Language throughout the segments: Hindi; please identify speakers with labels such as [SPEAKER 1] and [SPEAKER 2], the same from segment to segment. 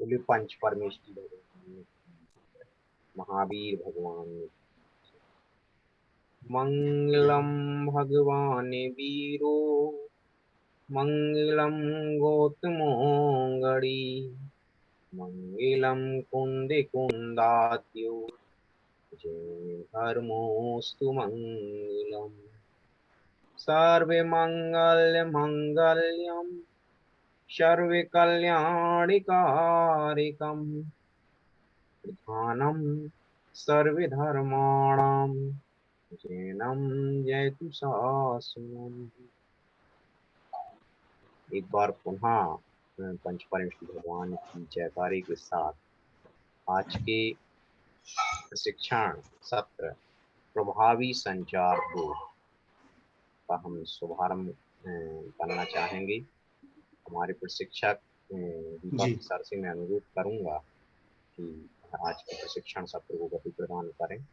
[SPEAKER 1] बोले पंच परमेष्ठी भगवान, महावीर भगवान। मंगलम भगवान वीरो, मंगलम गौतमोऽंगडी, मंगलम कुंदे कुंदात्यो, जय धर्मोस्तु मंगलम। सर्वे मंगल मंगल्यम, सर्वे कल्याणिकारिकम, प्रधानम सर्वे धर्माणाम, जैनम जयतु शासनम। एक बार पुनः पंच परमेश्वर भगवान की जयकारे के साथ आज के प्रशिक्षण सत्र प्रभावी संचार को का हम शुभारंभ करना चाहेंगे। हमारे प्रशिक्षक
[SPEAKER 2] जी
[SPEAKER 1] दीपक सर से मैं अनुरोध करूंगा कि आज के प्रशिक्षण सत्र को गति प्रदान करें,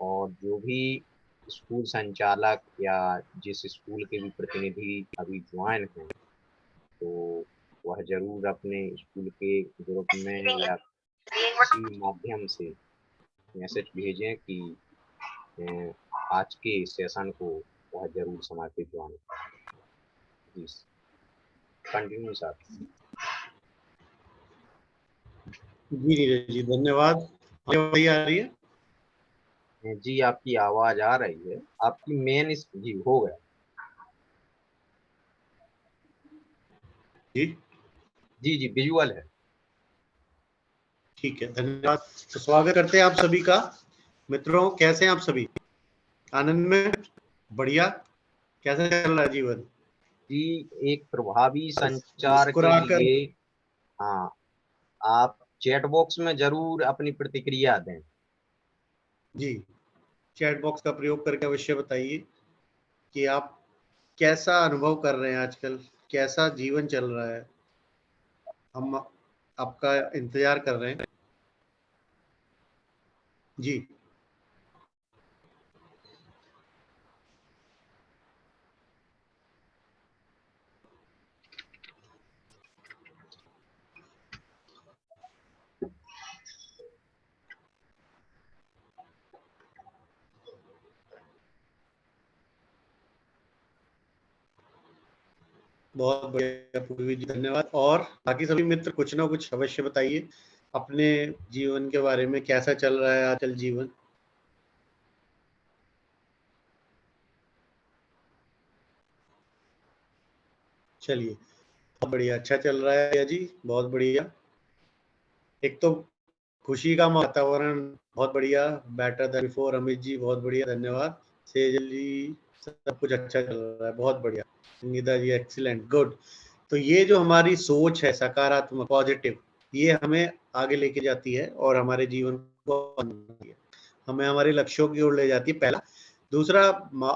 [SPEAKER 1] और जो भी स्कूल संचालक या जिस स्कूल के भी प्रतिनिधि अभी ज्वाइन हैं, तो वह जरूर अपने स्कूल के ग्रुप में या किसी माध्यम से मैसेज भेजें कि आज के सेशन को वह जरूर समर्पित ज्वाइन करें। जी कंटिन्यू सर।
[SPEAKER 2] जी नीरज जी, धन्यवाद। आवाज आ रही है?
[SPEAKER 1] जी आपकी आवाज आ रही है, आपकी मेन जी हो गया।
[SPEAKER 2] जी
[SPEAKER 1] जी जी विजुअल है।
[SPEAKER 2] ठीक है, धन्यवाद। तो स्वागत करते हैं आप सभी का। मित्रों, कैसे हैं आप सभी? आनंद में? बढ़िया। कैसा चल रहा है जीवन?
[SPEAKER 1] जी एक प्रभावी संचार के
[SPEAKER 2] मुस्कुराकर।
[SPEAKER 1] लिए, हाँ, आप चैट बॉक्स में जरूर अपनी प्रतिक्रिया दें।
[SPEAKER 2] जी, चैट बॉक्स का प्रयोग करके अवश्य बताइए कि आप कैसा अनुभव कर रहे हैं आजकल, कैसा जीवन चल रहा है। हम आपका इंतजार कर रहे हैं। जी बहुत बढ़िया पूर्वी जी, धन्यवाद। और बाकी सभी मित्र कुछ ना कुछ अवश्य बताइए अपने जीवन के बारे में, कैसा चल रहा है आजकल जीवन। चलिए, बहुत बढ़िया, अच्छा चल रहा है भैया जी, बहुत बढ़िया। एक तो खुशी का वातावरण बहुत बढ़िया, better than before. Amit ji बहुत बढ़िया, धन्यवाद। सेजल जी, सब कुछ अच्छा चल रहा है, बहुत बढ़िया। संगीता जी एक्सीलेंट, गुड। तो ये जो हमारी सोच है सकारात्मक, पॉजिटिव, ये हमें आगे लेके जाती है और हमारे जीवन को हमें हमारे लक्ष्यों की ओर ले जाती है, पहला। दूसरा,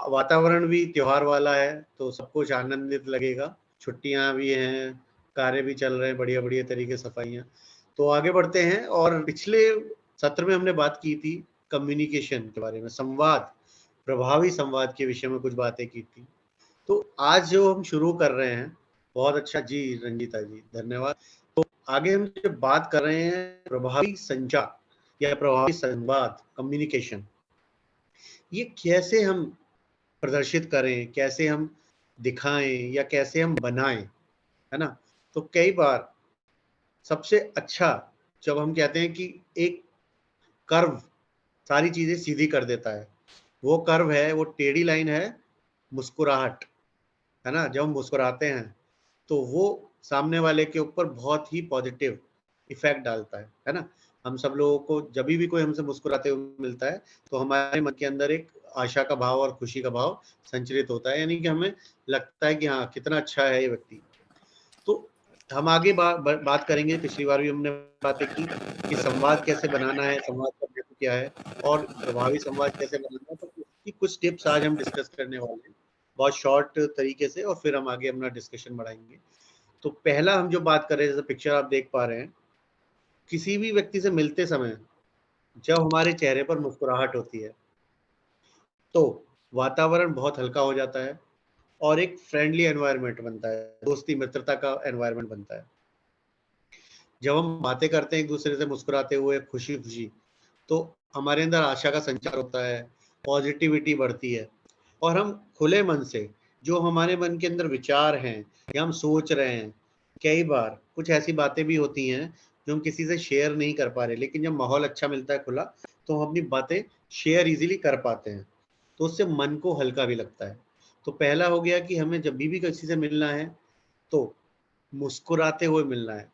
[SPEAKER 2] वातावरण भी त्योहार वाला है, तो सब कुछ आनंदित लगेगा। छुट्टियां भी हैं, कार्य भी चल रहे हैं, बढ़िया बढ़िया तरीके, सफाइयां। तो आगे बढ़ते हैं। और पिछले सत्र में हमने बात की थी कम्युनिकेशन के बारे में, संवाद, प्रभावी संवाद के विषय में कुछ बातें की थी। तो आज जो हम शुरू कर रहे हैं, बहुत अच्छा जी रंजीता जी, धन्यवाद। तो आगे हम जब बात कर रहे हैं प्रभावी संचार या प्रभावी संवाद, कम्युनिकेशन, ये कैसे हम प्रदर्शित करें, कैसे हम दिखाएं या कैसे हम बनाएं, है ना। तो कई बार सबसे अच्छा जब हम कहते हैं कि एक कर्व सारी चीजें सीधी कर देता है, वो कर्व है, वो टेढ़ी लाइन है, मुस्कुराहट, है ना। जब हम मुस्कुराते हैं तो वो सामने वाले के ऊपर बहुत ही पॉजिटिव इफेक्ट डालता है ना। हम सब लोगों को जब भी कोई हमसे मुस्कुराते हुए मिलता है तो हमारे मन के अंदर एक आशा का भाव और खुशी का भाव संचरित होता है, यानी कि हमें लगता है कि हाँ, कितना अच्छा है ये व्यक्ति। तो हम आगे बात करेंगे। पिछली बार भी हमने बातें की कि संवाद कैसे बनाना है, संवाद का महत्व क्या है और प्रभावी संवाद कैसे बनाना है। तो उसकी कुछ टिप्स आज हम डिस्कस करने वाले हैं, बहुत शॉर्ट तरीके से, और फिर हम आगे अपना डिस्कशन बढ़ाएंगे। तो पहला हम जो बात कर रहे हैं, जैसे पिक्चर आप देख पा रहे हैं, किसी भी व्यक्ति से मिलते समय जब हमारे चेहरे पर मुस्कुराहट होती है तो वातावरण बहुत हल्का हो जाता है और एक फ्रेंडली एनवायरनमेंट बनता है, दोस्ती मित्रता का एनवायरनमेंट बनता है। जब हम बातें करते हैं एक दूसरे से मुस्कुराते हुए, खुशी खुशी, तो हमारे अंदर आशा का संचार होता है, पॉजिटिविटी बढ़ती है, और हम खुले मन से जो हमारे मन के अंदर विचार हैं या हम सोच रहे हैं, कई बार कुछ ऐसी बातें भी होती हैं जो हम किसी से शेयर नहीं कर पा रहे, लेकिन जब माहौल अच्छा मिलता है खुला, तो हम अपनी बातें शेयर इजीली कर पाते हैं, तो उससे मन को हल्का भी लगता है। तो पहला हो गया कि हमें जब भी किसी से मिलना है तो मुस्कुराते हुए मिलना है,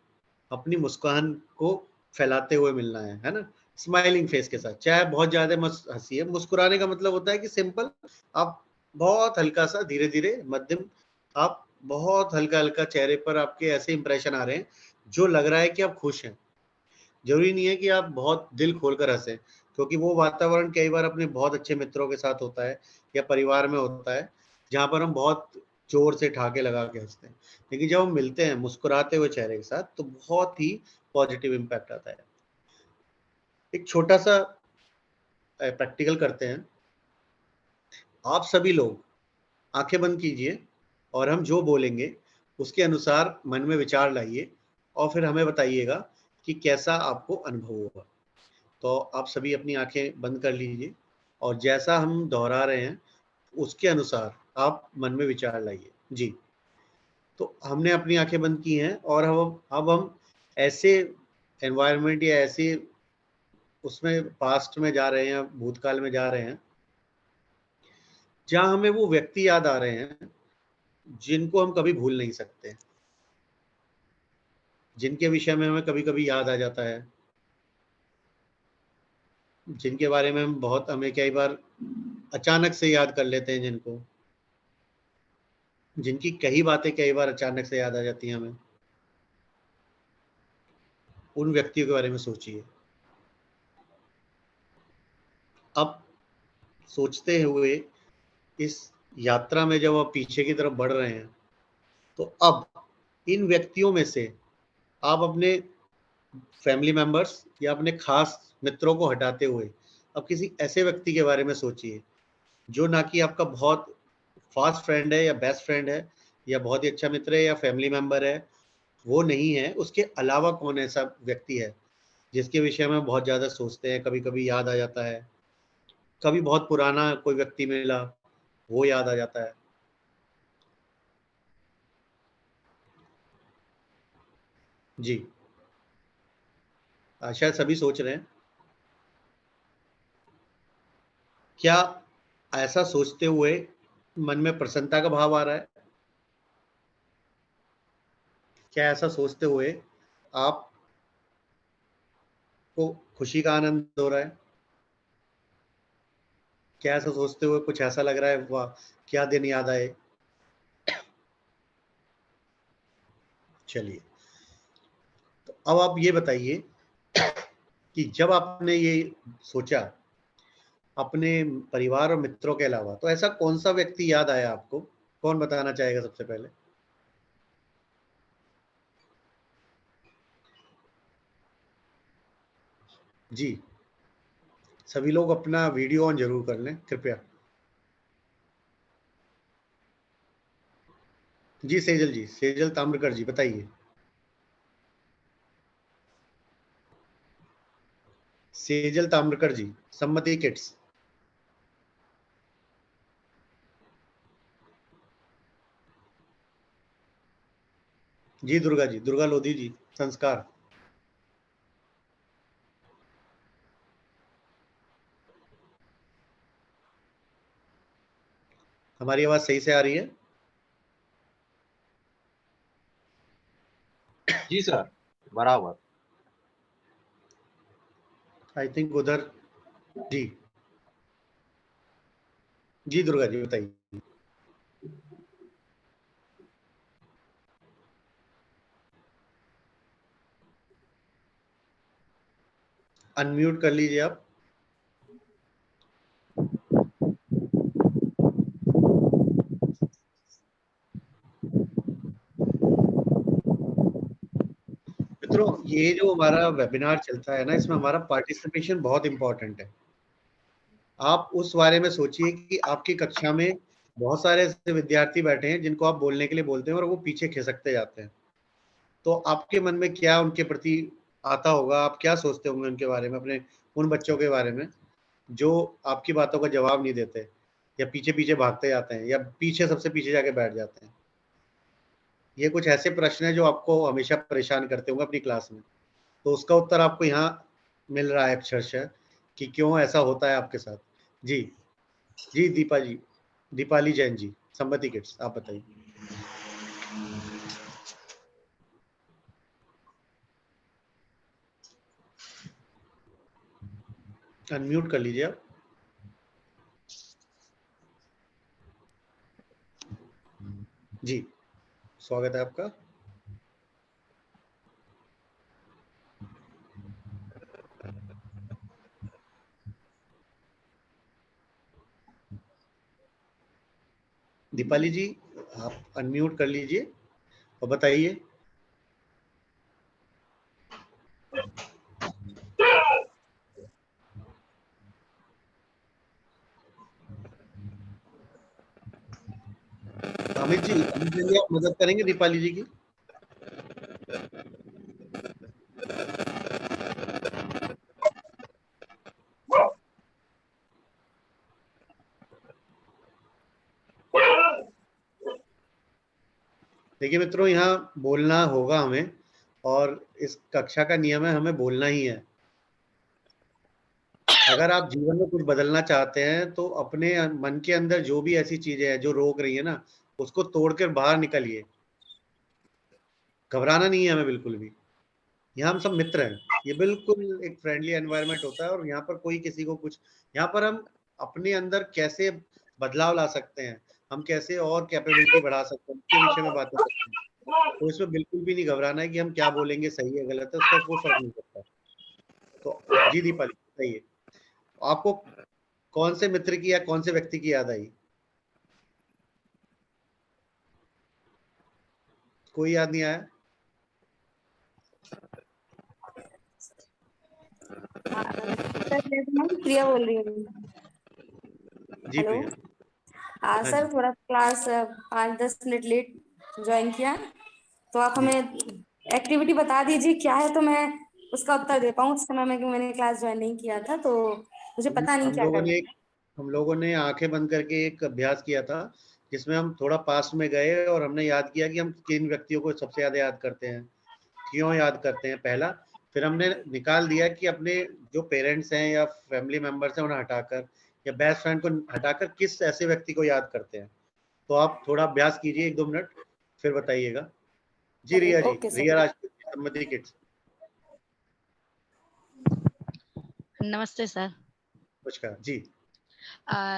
[SPEAKER 2] अपनी मुस्कान को फैलाते हुए मिलना है ना? स्माइलिंग फेस के साथ, चाहे बहुत ज़्यादा मत हँसिए। मुस्कुराने का मतलब होता है कि सिंपल आप बहुत हल्का-सा, धीरे-धीरे, मध्यम, आप बहुत हल्का-हल्का चेहरे पर आपके ऐसे इंप्रेशन आ रहे हैं, जो लग रहा है कि आप खुश हैं। ज़रूरी नहीं है कि आप बहुत दिल खोलकर हँसें, क्योंकि वो वातावरण कई बार अपने बहुत अच्छे मित्रों के साथ होता है या परिवार में होता है, जहाँ पर हम बहुत ज़ोर से ठहाके लगा के हँसते हैं। लेकिन जब हम मिलते हैं मुस्कुराते हुए चेहरे के साथ, तो बहुत ही पॉजिटिव इम्पैक्ट आता है। एक छोटा-सा प्रैक्टिकल करते हैं। आप सभी लोग आँखें बंद कीजिए और हम जो बोलेंगे, उसके अनुसार मन में विचार लाइए और फिर हमें बताइएगा कि कैसा आपको अनुभव हुआ। तो आप सभी अपनी आँखें बंद कर लीजिए और जैसा हम दोहरा रहे हैं, उसके अनुसार आप मन में विचार लाइए। जी, तो हमने अपनी आँखें बंद की हैं और अब हम ऐसे एनवायरनमेंट या ऐसे उसमें पास्ट में जा रहे हैं, भूतकाल में जा रहे हैं, जहाँ हमें वो व्यक्ति याद आ रहे हैं, जिनको हम कभी भूल नहीं सकते, जिनके विषय में हमें कभी-कभी याद आ जाता है, जिनके बारे में हमें कई बार अचानक से याद कर लेते हैं जिनको, जिनकी कही बातें कई बार अचानक से याद आ जाती हैं हमें। उन व्यक्तियों के बारे में सोचिए। अब सोचते हुए इस यात्रा में जब आप पीछे की तरफ बढ़ रहे हैं, तो अब इन व्यक्तियों में से आप अपने फैमिली मेंबर्स या अपने खास मित्रों को हटाते हुए अब किसी ऐसे व्यक्ति के बारे में सोचिए, जो ना कि आपका बहुत फास्ट फ्रेंड है या बेस्ट फ्रेंड है या बहुत ही अच्छा मित्र है या फैमिली मेंबर है, वो नहीं है। उसके अलावा कौन ऐसा व्यक्ति है, जिसके विषय में बहुत ज़्यादा सोचते हैं, कभी-कभी याद आ जाता है। कभी बहुत पुराना कोई व्यक्ति मिला, वो याद आ जाता है। जी, शायद सभी सोच रहे हैं। क्या ऐसा सोचते हुए मन में प्रसन्नता का भाव आ रहा है? क्या ऐसा सोचते हुए आपको खुशी का आनंद हो रहा है? क्या ऐसा सोचते हुए कुछ ऐसा लग रहा है, वाह! क्या दिन याद आए? चलिए, तो अब आप ये बताइए कि जब आपने ये सोचा अपने परिवार और मित्रों के अलावा, तो ऐसा कौन-सा व्यक्ति याद आया आपको? कौन बताना चाहेगा सबसे पहले? जी, सभी लोग अपना वीडियो ऑन ज़रूर कर लें, कृपया। जी, सेजल जी, सेजल ताम्रकर जी, बताइए। सेजल ताम्रकर जी, सम्मति किड्स। जी, दुर्गा जी, दुर्गा लोधी जी, संस्कार। हमारी आवाज़ सही से आ रही है?
[SPEAKER 1] जी सर, बराबर।
[SPEAKER 2] आई थिंक उधर। जी, जी दुर्गा जी, बताइए। अनम्यूट कर लीजिए आप। मित्रों, ये जो हमारा वेबिनार चलता है ना, इसमें हमारा पार्टिसिपेशन बहुत इम्पोर्टेंट है। आप उस बारे में सोचिए कि आपकी कक्षा में बहुत सारे ऐसे विद्यार्थी बैठे हैं जिनको आप बोलने के लिए बोलते हैं और वो पीछे खिसकते जाते हैं। तो आपके मन में क्या उनके प्रति आता होगा, आप क्या सोचते होंगे उनके बारे में, अपने उन बच्चों के बारे में जो आपकी बातों का जवाब नहीं देते या पीछे पीछे भागते जाते हैं या पीछे सबसे पीछे जाके बैठ जाते हैं? ये कुछ ऐसे प्रश्न है जो आपको हमेशा परेशान करते होंगे अपनी क्लास में, तो उसका उत्तर आपको यहाँ मिल रहा है अक्षरशः कि क्यों ऐसा होता है आपके साथ। जी जी, दीपाली जैन जी, संमति किड्स, आप बताइए। अनम्यूट कर लीजिए आप। जी, स्वागत है आपका। दीपाली जी, आप अनम्यूट कर लीजिए और बताइए। अमित जी, आप मदद करेंगे दीपाली जी की? देखिए मित्रों, यहाँ बोलना होगा हमें, और इस कक्षा का नियम है हमें बोलना ही है। अगर आप जीवन में कुछ बदलना चाहते हैं तो अपने मन के अंदर जो भी ऐसी चीजें हैं जो रोक रही है ना, उसको तोड़कर बाहर निकलिए। घबराना नहीं है हमें बिल्कुल भी। यहाँ हम सब मित्र हैं। ये बिल्कुल एक फ्रेंडली एनवायरनमेंट होता है, और यहाँ पर कोई किसी को कुछ, यहाँ पर हम अपने अंदर कैसे बदलाव ला सकते हैं, हम कैसे और कैपेबिलिटी बढ़ा सकते हैं, उसके विषय में बातें करते हैं। तो इसमें बिल्कुल भी नहीं घबराना है कि हम क्या बोलेंगे सही है गलत है, उसका कोई फर्क नहीं पड़ता। तो जी दीपाली, बताइए आपको कौन से मित्र की या कौन से व्यक्ति की याद आई? कोई याद नहीं आया?
[SPEAKER 3] प्रिया बोल रही हूँ।
[SPEAKER 2] जी
[SPEAKER 3] हेलो।
[SPEAKER 2] प्रिया।
[SPEAKER 3] हाँ
[SPEAKER 2] हाँ
[SPEAKER 3] सर,
[SPEAKER 2] जी।
[SPEAKER 3] थोड़ा क्लास 5-10 मिनट लेट ज्वाइन किया, तो आप
[SPEAKER 2] जी,
[SPEAKER 3] हमें एक्टिविटी बता दीजिए क्या है, तो मैं उसका उत्तर दे पाऊँ उस समय में, कि मैंने क्लास ज्वाइन नहीं किया था तो मुझे
[SPEAKER 2] हम
[SPEAKER 3] पता नहीं
[SPEAKER 2] हम
[SPEAKER 3] क्या
[SPEAKER 2] लोगों
[SPEAKER 3] करना
[SPEAKER 2] ने
[SPEAKER 3] है।
[SPEAKER 2] हम लोगों ने आंखें बंद करके एक अभ्यास किया था, जिसमें हम थोड़ा पास्ट में गए और हमने याद किया कि हम किन व्यक्तियों को सबसे ज्यादा याद करते हैं, क्यों याद करते हैं, पहला। फिर हमने निकाल दिया कि अपने जो पेरेंट्स हैं या फैमिली मेंबर्स हैं उन्हें हटाकर, या बेस्ट फ्रेंड को हटाकर किस ऐसे व्यक्ति को याद करते हैं। तो आप थोड़ा अभ्यास कीजिए 1-2 मिनट, फिर बताइएगा। जी
[SPEAKER 3] चलिए,
[SPEAKER 2] रिया जी,
[SPEAKER 3] ओके
[SPEAKER 2] रिया
[SPEAKER 3] सर।
[SPEAKER 2] राजपूत, सम्मति किड्स।
[SPEAKER 4] नमस्ते सर।
[SPEAKER 2] नमस्कार जी।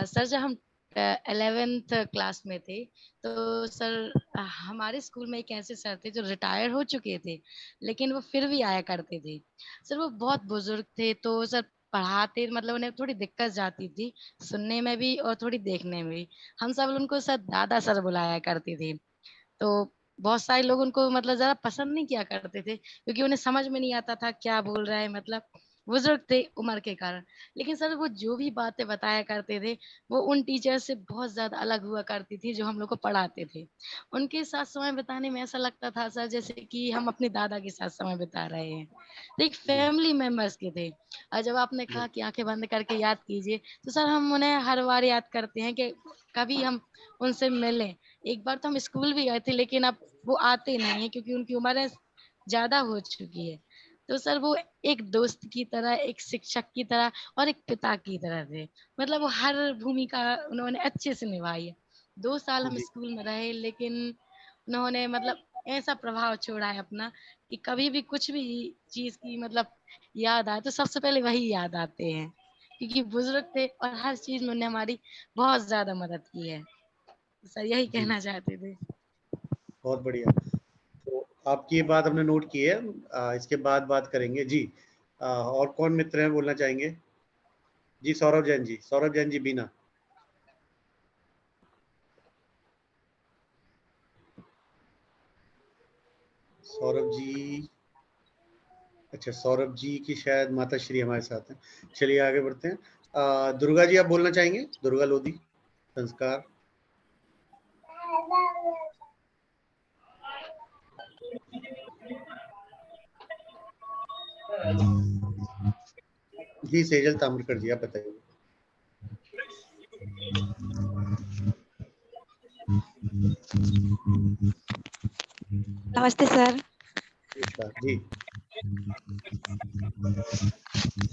[SPEAKER 4] सर जब हम 11th क्लास में थे तो सर हमारे स्कूल में एक ऐसे सर थे जो रिटायर हो चुके थे, लेकिन वो फिर भी आया करते थे। सर वो बहुत बुजुर्ग थे, तो सर पढ़ाते मतलब उन्हें थोड़ी दिक्कत जाती थी सुनने में भी और थोड़ी देखने में भी। हम सब उनको सर दादा सर बुलाया करते थे। तो बहुत सारे लोग उनको मतलब ज़्यादा पसंद नहीं किया करते थे, क्योंकि उन्हें समझ में नहीं आता था क्या बोल रहा है, मतलब बुज़ुर्ग थे उम्र के कारण। लेकिन सर वो जो भी बातें बताया करते थे, वो उन टीचर से बहुत ज़्यादा अलग हुआ करती थी जो हम लोग को पढ़ाते थे। उनके साथ समय बिताने में ऐसा लगता था सर जैसे कि हम अपने दादा के साथ समय बिता रहे हैं। तो एक
[SPEAKER 2] जी
[SPEAKER 4] फैमिली मेंबर्स के थे। और जब आपने
[SPEAKER 2] जी
[SPEAKER 4] कहा कि आँखें बंद करके याद कीजिए, तो सर हम उन्हें हर बार याद करते हैं कि कभी हम उनसे मिलें। एक बार तो हम स्कूल भी गए थे, लेकिन अब वो आते नहीं हैं क्योंकि उनकी उम्र ज़्यादा हो चुकी है। तो सर वो एक दोस्त की तरह, एक शिक्षक की तरह और एक पिता की तरह थे। मतलब वो हर भूमिका उन्होंने अच्छे से निभाई है। 2 साल हम
[SPEAKER 2] जी
[SPEAKER 4] स्कूल में रहे, लेकिन उन्होंने मतलब ऐसा प्रभाव छोड़ा है अपना कि कभी भी कुछ भी चीज़ की मतलब याद आए तो सबसे पहले वही याद आते हैं। क्योंकि बुज़ुर्ग थे और हर चीज़ में उन्होंने हमारी बहुत ज़्यादा मदद की है। सर यही
[SPEAKER 2] जी,
[SPEAKER 4] कहना चाहते थे।
[SPEAKER 2] बहुत बढ़िया। तो आपकी ये बात हमने नोट की है। इसके बाद बात करेंगे जी। और कौन मित्र हैं बोलना चाहेंगे? जी सौरभ जैन जी, सौरभ जैन जी, बीना। सौरभ जी, अच्छा सौरभ जी की शायद माता श्री हमारे साथ हैं। चलिए आगे बढ़ते हैं। दुर्गा जी, आप बोलना चाहेंगे? दुर्गा लोधी, संस्कार। जी सेजल ताम्रकर जी, आप बताइए।
[SPEAKER 5] नमस्ते सर।
[SPEAKER 2] नमस्कार जी।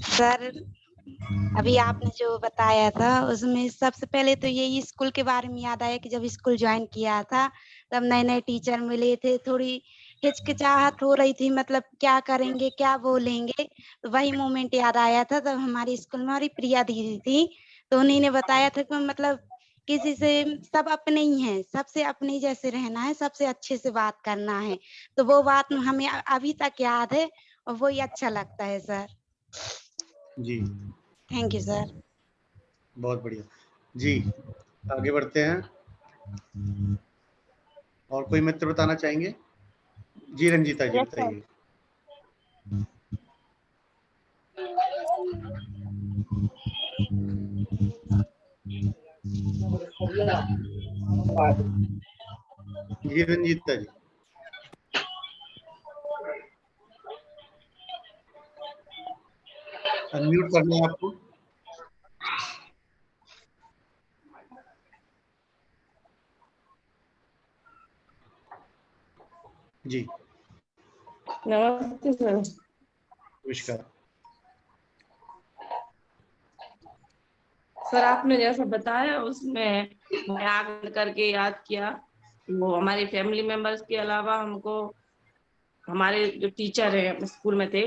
[SPEAKER 5] सर अभी आपने जो बताया था उसमें सबसे पहले तो यही स्कूल के बारे में याद आया कि जब स्कूल ज्वाइन किया था तब नए नए टीचर मिले थे, थोड़ी हिचकिचाहट हो रही थी, मतलब क्या करेंगे क्या बोलेंगे, तो वही मोमेंट याद आया था। तब हमारे स्कूल में हमारी प्रिया दीदी थी, तो उन्हीं ने बताया था कि मतलब किसी से सब अपने ही हैं, सबसे अपने जैसे रहना है, सबसे अच्छे से बात करना है। तो वो बात हमें अभी तक याद है और वही अच्छा लगता है सर।
[SPEAKER 2] जी
[SPEAKER 5] थैंक यू सर।
[SPEAKER 2] बहुत बढ़िया जी। आगे बढ़ते हैं। और कोई मित्र बताना चाहेंगे? जी रंजीता जी
[SPEAKER 3] यस सर।
[SPEAKER 2] बताइए। जी रंजीता जी। अनम्यूट करना है आपको। जी
[SPEAKER 3] नमस्ते सर।
[SPEAKER 2] नमस्कार।
[SPEAKER 6] सर आपने जैसा बताया उसमें मैं आगे करके याद किया, वो हमारे फैमिली मेंबर्स के अलावा हमको हमारे जो टीचर है स्कूल में थे,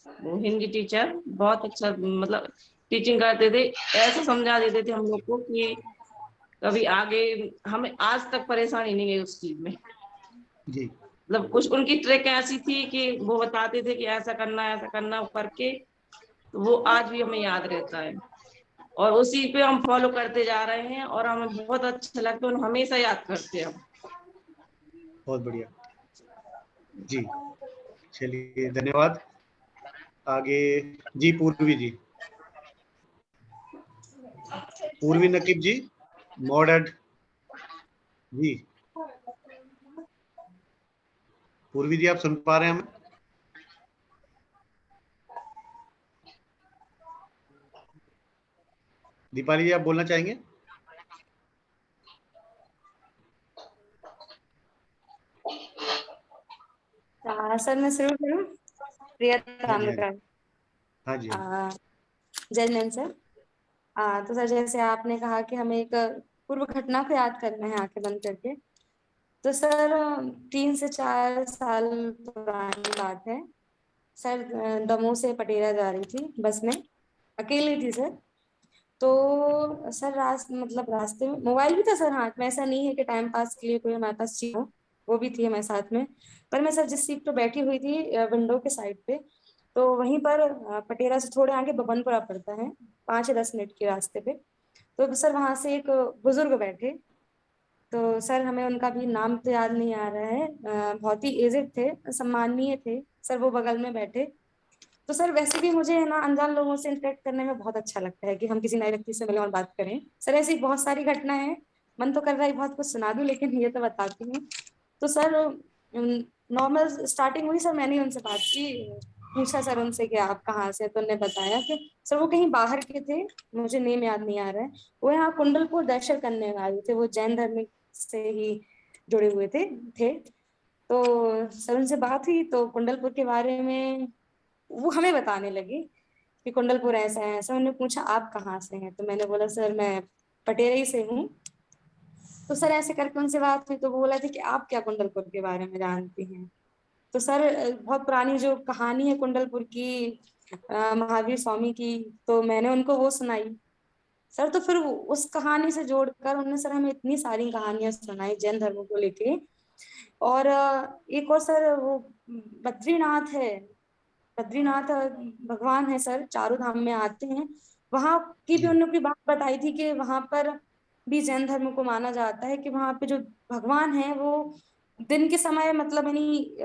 [SPEAKER 6] वो हिंदी टीचर बहुत अच्छा मतलब टीचिंग करते थे, ऐसे समझा देते थे हम लोग को कि कभी आगे हमें आज तक परेशानी नहीं गई उस चीज में।
[SPEAKER 2] जी
[SPEAKER 6] मतलब कुछ उनकी ट्रिक ऐसी थी कि वो बताते थे कि ऐसा करना करके, तो वो आज भी हमें याद रहता है और उसी पे हम फॉलो करते जा रहे हैं और हमें बहुत अच्छा लगता है, हमेशा याद करते हैं हम।
[SPEAKER 2] बहुत बढ़िया जी। चलिए धन्यवाद। आगे जी पूर्वी जी। पूर्वी नकीब जी मॉडर्ड जी। पूर्वी जी आप सुन पा रहे हैं हमें? दीपाली जी आप बोलना चाहेंगे?
[SPEAKER 3] सर मैं शुरू करूँ? प्रिया
[SPEAKER 2] हाँ जी हाँ जी।
[SPEAKER 3] ताम्रकर।
[SPEAKER 2] हाँ जी हाँ
[SPEAKER 3] जय हिंद सर। तो सर जैसे आपने कहा कि हमें एक पूर्व घटना को याद करना है आंखें बंद करके, तो सर 3 से 4 साल पुरानी बात है। सर दमोह से पटेरा जा रही थी बस में, अकेली थी सर। तो सर मतलब रास्ते में मोबाइल भी था सर हाथ में, ऐसा नहीं है कि टाइम पास के लिए कोई हमारे पास चीज हो, वो भी थी हमारे साथ में। पर मैं सर जिस सीट पे बैठी हुई थी विंडो के साइड पे, तो वहीं पर पटेरा से थोड़े आगे बबनपुरा पड़ता है, 5 या 10 मिनट के रास्ते पे। तो सर वहां से एक बुजुर्ग बैठे, तो सर हमें उनका भी नाम तो याद नहीं आ रहा है, बहुत ही एजेड थे, सम्माननीय थे सर, वो बगल में बैठे। तो सर वैसे भी मुझे है ना अनजान लोगों से इंटरेक्ट करने में बहुत अच्छा लगता है कि हम किसी नए व्यक्ति से मिले और बात करें। सर ऐसी बहुत सारी घटनाएं हैं, मन तो कर रहा है बहुत कुछ सुना दूं, लेकिन ये तो बताती हूँ। तो सर नॉर्मल स्टार्टिंग हुई सर, मैंने उनसे बात की, पूछा सर उनसे कि आप कहाँ से, तो उन्होंने बताया कि सर वो कहीं बाहर के थे, मुझे नेम याद नहीं आ रहा है, वो यहाँ कुंडलपुर दर्शन करने आए थे, वो जैन धर्म से ही जुड़े हुए थे। तो सर उनसे बात हुई तो कुंडलपुर के बारे में वो हमें बताने लगी कि कुंडलपुर ऐसा है ऐसा। उन्होंने पूछा आप कहाँ से हैं, तो मैंने बोला सर मैं पटेरी से हूँ। तो सर ऐसे करके उनसे बात हुई तो वो बोला था कि आप क्या कुंडलपुर के बारे में जानती हैं। तो सर बहुत पुरानी जो कहानी है कुंडलपुर की, महावीर स्वामी की, तो मैंने उनको वो सुनाई सर। तो फिर उस कहानी से जोड़कर उन्होंने सर हमें इतनी सारी कहानियां सुनाई जैन धर्म को लेके। और एक और सर वो बद्रीनाथ है, बद्रीनाथ भगवान है सर, चारों धाम में आते हैं, वहां की भी
[SPEAKER 2] जी
[SPEAKER 3] उन्होंने बात बताई थी कि वहां पर भी जैन धर्म को माना जाता है कि वहां पे जो भगवान है वो दिन के समय मतलब यानी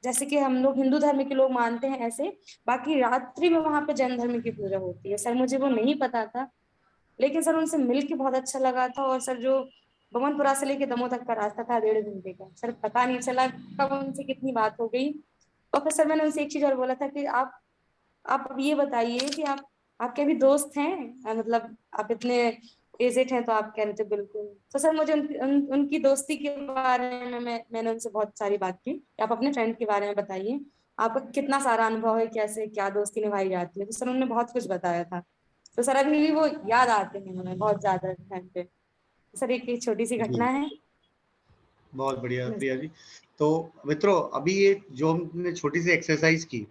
[SPEAKER 3] जैसे कि हम लोग हिंदू धर्म के लोग मानते हैं ऐसे, बाकी रात्रि में वहां पे जैन धर्म की पूजा होती है। सर मुझे वो नहीं पता था, लेकिन सर उनसे मिल के बहुत अच्छा लगा था। और सर जो बमनपुरा से लेके दमोह तक का रास्ता था 1.5 घंटे का, सर पता नहीं चला कब उनसे कितनी बात हो गई। और फिर सर मैंने उनसे एक चीज और बोला था कि आप अब ये बताइए कि आपके भी दोस्त हैं, मतलब आप इतने एजेड हैं, तो आप कह रहे थे बिल्कुल। तो सर मुझे उनकी दोस्ती के बारे में मैंने उनसे बहुत सारी बात की कि आप अपने फ्रेंड के बारे में बताइए, आपका कितना सारा अनुभव है, कैसे क्या दोस्ती निभाई जाती है। तो सर उन्होंने बहुत कुछ बताया था। तो सर अभी भी वो याद आते हैं हमें बहुत ज्यादा टाइम पे। सर एक छोटी सी घटना
[SPEAKER 2] जी,
[SPEAKER 3] है।
[SPEAKER 2] बहुत बढ़िया प्रिया जी। तो मित्रों, अभी ये जो हमने छोटी सी एक्सरसाइज की,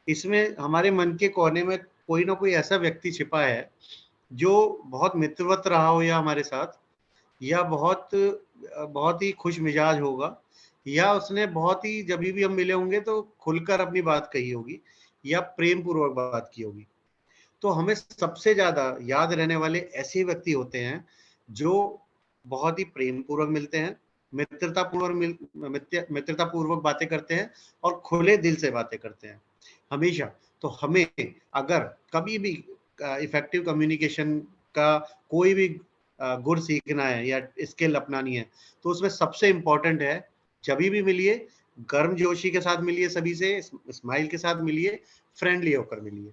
[SPEAKER 2] इसमें हमारे मन के कोने में कोई ना कोई ऐसा व्यक्ति छिपा है जो बहुत मित्रवत रहा हो या हमारे साथ, या बहुत बहुत ही खुश मिजाज होगा, या उसने बहुत ही जब भी हम मिले होंगे तो खुलकर अपनी बात कही होगी या प्रेम पूर्वक बात की होगी। तो हमें सबसे ज्यादा याद रहने वाले ऐसे व्यक्ति होते हैं जो बहुत ही प्रेम पूर्वक मिलते हैं, मित्रता पूर्वक बातें करते हैं और खुले दिल से बातें करते हैं हमेशा। तो हमें अगर कभी भी इफेक्टिव कम्युनिकेशन का कोई भी गुण सीखना है या स्किल अपनानी है, तो उसमें सबसे इंपॉर्टेंट है, जब भी मिलिए गर्मजोशी के साथ मिलिए, सभी से स्माइल के साथ मिलिए, फ्रेंडली होकर मिलिए।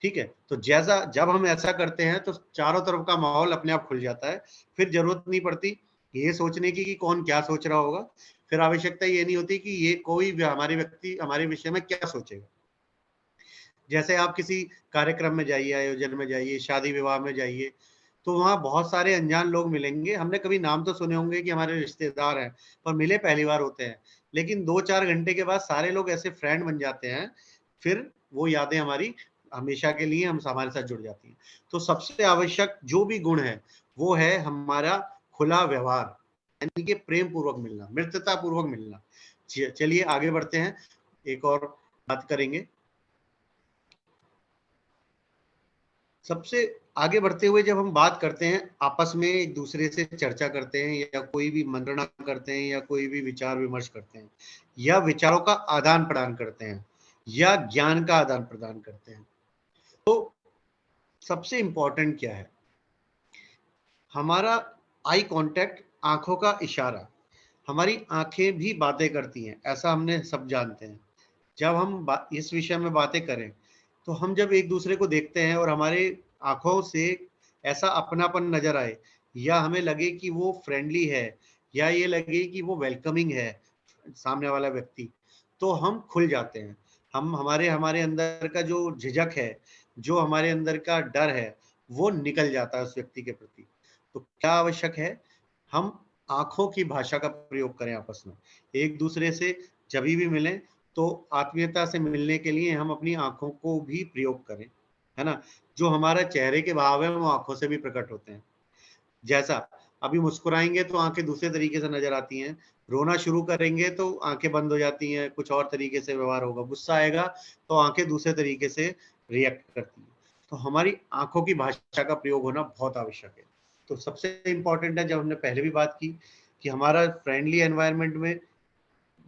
[SPEAKER 2] ठीक है, तो जैसा जब हम ऐसा करते हैं तो चारों तरफ का माहौल अपने आप खुल जाता है। फिर जरूरत नहीं पड़ती ये सोचने की कि कौन क्या सोच रहा होगा। फिर आवश्यकता ये नहीं होती कि ये कोई भी हमारे व्यक्ति हमारे विषय में क्या सोचेगा। जैसे आप किसी कार्यक्रम में जाइए, आयोजन में जाइए, शादी विवाह में जाइए, तो वहाँ बहुत सारे अनजान लोग मिलेंगे। हमने कभी नाम तो सुने होंगे कि हमारे रिश्तेदार हैं, पर मिले पहली बार होते हैं। लेकिन 2-4 घंटे के बाद सारे लोग ऐसे फ्रेंड बन जाते हैं, फिर वो यादें हमारी हमेशा के लिए हमारे साथ जुड़ जाती हैं। तो सबसे आवश्यक जो भी गुण है वो है हमारा खुला व्यवहार, यानी कि प्रेम पूर्वक मिलना, मित्रता पूर्वक मिलना। चलिए आगे बढ़ते हैं, एक और बात करेंगे। सबसे आगे बढ़ते हुए जब हम बात करते हैं, आपस में एक दूसरे से चर्चा करते हैं या कोई भी मंत्रणा करते हैं या कोई भी विचार विमर्श करते हैं या विचारों का आदान प्रदान करते हैं या ज्ञान का आदान प्रदान करते हैं, तो सबसे इंपॉर्टेंट क्या है? हमारा आई कांटेक्ट, आंखों का इशारा। हमारी आंखें भी बातें करती हैं, ऐसा हमने सब जानते हैं। जब हम इस विषय में बातें करें, तो हम जब एक दूसरे को देखते हैं और हमारे आंखों से ऐसा अपनापन नजर आए, या हमें लगे कि वो फ्रेंडली है, या ये लगे कि वो वेलकमिंग है सामने वाला व्यक्ति, तो हम खुल जाते हैं। हम हमारे हमारे अंदर का जो झिझक है, जो हमारे अंदर का डर है, वो निकल जाता है उस व्यक्ति के प्रति। तो क्या आवश्यक है? हम आंखों की भाषा का प्रयोग करें आपस में। एक दूसरे से जब भी मिलें तो आत्मीयता से मिलने के लिए हम अपनी आंखों को भी प्रयोग करें, है ना? जो हमारा चेहरे के भाव है वो आंखों से भी प्रकट होते हैं। जैसा अभी मुस्कुराएंगे तो आंखें दूसरे तरीके से नजर आती हैं, रोना शुरू करेंगे तो आंखें बंद हो जाती हैं, कुछ और तरीके से व्यवहार होगा, गुस्सा आएगा तो आंखें दूसरे तरीके से रिएक्ट करती हैं। तो हमारी आंखों की भाषा का प्रयोग होना बहुत आवश्यक है। तो सबसे इंपॉर्टेंट है, जब हमने पहले भी बात की, कि हमारा फ्रेंडली एनवायरनमेंट में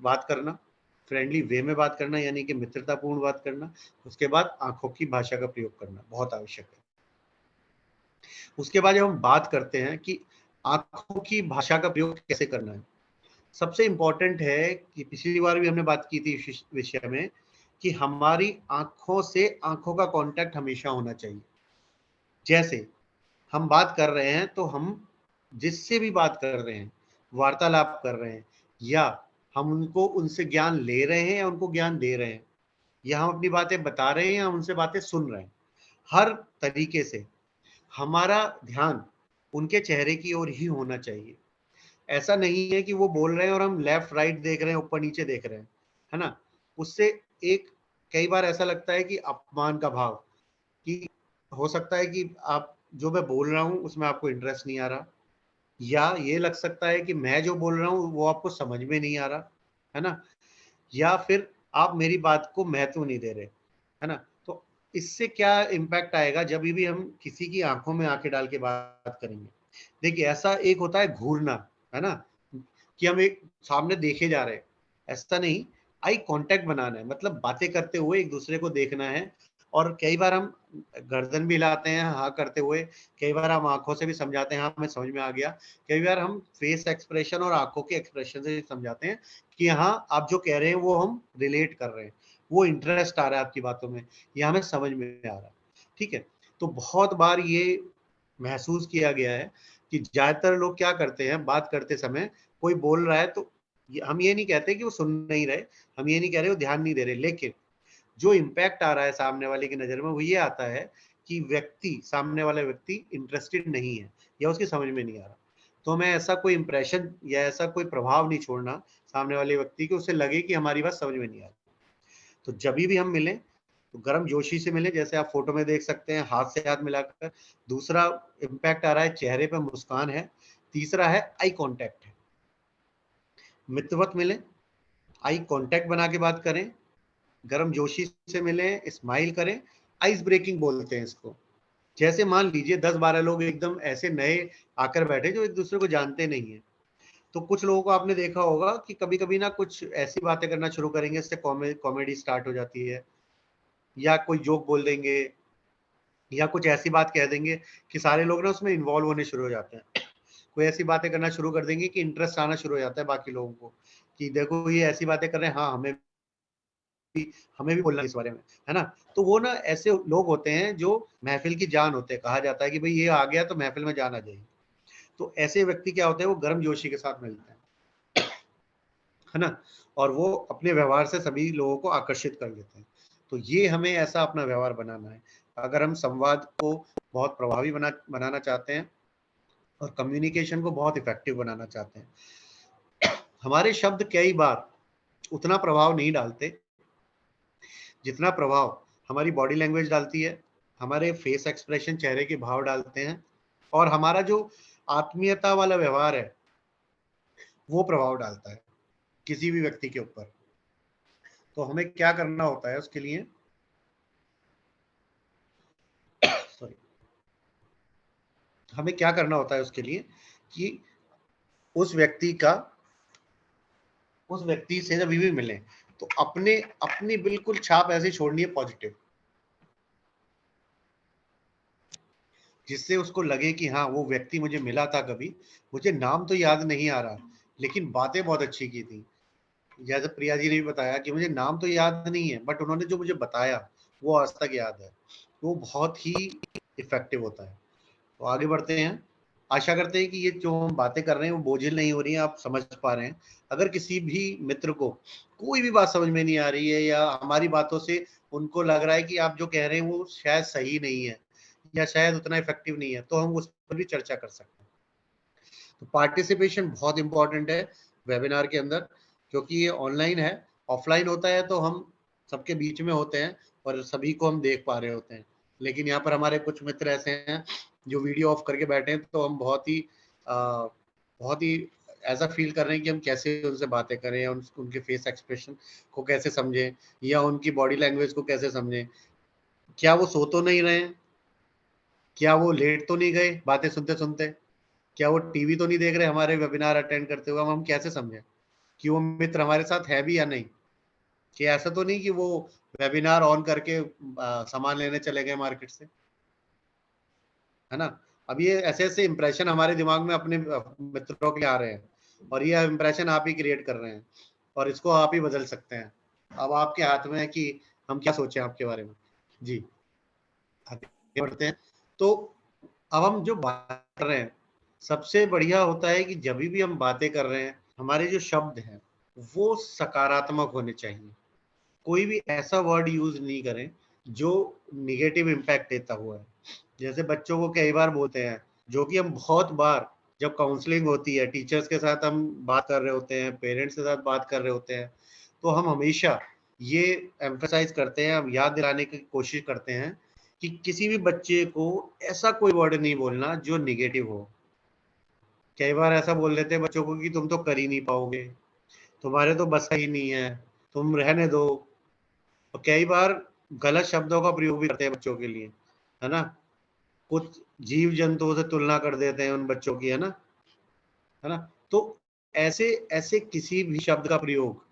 [SPEAKER 2] बात करना, फ्रेंडली वे में बात करना, यानी कि मित्रतापूर्ण बात करना। उसके बाद आंखों की भाषा का प्रयोग करना बहुत आवश्यक है। उसके बाद जब हम बात करते हैं कि आंखों की भाषा का प्रयोग कैसे करना है, सबसे इंपॉर्टेंट है कि पिछली बार भी हमने बात की थी इस विषय में, कि हमारी आंखों से आंखों का कांटेक्ट हमेशा होना चाहिए। जैसे हम बात कर रहे हैं तो हम जिससे भी बात कर रहे हैं, वार्तालाप कर रहे हैं, या हम उनको उनसे ज्ञान ले रहे हैं या उनको ज्ञान दे रहे हैं, या हम अपनी बातें बता रहे हैं या उनसे बातें सुन रहे हैं, हर तरीके से हमारा ध्यान उनके चेहरे की ओर ही होना चाहिए। ऐसा नहीं है कि वो बोल रहे हैं और हम लेफ्ट राइट देख रहे हैं, ऊपर नीचे देख रहे हैं, है ना? उससे एक कई बार ऐसा लगता है कि अपमान का भाव, कि हो सकता है कि आप जो मैं बोल रहा हूँ उसमें आपको इंटरेस्ट नहीं आ रहा, या ये लग सकता है कि मैं जो बोल रहा हूँ वो आपको समझ में नहीं आ रहा, है ना? या फिर आप मेरी बात को महत्व नहीं दे रहे, है ना? तो इससे क्या इम्पैक्ट आएगा जब भी हम किसी की आंखों में आंखें डाल के बात करेंगे? देखिए, ऐसा एक होता है घूरना, है ना, कि हम एक सामने देखे जा रहे हैं, ऐसा नहीं, आई कांटेक्ट बनाना है, मतलब बातें करते हुए एक दूसरे को देखना है। और कई बार हम गर्दन भी हिलाते हैं हाँ करते हुए, कई बार हम आंखों से भी समझाते हैं हाँ हमें समझ में आ गया, कई बार हम फेस एक्सप्रेशन और आंखों के एक्सप्रेशन से समझाते हैं कि हाँ आप जो कह रहे हैं वो हम रिलेट कर रहे हैं, वो इंटरेस्ट आ रहा है आपकी बातों में, ये हमें समझ में आ रहा है, ठीक है। तो बहुत बार ये महसूस किया गया है कि ज्यादातर लोग क्या करते हैं, बात करते समय कोई बोल रहा है तो हम ये नहीं कहते कि वो सुन नहीं रहे, हम ये नहीं कह रहे वो ध्यान नहीं दे रहे, लेकिन जो इम्पैक्ट आ रहा है सामने वाले की नजर में वो ये आता है कि व्यक्ति, सामने वाला व्यक्ति इंटरेस्टेड नहीं है या उसकी समझ में नहीं आ रहा। तो हमें ऐसा कोई इंप्रेशन या ऐसा कोई प्रभाव नहीं छोड़ना सामने वाले व्यक्ति के, उससे लगे कि हमारी बात समझ में नहीं आ रही। तो जब भी हम मिलें तो गर्म जोशी से मिलें, जैसे आप फोटो में देख सकते हैं, हाथ से हाथ मिलाकर। दूसरा इम्पैक्ट आ रहा है, चेहरे पे मुस्कान है। तीसरा है आई कांटेक्ट है, मित्रवत मिलें, आई कांटेक्ट बना के बात करें, गर्म जोशी से मिलें, स्माइल करें, आइस ब्रेकिंग बोलते हैं इसको। जैसे मान लीजिए 10-12 लोग एकदम ऐसे नए आकर बैठे जो एक दूसरे को जानते नहीं है, तो कुछ लोगों को आपने देखा होगा कि कभी कभी ना कुछ ऐसी बातें करना शुरू करेंगे, इससे कॉमेडी स्टार्ट हो जाती है, या कोई जोक बोल देंगे, या कुछ ऐसी बात कह देंगे कि सारे लोग ना उसमें इन्वॉल्व होने शुरू हो जाते हैं। कोई ऐसी बातें करना शुरू कर देंगे कि इंटरेस्ट आना शुरू हो जाता है बाकी लोगों को, कि देखो ये ऐसी बातें कर रहे हैं, हाँ हमें भी बोलना इस बारे में, है ना। तो वो ना ऐसे लोग होते हैं जो महफिल की जान होते हैं, कहा जाता है कि भाई ये आ गया तो महफिल में जान आ जाएगी। तो ऐसे व्यक्ति क्या होते हैं, वो गर्म जोशी के साथ मिलते हैं, है ना, और वो अपने व्यवहार से सभी लोगों को आकर्षित कर लेते हैं। तो ये हमें ऐसा अपना व्यवहार बनाना है अगर हम संवाद को बहुत प्रभावी बनाना चाहते हैं और कम्युनिकेशन को बहुत इफेक्टिव बनाना चाहते हैं। हमारे शब्द कई बार उतना प्रभाव नहीं डालते जितना प्रभाव हमारी बॉडी लैंग्वेज डालती है, हमारे फेस एक्सप्रेशन, चेहरे के भाव डालते हैं, और हमारा जो आत्मीयता वाला व्यवहार है वो प्रभाव डालता है किसी भी व्यक्ति के ऊपर। तो हमें क्या करना होता है उसके लिए, सॉरी, हमें क्या करना होता है उसके लिए कि उस व्यक्ति से जब भी मिले तो अपनी बिल्कुल छाप ऐसे छोड़नी है पॉजिटिव, जिससे उसको लगे कि हाँ वो व्यक्ति मुझे मिला था कभी, मुझे नाम तो याद नहीं आ रहा लेकिन बातें बहुत अच्छी की थी। जैसे प्रिया जी ने भी बताया कि मुझे नाम तो याद नहीं है बट उन्होंने जो मुझे बताया वो आज तक याद है, वो बहुत ही इफेक्टिव होता है। तो आगे बढ़ते हैं, आशा करते हैं कि ये जो हम बातें कर रहे हैं वो बोझिल नहीं हो रही है, आप समझ पा रहे हैं। अगर किसी भी मित्र को कोई भी बात समझ में नहीं आ रही है या हमारी बातों से उनको लग रहा है कि आप जो कह रहे हैं वो शायद सही नहीं है या शायद उतना इफेक्टिव नहीं है, तो हम उस पर भी चर्चा कर सकते हैं। तो पार्टिसिपेशन बहुत इंपॉर्टेंट है वेबिनार के अंदर, क्योंकि ये ऑनलाइन है। ऑफलाइन होता है तो हम सबके बीच में होते हैं और सभी को हम देख पा रहे होते हैं, लेकिन यहाँ पर हमारे कुछ मित्र ऐसे हैं जो वीडियो ऑफ करके बैठे हैं, तो हम बहुत ही ऐसा फील कर रहे हैं कि हम कैसे उनसे बातें करें, उनके फेस एक्सप्रेशन को कैसे समझें या उनकी बॉडी लैंग्वेज को कैसे समझें। क्या वो सो तो नहीं रहे हैं, क्या वो लेट तो नहीं गए बातें सुनते सुनते, क्या वो टीवी तो नहीं देख रहे हमारे वेबिनार अटेंड करते हुए, हम कैसे समझें कि वो मित्र हमारे साथ है भी या नहीं। कि ऐसा तो नहीं कि वो वेबिनार ऑन करके सामान लेने चले गए मार्केट से, है ना। अब ये ऐसे ऐसे इंप्रेशन हमारे दिमाग में अपने मित्रों के लिए आ रहे हैं और ये इंप्रेशन आप ही क्रिएट कर रहे हैं और इसको आप ही बदल सकते हैं। अब आपके हाथ में है कि हम क्या सोचें आपके बारे में। जी आगे बढ़ते हैं। तो अब हम जो बात कर रहे हैं, सबसे बढ़िया होता है कि जब भी हम बातें कर रहे हैं हमारे जो शब्द हैं वो सकारात्मक होने चाहिए। कोई भी ऐसा वर्ड यूज नहीं करें जो निगेटिव इम्पैक्ट देता हुआ है। जैसे बच्चों को कई बार बोलते हैं, जो कि हम बहुत बार जब काउंसलिंग होती है, टीचर्स के साथ हम बात कर रहे होते हैं, पेरेंट्स के साथ बात कर रहे होते हैं, तो हम हमेशा ये एम्फेसाइज करते हैं, हम याद दिलाने की कोशिश करते हैं कि किसी भी बच्चे को ऐसा कोई वर्ड नहीं बोलना जो निगेटिव हो। कई बार ऐसा बोल देते हैं बच्चों को कि तुम तो कर ही नहीं पाओगे, तुम्हारे तो बस ही नहीं है, तुम रहने दो। और कई बार गलत शब्दों का प्रयोग भी करते हैं बच्चों के लिए, है ना। कुछ जीव जंतुओं से तुलना कर देते हैं उन बच्चों की, है ना, है ना। तो ऐसे ऐसे किसी भी शब्द का प्रयोग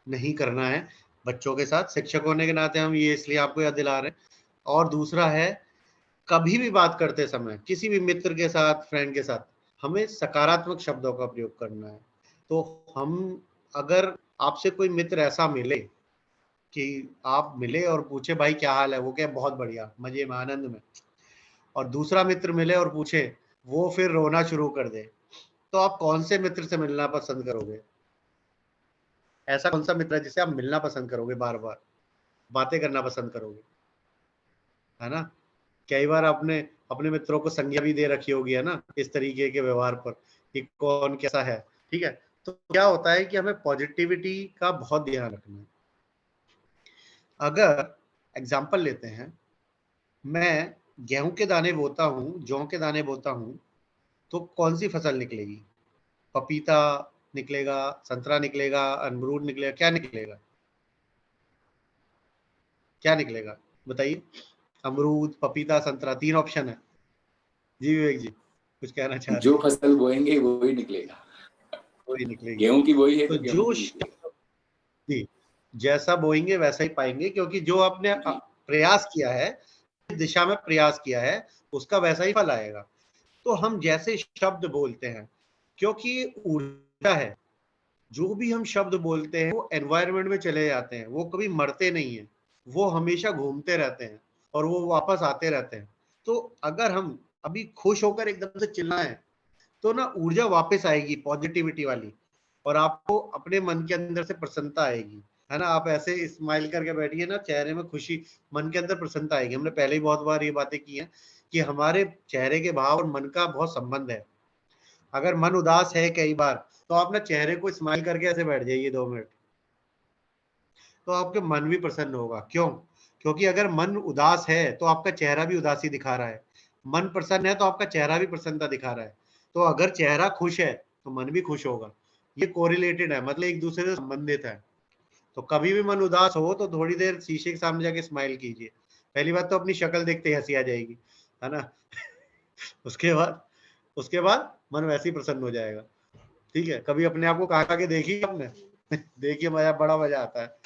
[SPEAKER 2] नहीं करना है बच्चों के साथ। शिक्षक होने के नाते हम ये इसलिए आपको याद दिला रहे हैं। और दूसरा है, कभी भी बात करते समय किसी भी मित्र के साथ, फ्रेंड के साथ, हमें सकारात्मक शब्दों का प्रयोग करना है। तो हम, अगर आपसे कोई मित्र ऐसा मिले कि आप मिले और पूछे भाई क्या हाल है, वो कहे बहुत बढ़िया, मजे में, आनंद में, और दूसरा मित्र मिले और पूछे, वो फिर रोना शुरू कर दे, तो आप कौन से मित्र से मिलना पसंद करोगे? ऐसा कौन सा मित्र है जिसे आप मिलना पसंद करोगे, बार बार बातें करना पसंद करोगे, है ना? कई बार आपने अपने मित्रों को संज्ञा भी दे रखी होगी, है ना, इस तरीके के व्यवहार पर कि कौन कैसा है। ठीक है, तो क्या होता है कि हमें पॉजिटिविटी का बहुत ध्यान रखना है। अगर एग्जाम्पल लेते हैं, मैं गेहूं के दाने बोता हूँ, जौ के दाने बोता हूँ, तो कौन सी फसल निकलेगी? पपीता निकलेगा, संतरा निकलेगा, अमरूद निकलेगा, क्या निकलेगा? क्या निकलेगा बताइए? अमरूद, पपीता, संतरा, 3 ऑप्शन है। जी विवेक जी, कुछ कहना चाह रहे
[SPEAKER 7] जो
[SPEAKER 2] हैं?
[SPEAKER 7] फसल बोएंगे वही निकलेगा।
[SPEAKER 2] वही निकलेगी।
[SPEAKER 7] गेहूं की बोई है
[SPEAKER 2] तो
[SPEAKER 7] तो गेहूं
[SPEAKER 2] जो
[SPEAKER 7] की निकलेगी।
[SPEAKER 2] जी, जैसा बोएंगे वैसा ही पाएंगे, क्योंकि जो आपने
[SPEAKER 7] जी।
[SPEAKER 2] प्रयास किया है, इस दिशा में प्रयास किया है, उसका वैसा ही फल आएगा। तो हम जैसे शब्द बोलते हैं, क्योंकि ऊर्जा है, जो भी हम शब्द बोलते हैं वो एनवायरनमेंट में चले जाते हैं, वो कभी मरते नहीं है, वो हमेशा घूमते रहते हैं और वो वापस आते रहते हैं। तो अगर हम अभी खुश होकर एकदम से चिल्लाएं, तो ना ऊर्जा वापस आएगी पॉजिटिविटी वाली, और आपको अपने मन के अंदर से प्रसन्नता आएगी, है ना? आप ऐसे स्माइल करके बैठिए ना, चेहरे में खुशी, मन के अंदर प्रसन्नता आएगी। हमने पहले ही बहुत बार ये बातें की हैं कि हमारे चेहरे के भाव और मन का बहुत संबंध है। अगर मन उदास है कई बार, तो आप ना चेहरे को स्माइल करके ऐसे बैठ जाइए 2 मिनट, तो आपके मन भी प्रसन्न होगा। क्यों? क्योंकि अगर मन उदास है तो आपका चेहरा भी उदासी दिखा रहा है, मन प्रसन्न है तो आपका चेहरा भी प्रसन्नता दिखा रहा है। तो अगर चेहरा खुश है तो मन भी खुश होगा। ये कोरिलेटेड है, मतलब एक दूसरे से संबंधित है। तो कभी भी मन उदास हो तो थोड़ी देर शीशे के सामने जाके स्माइल कीजिए। पहली बात तो अपनी शक्ल देखते ही हंसी आ जाएगी, है ना? उसके बाद मन वैसे ही प्रसन्न हो जाएगा। ठीक है, कभी अपने आप को कहा के देखिए आपने? देखिए, मजा, बड़ा मजा आता है,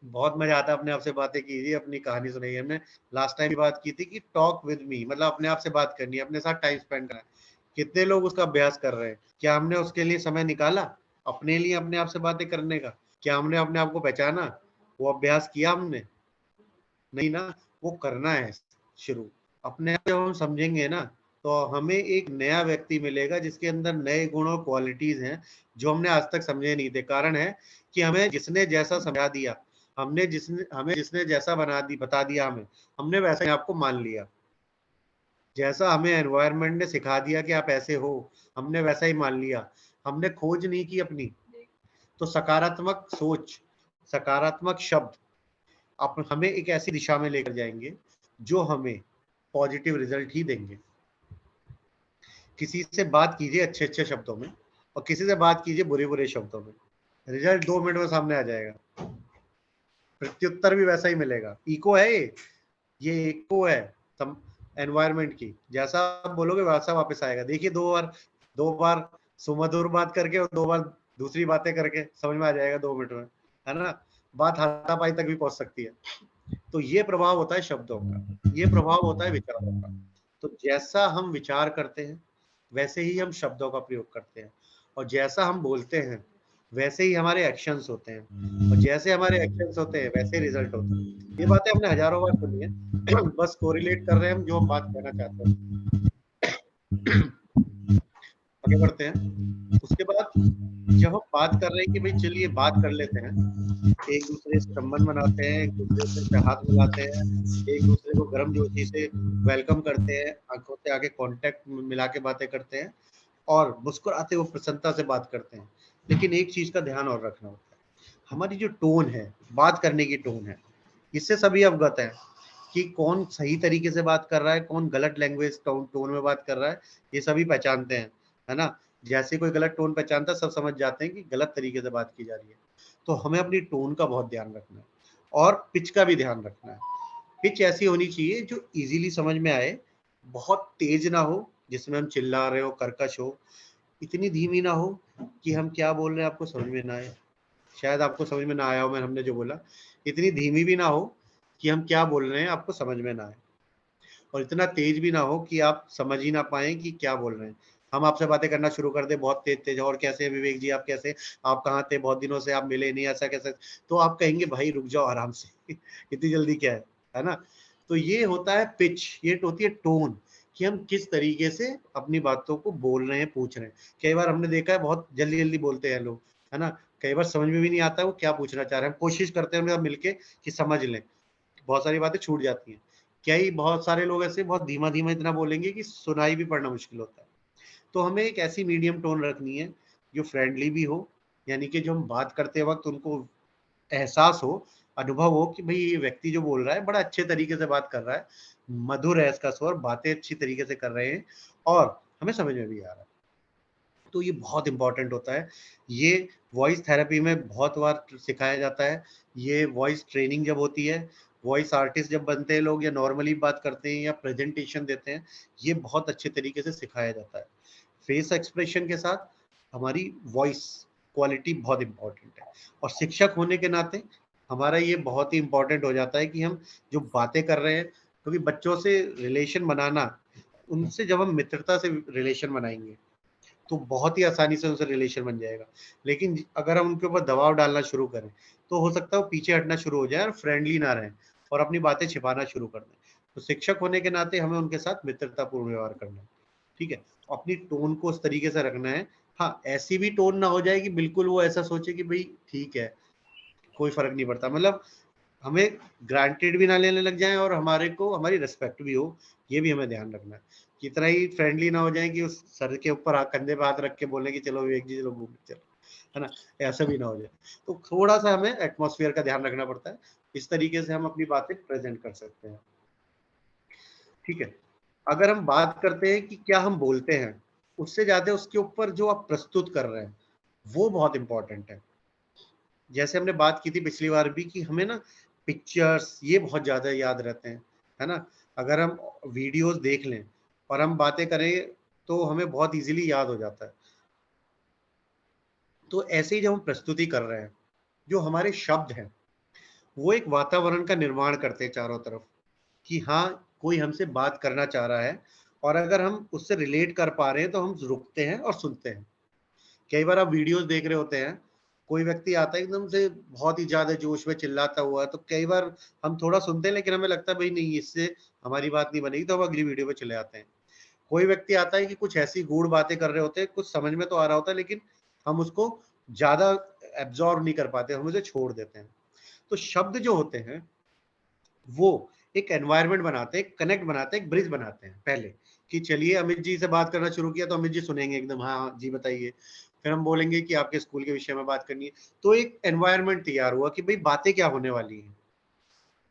[SPEAKER 2] बहुत मजा आता है अपने आप से बातें कीजिए, अपनी कहानी सुनाइए। हमने लास्ट टाइम भी बात की थी कि टॉक विद मी, मतलब अपने आप से बात करनी है, अपने साथ टाइम स्पेंड करना है। कितने लोग उसका अभ्यास कर रहे हैं? क्या हमने उसके लिए समय निकाला अपने लिए, अपने आप से बातें करने का? क्या हमने अपने आप को पहचाना? वो अभ्यास किया हमने? नहीं ना, वो करना है शुरू। अपने आप जब हम समझेंगे ना, तो हमें एक नया व्यक्ति मिलेगा जिसके अंदर नए गुण और क्वालिटीज हैं जो हमने आज तक समझे नहीं थे। कारण है कि हमें जिसने जैसा समझा दिया, हमें जिसने जैसा बता दिया, हमने वैसा ही आपको मान लिया। जैसा हमें एनवायरनमेंट ने सिखा दिया कि आप ऐसे हो, हमने वैसा ही मान लिया। हमने खोज नहीं की अपनी। तो सकारात्मक सोच, सकारात्मक शब्द हमें एक ऐसी दिशा में लेकर जाएंगे जो हमें पॉजिटिव रिजल्ट ही देंगे। किसी से बात कीजिए अच्छे अच्छे शब्दों में, और किसी से बात कीजिए बुरे बुरे शब्दों में, रिजल्ट 2 मिनट में सामने आ जाएगा, प्रत्युत्तर भी वैसा ही मिलेगा। इको है ये इको है एनवायरनमेंट की। जैसा आप बोलोगे वैसा वापस आएगा। देखिए, 2 बार सुमधुर बात करके और 2 बार दूसरी बातें करके समझ में आ जाएगा 2 मिनट में, है ना? बात हाथापाई तक भी पहुंच सकती है। तो ये प्रभाव होता है शब्दों का, ये प्रभाव होता है विचारों का। तो जैसा हम विचार करते हैं वैसे ही हम शब्दों का प्रयोग करते हैं, और जैसा हम बोलते हैं वैसे ही हमारे एक्शंस होते हैं, और जैसे हमारे एक्शंस होते हैं वैसे ही रिजल्ट होता है। ये बातें हमने हजारों बार सुनी है, बस कोरिलेट कर रहे हैं हम जो हम बात कहना चाहते हैं। आगे बढ़ते हैं। उसके बाद जब हम बात कर रहे हैं कि भाई चलिए बात कर लेते हैं, एक दूसरे से संबंध बनाते हैं, एक दूसरे से हाथ मिलाते हैं, एक दूसरे को गर्मजोशी से वेलकम करते हैं, आंखों से आगे कांटेक्ट मिला के बातें करते हैं, और मुस्कुराते हुए प्रसन्नता से बात करते हैं। लेकिन एक चीज का ध्यान और रखना होता है, हमारी जो टोन है, बात करने की टोन है, इससे सभी अवगत हैं कि कौन सही तरीके से बात कर रहा है, कौन गलत लैंग्वेज टोन में बात कर रहा है। ये सभी पहचानते हैं, है ना? जैसे कोई गलत टोन पहचानता है, सब समझ जाते हैं कि गलत तरीके से बात की जा रही है। तो हमें अपनी टोन का बहुत ध्यान रखना है, और पिच का भी ध्यान रखना है। पिच ऐसी होनी चाहिए जो इजीली समझ में आए, बहुत तेज ना हो जिसमें हम चिल्ला रहे हो, कर्कश हो, इतनी धीमी ना हो कि हम क्या बोल रहे हैं आपको समझ में ना आए। शायद आपको समझ में ना आया हो मैंने हमने जो बोला। इतनी धीमी भी ना हो कि हम क्या बोल रहे हैं आपको समझ में ना आए, और इतना तेज भी ना हो कि आप समझ ही ना पाए कि क्या बोल रहे हैं। हम आपसे बातें करना शुरू कर दे बहुत तेज तेज, और कैसे विवेक जी आप कैसे, आप कहाँ थे, बहुत दिनों से आप मिले नहीं, ऐसा कैसे, तो आप कहेंगे भाई रुक जाओ आराम से इतनी जल्दी क्या है ना। तो ये होता है पिच, ये होती है टोन, कि हम किस तरीके से अपनी बातों को बोल रहे हैं, पूछ रहे हैं। कई बार हमने देखा है बहुत जल्दी जल्दी बोलते हैं लोग, है ना, कई बार समझ में भी नहीं आता है वो क्या पूछना चाह रहे हैं। कोशिश करते हैं मिलके कि समझ लें, बहुत सारी बातें छूट जाती हैं। क्या ही बहुत सारे लोग ऐसे बहुत धीमा धीमा इतना बोलेंगे कि सुनाई भी पड़ना मुश्किल होता है। तो हमें एक ऐसी मीडियम टोन रखनी है जो फ्रेंडली भी हो, यानी कि जो हम बात करते वक्त उनको एहसास हो, अनुभव हो कि भाई ये व्यक्ति जो बोल रहा है बड़ा अच्छे तरीके से बात कर रहा है, मधुर है इसका स्वर, बातें अच्छी तरीके से कर रहे हैं और हमें समझ में भी आ रहा है। तो ये बहुत इंपॉर्टेंट होता है। ये वॉइस थेरेपी में बहुत बार सिखाया जाता है। ये वॉइस ट्रेनिंग जब होती है, वॉइस आर्टिस्ट जब बनते हैं लोग, या नॉर्मली बात करते हैं या प्रेजेंटेशन देते हैं, ये बहुत अच्छे तरीके से सिखाया जाता है। फेस एक्सप्रेशन के साथ हमारी वॉइस क्वालिटी बहुत इंपॉर्टेंट है। और शिक्षक होने के नाते हमारा ये बहुत ही इंपॉर्टेंट हो जाता है कि हम जो बातें कर रहे हैं, क्योंकि बच्चों से रिलेशन बनाना, उनसे जब हम मित्रता से रिलेशन बनाएंगे तो बहुत ही आसानी से उनसे रिलेशन बन जाएगा। लेकिन अगर हम उनके ऊपर दबाव डालना शुरू करें तो हो सकता है वो पीछे हटना शुरू हो जाए और फ्रेंडली ना रहें और अपनी बातें छिपाना शुरू कर दें। तो शिक्षक होने के नाते हमें उनके साथ मित्रतापूर्ण व्यवहार करना है, ठीक है, अपनी टोन को उस तरीके से रखना है। हाँ, ऐसी भी टोन ना हो जाए कि बिल्कुल वो ऐसा सोचे कि भाई ठीक है कोई फर्क नहीं पड़ता, मतलब हमें ग्रांटेड भी ना लेने लग जाएं और हमारे को हमारी रिस्पेक्ट भी हो, ये भी हमें ध्यान रखना है। कितना ही फ्रेंडली ना हो जाए कि उस सर के ऊपर कंधे पे हाथ रख के बोले कि चलो विवेक जी चलो घूमने चलो, है ना, ऐसा भी ना हो जाए। तो थोड़ा सा हमें एटमॉस्फेयर का ध्यान रखना पड़ता है, इस तरीके से हम अपनी बातें प्रेजेंट कर सकते हैं, ठीक है। अगर हम बात करते हैं कि क्या हम बोलते हैं, उससे ज्यादा उसके ऊपर जो आप प्रस्तुत कर रहे हैं वो बहुत इंपॉर्टेंट है। जैसे हमने बात की थी पिछली बार भी कि हमें ना पिक्चर्स ये बहुत ज्यादा याद रहते हैं, है ना। अगर हम वीडियोस देख लें और हम बातें करें तो हमें बहुत इजीली याद हो जाता है। तो ऐसे ही जब हम प्रस्तुति कर रहे हैं, जो हमारे शब्द हैं वो एक वातावरण का निर्माण करते हैं चारों तरफ, कि हाँ कोई हमसे बात करना चाह रहा है, और अगर हम उससे रिलेट कर पा रहे हैं तो हम रुकते हैं और सुनते हैं। कई बार आप वीडियोस देख रहे होते हैं, कोई व्यक्ति आता है एकदम से बहुत ही ज्यादा जोश में चिल्लाता हुआ, तो कई बार हम थोड़ा सुनते हैं लेकिन हमें लगता है भाई नहीं इससे हमारी बात नहीं बनेगी, तो हम अगली वीडियो पे चले आते हैं। कोई व्यक्ति आता है कि कुछ ऐसी गूढ़ बातें कर रहे होते हैं, कुछ समझ में तो आ रहा होता है लेकिन हम उसको ज्यादा एब्जॉर्ब नहीं कर पाते, हम उसे छोड़ देते हैं। तो शब्द जो होते हैं वो एक एनवायरनमेंट बनाते हैं, कनेक्ट बनाते हैं, एक ब्रिज बनाते हैं। पहले कि चलिए अमित जी से बात करना शुरू किया तो अमित जी सुनेंगे एकदम, हाँ हाँ जी बताइए। फिर हम बोलेंगे कि आपके स्कूल के विषय में बात करनी है, तो एक एनवायरनमेंट तैयार हुआ कि भाई बातें क्या होने वाली हैं,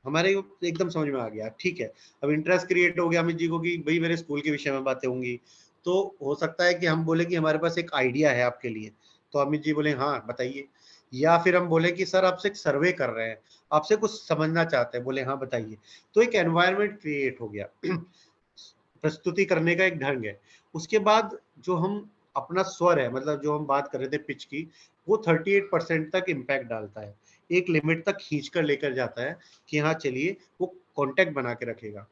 [SPEAKER 2] हमारे एकदम समझ में आ गया, ठीक है। अब इंटरेस्ट क्रिएट हो गया अमित जी को कि भाई मेरे स्कूल के विषय में बातें होंगी, तो हो सकता है कि हम बोले कि हमारे पास एक आइडिया है आपके लिए, तो अमित जी बोले हाँ बताइए। या फिर हम बोले कि सर आपसे एक सर्वे कर रहे हैं, आपसे कुछ समझना चाहते हैं, बोले हाँ बताइए। तो एक एनवायरनमेंट क्रिएट हो गया प्रस्तुति करने का एक ढंग है। उसके बाद जो हम अपना स्वर है, मतलब जो हम बात कर रहे थे पिच की, वो 38% तक इम्पैक्ट डालता है, एक लिमिट तक खींच कर लेकर जाता है कि हाँ चलिए वो कांटेक्ट बना के रखेगा।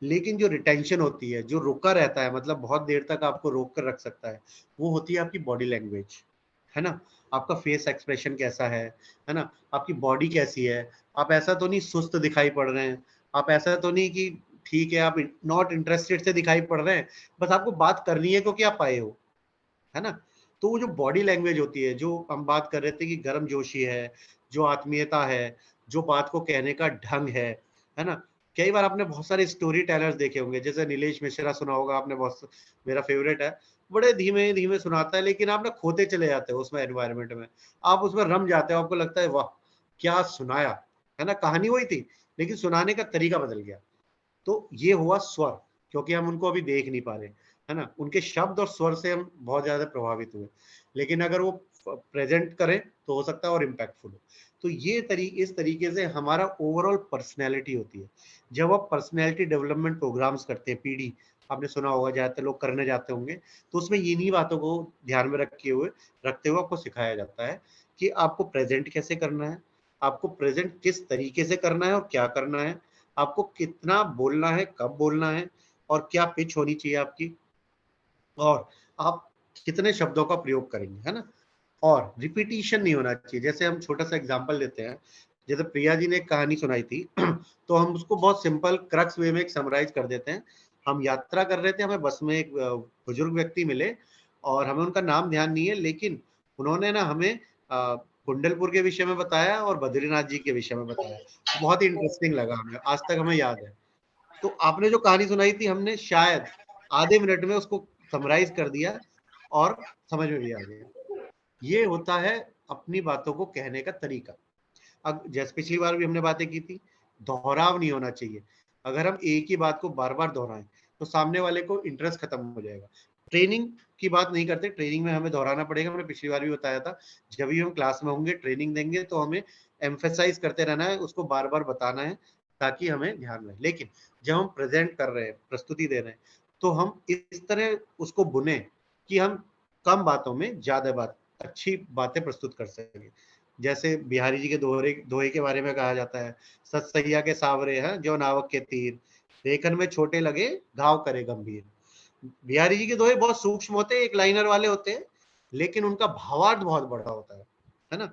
[SPEAKER 2] लेकिन जो रिटेंशन होती है, जो रुका रहता है, मतलब बहुत देर तक आपको रोक कर रख सकता है, वो होती है आपकी बॉडी लैंग्वेज, है ना। आपका फेस एक्सप्रेशन कैसा है ना, आपकी बॉडी कैसी है। आप ऐसा तो नहीं सुस्त दिखाई पड़ रहे हैं, आप ऐसा तो नहीं कि ठीक है आप नॉट इंटरेस्टेड से दिखाई पड़ रहे हैं, बस आपको बात करनी है क्योंकि आप आए हो, है ना। तो वो जो बॉडी लैंग्वेज होती है, जो हम बात कर रहे थे कि गर्मजोशी है, जो आत्मीयता है, जो बात को कहने का ढंग है ना। कई बार आपने बहुत सारे स्टोरी टेलर्स देखे होंगे, जैसे नीलेश मिश्रा सुना होगा आपने, बहुत मेरा फेवरेट है। बड़े धीमे धीमे सुनाता है लेकिन आप ना खोते चले जाते हो उसमें, एनवायरनमेंट में आप उसमें रम जाते हो, आपको लगता है वाह क्या सुनाया, है ना, कहानी वही थी लेकिन सुनाने का तरीका बदल गया। तो ये हुआ स्वर, क्योंकि हम उनको अभी देख नहीं पा रहे, है ना, उनके शब्द और स्वर से हम बहुत ज्यादा प्रभावित हुए। लेकिन अगर वो प्रेजेंट करें तो हो सकता है और इम्पैक्टफुल हो। तो ये इस तरीके से हमारा ओवरऑल पर्सनैलिटी होती है। जब आप पर्सनैलिटी डेवलपमेंट प्रोग्राम्स करते हैं, पीडी आपने सुना होगा, ज्यादातर लोग करने जाते होंगे, तो उसमें इन्हीं बातों को ध्यान में रखते हुए आपको सिखाया जाता है कि आपको प्रेजेंट कैसे करना है, आपको प्रेजेंट किस तरीके से करना है और क्या करना है, आपको कितना बोलना है, कब बोलना है, और क्या पिच होनी चाहिए आपकी, और आप कितने शब्दों का प्रयोग करेंगे, है ना। और रिपीटिशन नहीं होना चाहिए। जैसे हम छोटा सा एग्जांपल लेते हैं, जैसे प्रिया जी ने एक कहानी सुनाई थी तो हम उसको बहुत सिंपल क्रक्स वे में एक समराइज कर देते हैं। हम यात्रा कर रहे थे, हमें बस में एक बुजुर्ग व्यक्ति मिले और हमें उनका नाम ध्यान नहीं है, लेकिन उन्होंने ना हमें कुंडलपुर के विषय में बताया और बद्रीनाथ जी के विषय में बताया। बहुत ही इंटरेस्टिंग लगा हमें, आज तक हमें याद है। तो आपने जो कहानी सुनाई थी, हमने शायद आधे मिनट में उसको समराइज कर दिया और समझ में भी आ गया। ये होता है अपनी बातों को कहने का तरीका। अब जैसे पिछली बार भी हमने बातें की थी, दोहराव नहीं होना चाहिए। अगर हम एक ही बात को बार बार दोहराएं तो सामने वाले को इंटरेस्ट खत्म हो जाएगा। ट्रेनिंग की बात नहीं करते, ट्रेनिंग में हमें दोहराना पड़ेगा। मैंने पिछली बार भी बताया था, जब भी हम क्लास में होंगे, ट्रेनिंग देंगे तो हमें एम्फेसाइज करते रहना है, उसको बार बार बताना है ताकि हमें ध्यान रहे। लेकिन जब हम प्रेजेंट कर रहे हैं, प्रस्तुति दे रहे हैं, तो हम इस तरह उसको बुने कि हम कम बातों में ज्यादा बात, अच्छी बातें प्रस्तुत कर सके। जैसे बिहारी जी के दोहे के बारे में कहा जाता है, सत सैया के सावरे हैं जो नावक के तीर, देखन में छोटे लगे घाव करे गंभीर। बिहारी जी के दोहे बहुत सूक्ष्म होते हैं, एक लाइनर वाले होते हैं, लेकिन उनका भावार्थ बहुत बड़ा होता है ना।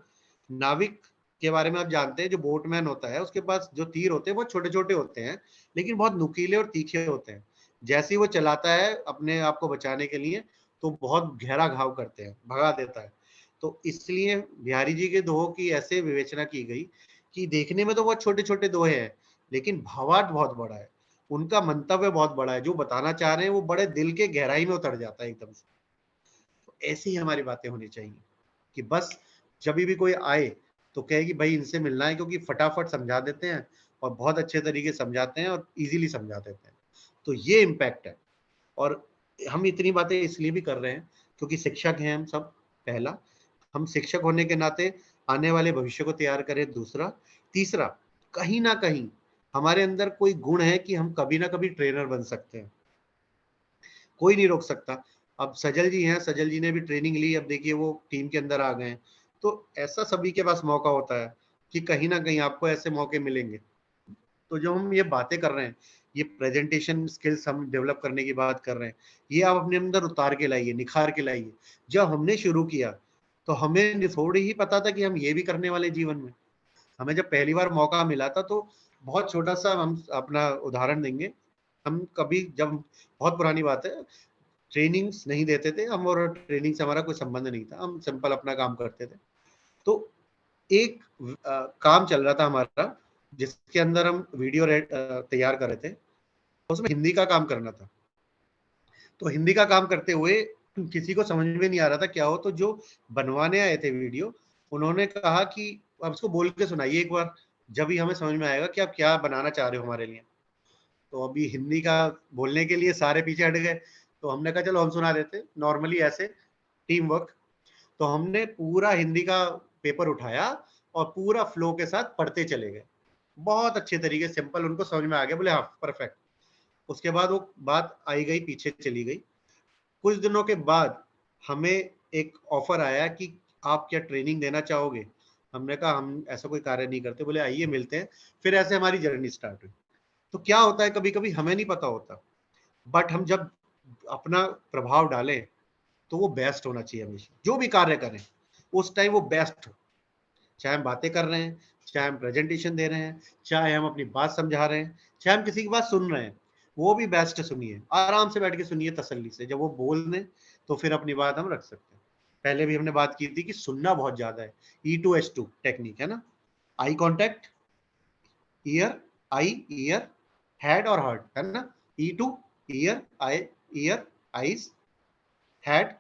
[SPEAKER 2] नाविक के बारे में आप जानते हैं, जो बोटमैन होता है उसके पास जो तीर होते हैं बहुत छोटे छोटे होते हैं, लेकिन बहुत नुकीले और तीखे होते हैं। जैसे ही वो चलाता है अपने आप को बचाने के लिए, तो बहुत गहरा घाव करते हैं, भगा देता है। तो इसलिए बिहारी जी के दोहों की ऐसे विवेचना की गई कि देखने में तो बहुत छोटे छोटे दोहे हैं, लेकिन भावार्थ बहुत बड़ा है, उनका मंतव्य बहुत बड़ा है, जो बताना चाह रहे हैं वो बड़े दिल के गहराई में उतर जाता है एकदम से। तो ऐसी ही हमारी बातें होनी चाहिए कि बस जब भी कोई आए तो कहे कि भाई इनसे मिलना है, क्योंकि फटाफट समझा देते हैं और बहुत अच्छे तरीके से समझाते हैं और इजीली समझा देते हैं। तो ये इम्पैक्ट है। और हम इतनी बातें इसलिए भी कर रहे हैं क्योंकि शिक्षक हैं हम सब, पहला। हम शिक्षक होने के नाते आने वाले भविष्य को तैयार करें, दूसरा। तीसरा, कहीं ना कहीं हमारे अंदर कोई गुण है कि हम कभी ना कभी ट्रेनर बन सकते हैं, कोई नहीं रोक सकता। अब सजल जी हैं, सजल जी ने भी ट्रेनिंग ली, अब देखिए वो टीम के अंदर आ गए हैं। तो ऐसा सभी के पास मौका होता है कि कहीं ना कहीं आपको ऐसे मौके मिलेंगे। तो जो हम ये बातें कर रहे हैं, ये प्रेजेंटेशन स्किल्स हम डेवलप करने की बात कर रहे हैं, ये आप अपने अंदर उतार के लाइए, निखार के लाइए। जब हमने शुरू किया तो हमें थोड़ी ही पता था कि हम ये भी करने वाले जीवन में। हमें जब पहली बार मौका मिला था, तो बहुत छोटा सा हम अपना उदाहरण देंगे। हम कभी, जब बहुत पुरानी बात है, ट्रेनिंग्स नहीं देते थे हम, और ट्रेनिंग से हमारा कोई संबंध नहीं था, हम सिंपल अपना काम करते थे। तो एक काम चल रहा था हमारा, जिसके अंदर हम वीडियो तैयार कर रहे थे, उसमें हिंदी का काम करना था। तो हिंदी का काम करते हुए किसी को समझ में नहीं आ रहा था क्या हो, तो जो बनवाने आए थे वीडियो, उन्होंने कहा कि आप इसको बोल के सुनाइए एक बार, जब ही हमें समझ में आएगा कि आप क्या बनाना चाह रहे हो हमारे लिए। तो अभी हिंदी का बोलने के लिए सारे पीछे हट गए, तो हमने कहा चलो हम सुना देते, नॉर्मली ऐसे टीम वर्क। तो हमने पूरा हिंदी का पेपर उठाया और पूरा फ्लो के साथ पढ़ते चले गए, बहुत अच्छे तरीके, सिंपल, उनको समझ में आ गया, बोले हाँ परफेक्ट। उसके बाद वो बात आई गई, पीछे चली गई। कुछ दिनों के बाद हमें एक ऑफर आया कि आप क्या ट्रेनिंग देना चाहोगे। हमने कहा हम ऐसा कोई कार्य नहीं करते। बोले आइए मिलते हैं। फिर ऐसे हमारी जर्नी स्टार्ट हुई। तो क्या होता है, कभी कभी हमें नहीं पता होता, बट हम जब अपना प्रभाव डालें तो वो बेस्ट होना चाहिए। हमेशा जो भी कार्य करें उस टाइम वो बेस्ट हो, चाहे हम बातें कर रहे हैं, चाहे हम प्रेजेंटेशन दे रहे हैं, चाहे हम अपनी बात समझा रहे हैं, चाहे हम किसी की बात सुन रहे हैं, वो भी बेस्ट सुनिए, आराम से बैठ के सुनिए तसल्ली से। जब वो बोल दें तो फिर अपनी बात हम रख सकते हैं। पहले भी हमने बात की थी कि सुनना बहुत ज्यादा है, E2H2 टेक्निक है ना, आई कॉन्टेक्ट, ईयर, आई, ईयर, हेड और हार्ट, है ना। E2, ईयर, आई, ईयर, आईज, हेड,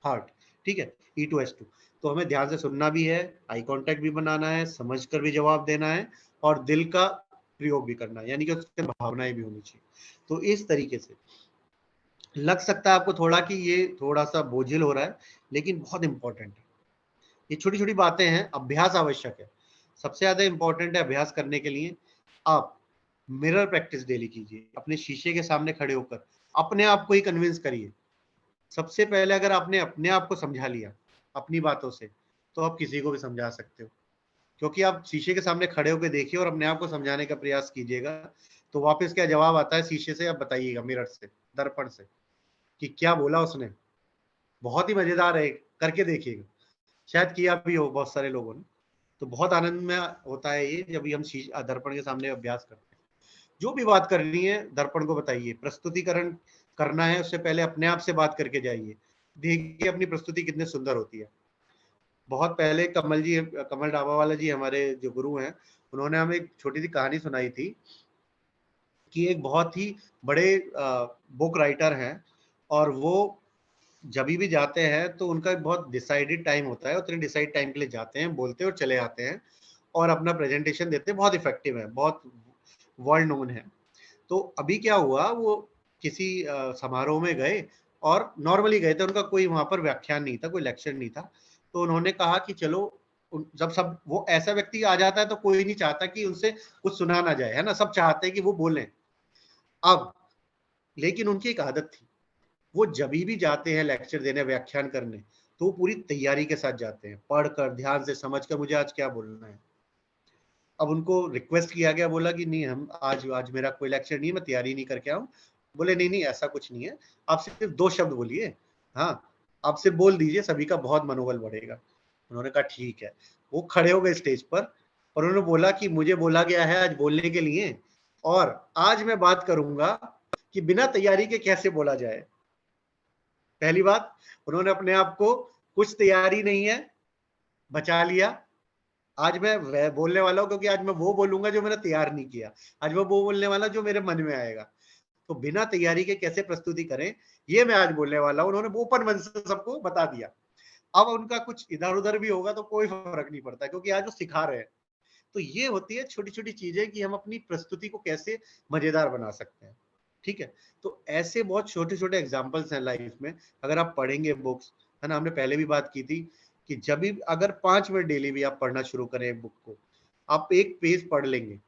[SPEAKER 2] हार्ट, ठीक है, E2H2। तो हमें ध्यान से सुनना भी है, आई कांटेक्ट भी बनाना है, समझकर भी जवाब देना है, और दिल का प्रयोग भी करना है, यानी कि उसके भावनाएं भी होनी चाहिए। तो इस तरीके से लग सकता है आपको थोड़ा कि ये थोड़ा सा बोझिल हो रहा है, लेकिन बहुत इंपॉर्टेंट है। ये छोटी छोटी बातें हैं, अभ्यास आवश्यक है। सबसे ज्यादा इंपॉर्टेंट है अभ्यास करने के लिए आप मिरर प्रैक्टिस डेली कीजिए। अपने शीशे के सामने खड़े होकर अपने आप को ही कन्विंस करिए। सबसे पहले अगर आपने अपने आप को समझा लिया अपनी बातों से, तो आप किसी को भी समझा सकते हो। क्योंकि आप शीशे के सामने खड़े होकर देखिए और अपने आप को समझाने का प्रयास कीजिएगा, तो वापस क्या जवाब आता है शीशे से, आप बताइएगा, मिरर से, दर्पण से, कि क्या बोला उसने, बहुत ही मजेदार है, करके देखिएगा, शायद किया भी हो बहुत सारे लोगों ने। तो बहुत आनंद में होता है ये जब भी हम दर्पण के सामने अभ्यास करते हैं। जो भी बात करनी है दर्पण को बताइए, प्रस्तुतिकरण करना है उससे पहले अपने आप से बात करके जाइए, देखिए अपनी प्रस्तुति कितनी सुंदर होती है। बहुत पहले कमल डाबावाला जी हमारे जो गुरु हैं, उन्होंने हमें एक छोटी सी कहानी सुनाई थी कि एक बहुत ही बड़े बुक राइटर हैं, और वो जब भी जाते हैं तो उनका एक बहुत डिसाइडेड टाइम होता है, उतने डिसाइड टाइम के लिए जाते हैं, बोलते हैं और चले आते हैं और अपना प्रेजेंटेशन देते हैं, बहुत इफेक्टिव है, बहुत वर्ल्ड नोन है। तो अभी क्या हुआ, वो किसी समारोह में गए और नॉर्मली गए थे, उनका कोई वहां पर व्याख्यान नहीं था, कोई लेक्चर नहीं था। तो उन्होंने कहा कि चलो, जब सब वो ऐसा व्यक्ति आ जाता है तो कोई नहीं चाहता कि उनसे कुछ सुना ना जाए, है ना, सब चाहते हैं कि वो बोलें। अब लेकिन उनकी एक आदत थी, वो जब भी जाते हैं लेक्चर देने, व्याख्यान करने, तो वो पूरी तैयारी के साथ जाते हैं, पढ़कर ध्यान से समझकर मुझे आज क्या बोलना है। अब उनको रिक्वेस्ट किया गया, बोला कि नहीं, हम आज मेरा कोई लेक्चर नहीं है, मैं तैयारी नहीं करके आऊं। बोले नहीं नहीं, ऐसा कुछ नहीं है, आप सिर्फ 2 शब्द बोलिए, हाँ आप सिर्फ बोल दीजिए, सभी का बहुत मनोबल बढ़ेगा। उन्होंने कहा ठीक है। वो खड़े हो गए स्टेज पर और उन्होंने बोला कि मुझे बोला गया है आज बोलने के लिए, और आज मैं बात करूंगा कि बिना तैयारी के कैसे बोला जाए। पहली बात, उन्होंने अपने आप को, कुछ तैयारी नहीं है, बचा लिया। आज मैं बोलने वाला हूं क्योंकि आज मैं वो बोलूंगा जो मैंने तैयार नहीं किया, आज मैं वो बोलने वाला जो मेरे मन में आएगा। तो बिना तैयारी के कैसे प्रस्तुति करें, ये मैं आज बोलने वाला हूं। उन्होंने ओपन मन से सबको बता दिया। अब उनका कुछ इधर उधर भी होगा तो कोई फर्क नहीं पड़ता, क्योंकि आज वो सिखा रहे हैं। तो ये होती है छोटी छोटी चीजें कि हम अपनी प्रस्तुति को कैसे मजेदार बना सकते हैं। ठीक है, तो ऐसे बहुत छोटे छोटे एग्जाम्पल्स हैं लाइफ में। अगर आप पढ़ेंगे बुक्स, है ना, हमने पहले भी बात की थी कि जब भी अगर 5 मिनट डेली भी आप पढ़ना शुरू करें बुक को, आप एक पेज पढ़ लेंगे,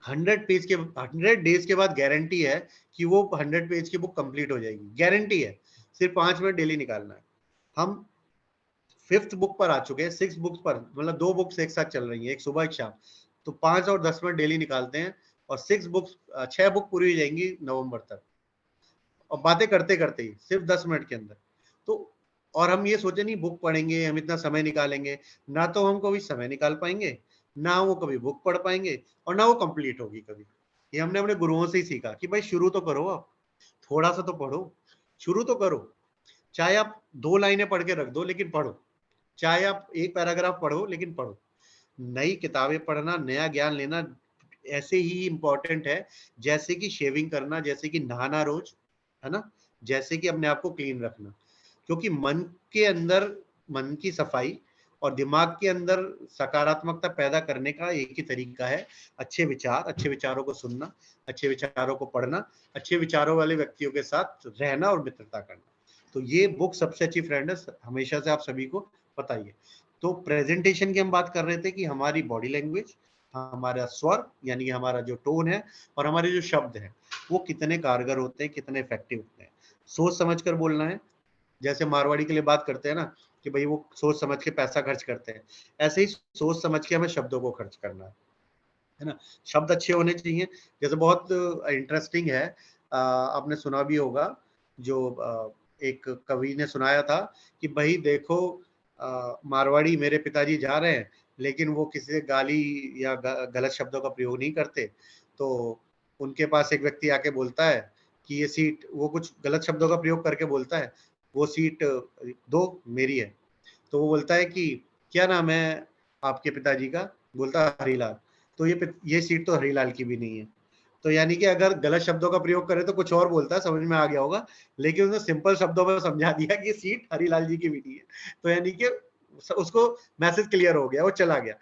[SPEAKER 2] 100 डेज के बाद गारंटी है कि वो 100 पेज की बुक कंप्लीट हो जाएगी, गारंटी है। सिर्फ 5 मिनट डेली निकालना है। हम 5th बुक पर आ चुके हैं, 6 बुक्स पर, मतलब 2 बुक्स एक साथ चल रही हैं, एक सुबह एक शाम। तो 5 और 10 मिनट डेली निकालते हैं और 6 बुक पूरी हो जाएंगी नवंबर तक, और बातें करते करते ही सिर्फ 10 मिनट के अंदर। तो और हम ये सोचे नहीं बुक पढ़ेंगे, हम इतना समय निकालेंगे, ना तो हम कभी समय निकाल पाएंगे, ना वो कभी बुक पढ़ पाएंगे, और ना वो कंप्लीट होगी कभी। ये हमने अपने गुरुओं से ही सीखा कि भाई शुरू तो करो, आप थोड़ा सा तो पढ़ो, शुरू तो करो। चाहे आप 2 लाइनें पढ़ के रख दो, लेकिन पढ़ो। चाहे आप एक पैराग्राफ पढ़ो, लेकिन पढ़ो। नई किताबें पढ़ना, नया ज्ञान लेना ऐसे ही इंपॉर्टेंट है जैसे कि शेविंग करना, जैसे कि नहाना रोज, है ना, जैसे कि अपने आप को क्लीन रखना। क्योंकि मन के अंदर, मन की सफाई और दिमाग के अंदर सकारात्मकता पैदा करने का एक ही तरीका है, अच्छे विचार, अच्छे विचारों को सुनना, अच्छे विचारों को पढ़ना, अच्छे विचारों वाले व्यक्तियों के साथ रहना और मित्रता करना। तो ये बुक सबसे अच्छी फ्रेंड है हमेशा से, आप सभी को पता ही है। तो प्रेजेंटेशन की हम बात कर रहे थे कि हमारी बॉडी लैंग्वेज, हमारा स्वर यानी कि हमारा जो टोन है, और हमारे जो शब्द हैं वो कितने कारगर होते हैं, कितने इफेक्टिव होते हैं। सोच समझ कर बोलना है। जैसे मारवाड़ी के लिए बात करते हैं ना कि भाई वो सोच समझ के पैसा खर्च करते हैं, ऐसे ही सोच समझ के हमें शब्दों को खर्च करना है ना। शब्द अच्छे होने चाहिए। जैसे बहुत इंटरेस्टिंग है, आपने सुना भी होगा, जो एक कवि ने सुनाया था कि भाई देखो, मारवाड़ी मेरे पिताजी जा रहे हैं, लेकिन वो किसी से गाली या गलत शब्दों का प्रयोग नहीं करते। तो उनके पास एक व्यक्ति आके बोलता है कि ये सीट, वो कुछ गलत शब्दों का प्रयोग करके बोलता है, वो सीट दो, मेरी है। तो वो बोलता है कि क्या नाम है आपके पिताजी का? बोलता है हरीलाल। तो ये सीट तो हरीलाल की भी नहीं है। तो यानी कि अगर गलत शब्दों का प्रयोग करे तो कुछ और बोलता है, समझ में आ गया होगा, लेकिन उसने सिंपल शब्दों में समझा दिया कि ये सीट हरीलाल जी की भी नहीं है। तो यानी कि उसको मैसेज क्लियर हो गया, वो चला गया।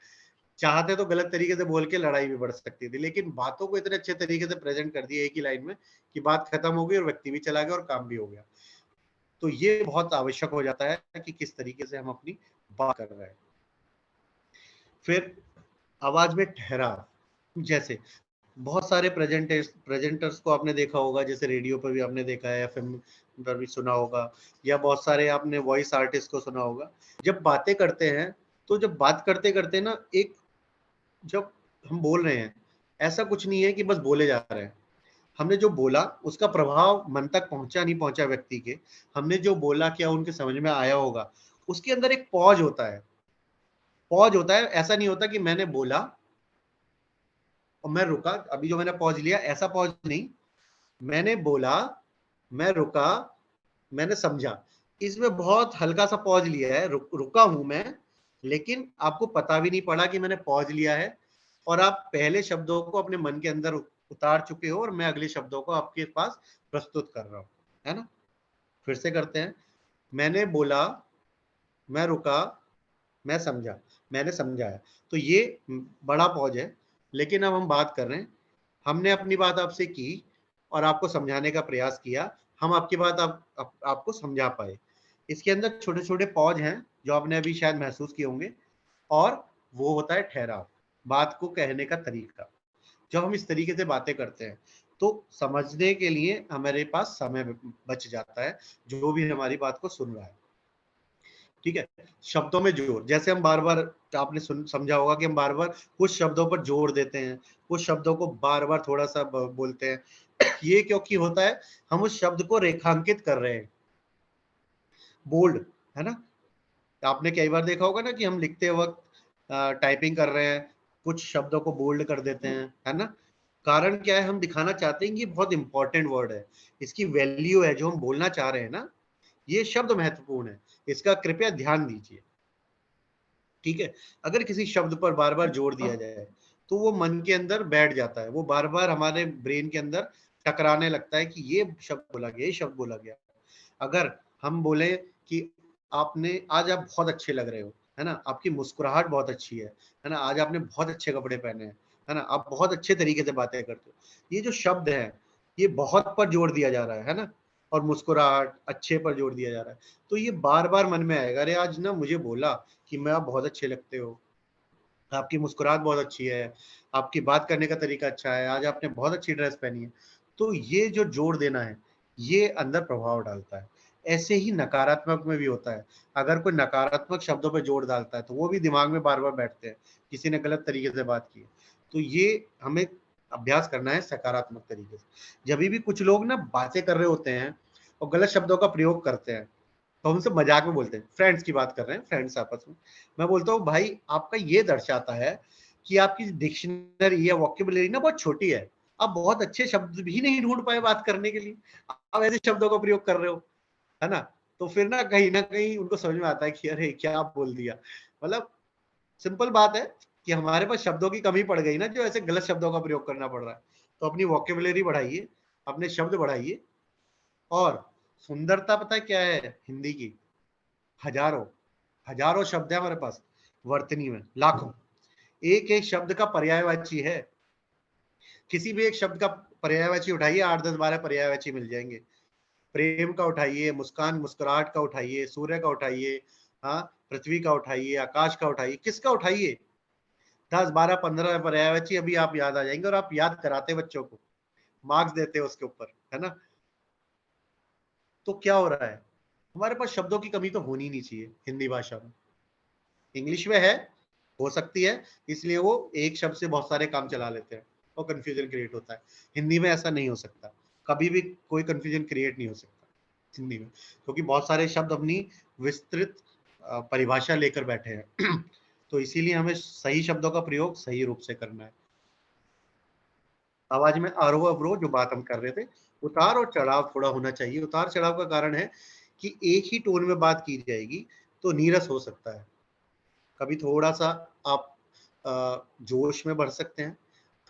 [SPEAKER 2] चाहते तो गलत तरीके से बोल के लड़ाई भी बढ़ सकती थी, लेकिन बातों को इतने अच्छे तरीके से प्रेजेंट कर दिया एक ही लाइन में कि बात खत्म हो गई और व्यक्ति भी चला गया और काम भी हो गया। तो ये बहुत आवश्यक हो जाता है कि किस तरीके से हम अपनी बात कर रहे हैं। फिर आवाज में ठहराव, जैसे बहुत सारे प्रेजेंटर्स को आपने देखा होगा, जैसे रेडियो पर भी आपने देखा है, एफएम पर भी सुना होगा, या बहुत सारे आपने वॉइस आर्टिस्ट को सुना होगा। जब बातें करते हैं तो जब बात करते करते ना, एक जब हम बोल रहे हैं, ऐसा कुछ नहीं है कि बस बोले जा रहे हैं, हमने जो बोला उसका प्रभाव मन तक पहुंचा नहीं पहुंचा व्यक्ति के, हमने जो बोला क्या उनके समझ में आया होगा, उसके अंदर एक पॉज होता है। पॉज होता है, ऐसा नहीं होता कि मैंने बोला और मैं रुका, अभी जो मैंने पॉज लिया ऐसा पॉज नहीं, मैंने बोला, मैं रुका, मैंने समझा, इसमें बहुत हल्का सा पॉज लिया है, रुका हूं मैं, लेकिन आपको पता भी नहीं पड़ा कि मैंने पॉज लिया है, और आप पहले शब्दों को अपने मन के अंदर उतार चुके हो और मैं अगले शब्दों को आपके पास प्रस्तुत कर रहा हूं, है ना। फिर से करते हैं, मैंने बोला, मैं रुका, मैं समझा, मैंने समझाया। तो ये बड़ा पॉज है, लेकिन अब हम बात कर रहे हैं, हमने अपनी बात आपसे की और आपको समझाने का प्रयास किया, हम आपकी बात आपको समझा पाए। इसके अंदर छोटे छोटे पॉज हैं जो आपने अभी शायद महसूस किए होंगे, और वो होता है ठहराव, बात को कहने का तरीका। जब हम इस तरीके से बातें करते हैं तो समझने के लिए हमारे पास समय बच जाता है, जो भी हमारी बात को सुन रहा है। ठीक है, शब्दों में जोर, जैसे हम बार बार, आपने समझा होगा कि हम बार बार कुछ शब्दों पर जोर देते हैं, कुछ शब्दों को बार बार थोड़ा सा बोलते हैं। ये क्योंकि होता है, हम उस शब्द को रेखांकित कर रहे हैं, बोल्ड, है ना। आपने कई बार देखा होगा ना कि हम लिखते वक्त टाइपिंग कर रहे हैं, कुछ शब्दों को बोल्ड कर देते हैं, है ना। कारण क्या है, हम दिखाना चाहते हैं कि ये बहुत इंपॉर्टेंट वर्ड है, इसकी वैल्यू है, जो हम बोलना चाह रहे हैं ना, ये शब्द महत्वपूर्ण है, इसका कृपया ध्यान दीजिए। ठीक है, अगर किसी शब्द पर बार बार जोर दिया जाए तो वो मन के अंदर बैठ जाता है, वो बार बार हमारे ब्रेन के अंदर टकराने लगता है कि ये शब्द बोला गया, ये शब्द बोला गया। अगर हम बोले कि आपने आज, आप बहुत अच्छे लग रहे हो, है ना, आपकी मुस्कुराहट बहुत अच्छी है ना, आज आपने बहुत अच्छे कपड़े पहने हैं, है ना, आप बहुत अच्छे तरीके से बातें करते हो, ये जो शब्द है, ये बहुत पर जोर दिया जा रहा है ना, और मुस्कुराहट, अच्छे पर जोर दिया जा रहा है, तो ये बार बार मन में आएगा, अरे आज ना मुझे बोला कि मैं, आप बहुत अच्छे लगते हो, आपकी मुस्कुराहट बहुत अच्छी है, आपकी बात करने का तरीका अच्छा है, आज आपने बहुत अच्छी ड्रेस पहनी है। तो ये जो जोड़ देना है, ये अंदर प्रभाव डालता है। ऐसे ही नकारात्मक में भी होता है, अगर कोई नकारात्मक शब्दों पे जोड़ डालता है तो वो भी दिमाग में बार बार बैठते हैं, किसी ने गलत तरीके से बात की है। तो ये हमें अभ्यास करना है सकारात्मक तरीके से। जब भी कुछ लोग ना बातें कर रहे होते हैं और गलत शब्दों का प्रयोग करते हैं, तो हमसे मजाक में बोलते हैं, फ्रेंड्स की बात कर रहे हैं, फ्रेंड्स आपस में, मैं बोलता हूँ भाई आपका ये दर्शाता है कि आपकी डिक्शनरी या वोकेबुलरी ना बहुत छोटी है, आप बहुत अच्छे शब्द भी नहीं ढूंढ पाए बात करने के लिए, आप ऐसे शब्दों का प्रयोग कर रहे हो, है ना। तो फिर ना कहीं उनको समझ में आता है कि अरे क्या आप बोल दिया। मतलब सिंपल बात है कि हमारे पास शब्दों की कमी पड़ गई ना, जो ऐसे गलत शब्दों का प्रयोग करना पड़ रहा है। तो अपनी वोकेबुलरी बढ़ाइए, अपने शब्द बढ़ाइए। और सुंदरता पता है क्या है हिंदी की, हजारों हजारों शब्द है हमारे पास, वर्तनी में लाखों, एक एक शब्द का पर्यायवाची है। किसी भी एक शब्द का पर्यायवाची उठाइए, 8 10 12 पर्यायवाची मिल जाएंगे। प्रेम का उठाइए, मुस्कान मुस्कुराहट का उठाइए, सूर्य का उठाइए, हाँ, पृथ्वी का उठाइए, आकाश का उठाइए, किसका उठाइए, 10 12 15 पर्यायवाची अभी आप याद आ जाएंगे, और आप याद कराते बच्चों को, मार्क्स देते उसके ऊपर, है ना। तो क्या हो रहा है, हमारे पास शब्दों की कमी तो होनी नहीं चाहिए हिंदी भाषा में। इंग्लिश में है, हो सकती है, इसलिए वो एक शब्द से बहुत सारे काम चला लेते हैं और कंफ्यूजन क्रिएट होता है। हिंदी में ऐसा नहीं हो सकता, कभी भी कोई कंफ्यूजन क्रिएट नहीं हो सकता हिंदी में, क्योंकि बहुत सारे शब्द अपनी विस्तृत परिभाषा लेकर बैठे हैं। तो इसीलिए हमें सही शब्दों का प्रयोग सही रूप से करना है। आवाज में आरोह अवरोह जो बात हम कर रहे थे, उतार और चढ़ाव थोड़ा होना चाहिए। उतार चढ़ाव का कारण है कि एक ही टोन में बात की जाएगी तो नीरस हो सकता है। कभी थोड़ा सा आप जोश में बढ़ सकते हैं,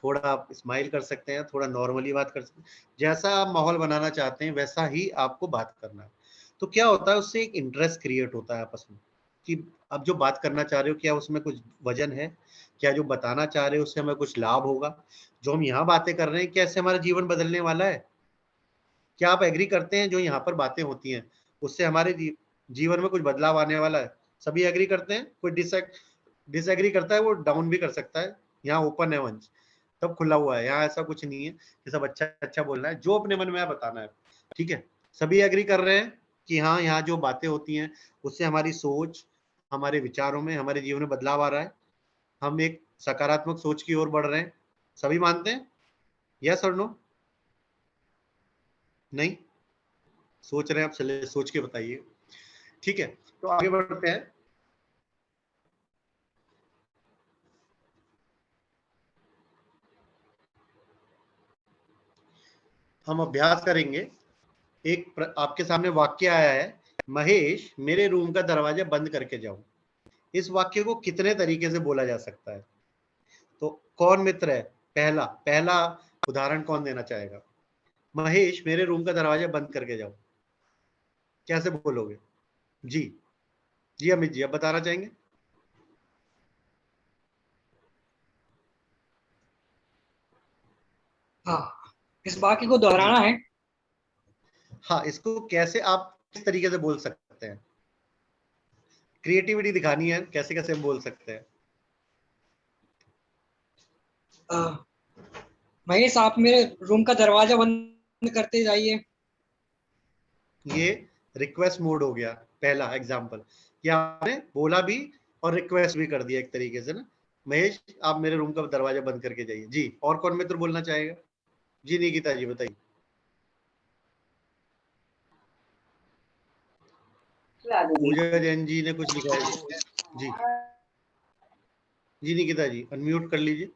[SPEAKER 2] थोड़ा आप स्माइल कर सकते हैं, थोड़ा नॉर्मली बात कर सकते हैं, जैसा आप माहौल बनाना चाहते हैं वैसा ही आपको बात करना है। तो क्या होता है, उससे एक इंटरेस्ट क्रिएट होता है आपस में कि अब जो बात करना चाह रहे हो क्या उसमें कुछ वजन है, क्या जो बताना चाह रहे हो उससे हमें कुछ लाभ होगा, जो हम यहाँ बातें कर रहे हैं क्या इससे हमारा जीवन बदलने वाला है। क्या आप एग्री करते हैं जो यहाँ पर बातें होती हैं उससे हमारे जीवन में कुछ बदलाव आने वाला है। सभी एग्री करते हैं, कोई डिसएग्री करता है वो डाउन भी कर सकता है। यहाँ ओपन है मंच, सब खुला हुआ है, यहाँ ऐसा कुछ नहीं है कि सब अच्छा अच्छा बोलना है, जो अपने मन में है बताना है। ठीक है, सभी एग्री कर रहे हैं कि हाँ यहाँ जो बातें होती हैं उससे हमारी सोच, हमारे विचारों में, हमारे जीवन में बदलाव आ रहा है, हम एक सकारात्मक सोच की ओर बढ़ रहे हैं। सभी मानते हैं, यस और नो? नहीं सोच रहे हैं आप? चले सोच के बताइए। ठीक है, तो आगे बढ़ते हैं। हम अभ्यास करेंगे। आपके सामने वाक्य आया है, महेश मेरे रूम का दरवाजा बंद करके जाओ। इस वाक्य को कितने तरीके से बोला जा सकता है? तो कौन मित्र है? पहला पहला उदाहरण कौन देना चाहेगा? महेश मेरे रूम का दरवाजा बंद करके जाओ, कैसे बोलोगे? जी जी अमित जी, आप बताना चाहेंगे?
[SPEAKER 8] हाँ, इस वाक्य को दोहराना है।
[SPEAKER 2] हाँ, इसको कैसे आप किस तरीके से बोल सकते हैं? क्रिएटिविटी दिखानी है, कैसे कैसे हम बोल सकते हैं?
[SPEAKER 8] महेश आप मेरे रूम का दरवाजा बंद करते जाइए।
[SPEAKER 2] ये रिक्वेस्ट मोड हो गया, पहला एग्जांपल कि आपने बोला भी और रिक्वेस्ट भी कर दिया एक तरीके से ना। महेश आप मेरे रूम का दरवाजा बंद करके जाइए। जी, और कौन मित्र बोलना चाहेगा? जी निकिता जी बताइए। पूजा जैन जी ने कुछ लिखा है जी। जी निकिता जी अनम्यूट कर लीजिए।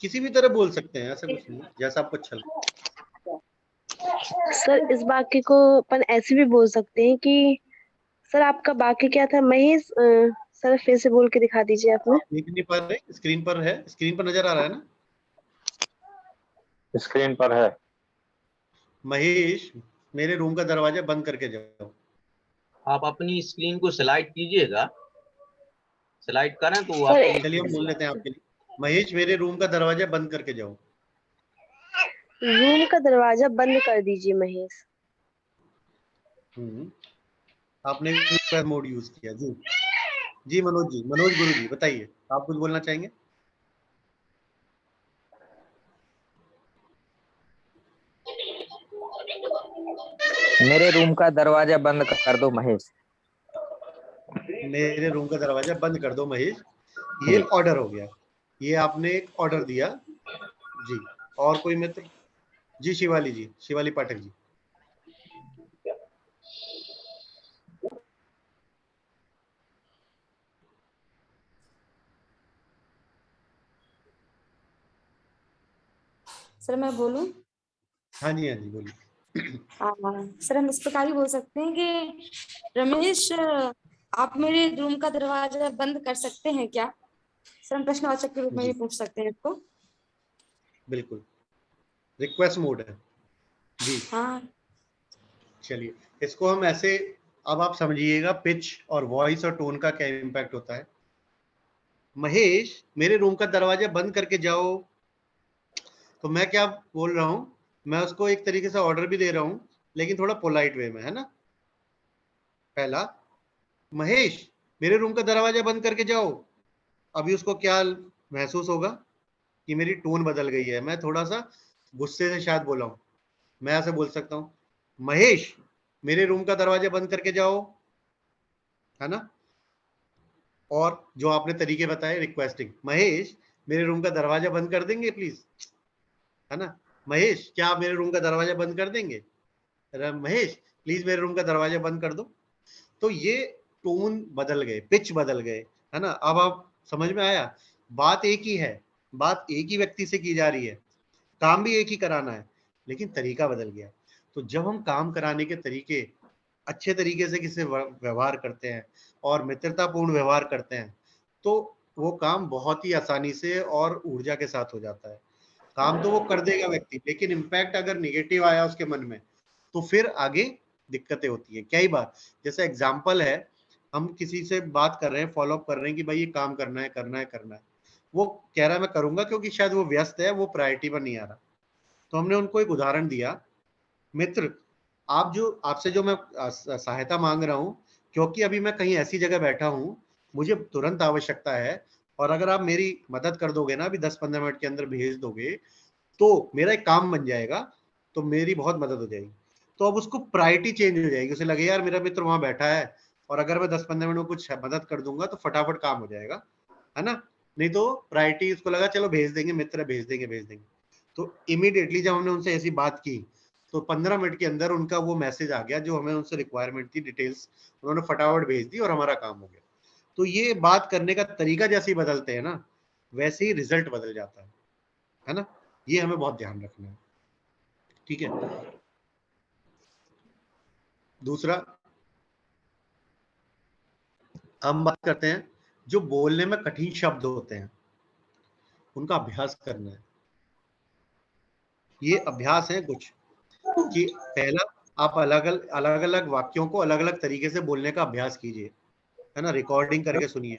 [SPEAKER 2] किसी भी तरह बोल सकते हैं, ऐसा कुछ नहीं, जैसा आपको अच्छा लगे।
[SPEAKER 9] सर इस वाक्य को अपन ऐसे भी बोल सकते हैं कि सर आपका वाक्य क्या था महेश? सर फिर से बोल के दिखा दीजिए आपने।
[SPEAKER 2] देख नहीं पा रहे? स्क्रीन पर है, स्क्रीन पर नजर आ रहा है ना?
[SPEAKER 10] स्क्रीन पर है।
[SPEAKER 2] महेश मेरे रूम का दरवाजा बंद करके जाओ।
[SPEAKER 1] आप अपनी स्क्रीन को स्लाइड कीजिएगा, स्लाइड करें तो वो
[SPEAKER 9] सर
[SPEAKER 1] आपकी
[SPEAKER 2] चलिए हम बोल लेते हैं आपके लिए। महेश मेरे रूम का दरवाजा बंद करके जाओ।
[SPEAKER 9] रूम का दरवाजा बंद कर दीजिए महेश।
[SPEAKER 2] आपने मोड यूज किया। जी जी मनोज गुरु जी बताइए, आप कुछ बोलना चाहेंगे?
[SPEAKER 10] मेरे रूम का दरवाजा बंद कर दो महेश।
[SPEAKER 2] मेरे रूम का दरवाजा बंद कर दो महेश, ये ऑर्डर हो गया। ये आपने एक ऑर्डर दिया। जी, और कोई मित्र? जी शिवाली जी, शिवाली पाठक जी।
[SPEAKER 3] सर मैं बोलूं?
[SPEAKER 2] हाँ जी बोलिए।
[SPEAKER 3] सर हम इस प्रकार ही बोल सकते हैं कि रमेश आप मेरे रूम का दरवाजा बंद कर सकते हैं क्या? सर हम प्रश्नवाचक के रूप में भी पूछ सकते हैं इसको।
[SPEAKER 2] बिल्कुल, रिक्वेस्ट मोड है जी।
[SPEAKER 3] हाँ
[SPEAKER 2] चलिए इसको हम ऐसे, अब आप समझिएगा पिच और वॉइस और टोन का क्या इम्पैक्ट होता है। महेश मेरे रूम का दरवाजा बंद करके जाओ, तो मैं क्या बोल रहा हूं? मैं उसको एक तरीके से ऑर्डर भी दे रहा हूं, लेकिन थोड़ा पोलाइट वे में, है ना? पहला, महेश मेरे रूम का दरवाजा बंद करके जाओ। अभी उसको क्या महसूस होगा कि मेरी टोन बदल गई है, मैं थोड़ा सा गुस्से से शायद बोला हूं। मैं ऐसे बोल सकता हूं, महेश मेरे रूम का दरवाजा बंद करके जाओ, है ना? और जो आपने तरीके बताए रिक्वेस्टिंग, महेश मेरे रूम का दरवाजा बंद कर देंगे प्लीज, है ना? महेश क्या आप मेरे रूम का दरवाजा बंद कर देंगे? महेश प्लीज मेरे रूम का दरवाजा बंद कर दो। तो ये टोन बदल गए, पिच बदल गए, है ना? अब आप समझ में आया? बात एक ही है, बात एक ही व्यक्ति से की जा रही है, काम भी एक ही कराना है, लेकिन तरीका बदल गया। तो जब हम काम कराने के तरीके अच्छे तरीके से किसी व्यवहार करते हैं और मित्रतापूर्ण व्यवहार करते हैं, तो वो काम बहुत ही आसानी से और ऊर्जा के साथ हो जाता है। काम तो वो कर देगा व्यक्ति, लेकिन इम्पैक्ट अगर निगेटिव आया उसके मन में, तो फिर आगे दिक्कतें होती है। कई बार जैसे एग्जाम्पल है, हम किसी से बात कर रहे हैं, फॉलो अप कर रहे हैं कि भाई ये काम करना है करना है करना है, वो कह रहा है मैं करूंगा, क्योंकि शायद वो व्यस्त है, वो प्रायोरिटी पर नहीं आ रहा। तो हमने उनको एक उदाहरण दिया, मित्र आपसे जो मैं सहायता मांग रहा हूँ, क्योंकि अभी मैं कहीं ऐसी जगह बैठा हूँ, मुझे तुरंत आवश्यकता है, और अगर आप मेरी मदद कर दोगे ना, अभी 10-15 मिनट के अंदर भेज दोगे, तो मेरा एक काम बन जाएगा, तो मेरी बहुत मदद हो जाएगी। तो अब उसको प्रायोरिटी चेंज हो जाएगी, उसे लगे यार मेरा मित्र वहां बैठा है, और अगर मैं 10-15 मिनट में कुछ मदद कर दूंगा तो फटाफट काम हो जाएगा, है ना? नहीं तो प्रायोरिटी उसको लगा चलो भेज देंगे मित्र, भेज देंगे। तो इमीडिएटली जब हमने उनसे ऐसी बात की तो 15 मिनट के अंदर उनका वो मैसेज आ गया जो हमें उनसे रिक्वायरमेंट थी, डिटेल्स उन्होंने फटाफट भेज दी और हमारा काम हो गया। तो ये बात करने का तरीका जैसे ही बदलते हैं ना, वैसे ही रिजल्ट बदल जाता है ना। ये हमें बहुत ध्यान रखना है, ठीक है। दूसरा हम बात करते हैं जो बोलने में कठिन शब्द होते हैं उनका अभ्यास करना है। ये अभ्यास है कुछ कि पहला आप अलग अलग वाक्यों को अलग अलग तरीके से बोलने का अभ्यास कीजिए, है ना। रिकॉर्डिंग करके सुनिए,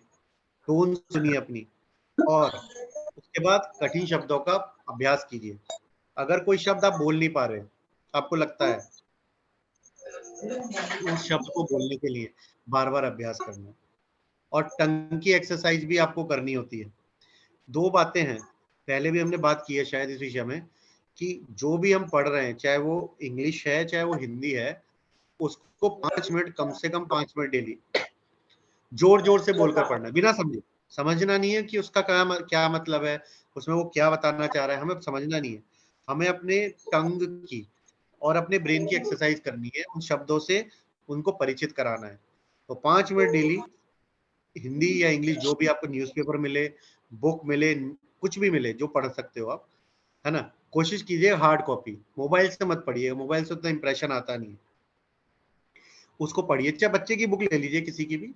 [SPEAKER 2] टोन सुनिए अपनी, और उसके बाद कठिन शब्दों का अभ्यास कीजिए। अगर कोई शब्द आप बोल नहीं पा रहे, आपको लगता है, उस शब्द को बोलने के लिए बार बार अभ्यास करना है। और टंग की एक्सरसाइज भी आपको करनी होती है। दो बातें हैं, पहले भी हमने बात की है शायद इस विषय में, कि जो भी हम पढ़ रहे हैं, चाहे वो इंग्लिश है चाहे वो हिंदी है, उसको 5 मिनट, कम से कम 5 मिनट डेली जोर जोर से बोलकर पढ़ना है, बिना समझे। समझना नहीं है कि उसका क्या मतलब है, उसमें वो क्या बताना चाह रहा है, हमें समझना नहीं है। हमें अपने टंग की और अपने ब्रेन की एक्सरसाइज करनी है, उन शब्दों से उनको परिचित कराना है। तो 5 मिनट डेली हिंदी या इंग्लिश, जो भी आपको न्यूज़पेपर मिले, बुक मिले, कुछ भी मिले जो पढ़ सकते हो आप, है ना। कोशिश कीजिए हार्ड कॉपी, मोबाइल से मत पढ़िए, मोबाइल से उतना इंप्रेशन आता नहीं है। उसको पढ़िए, चाहे बच्चे की बुक ले लीजिए किसी की भी,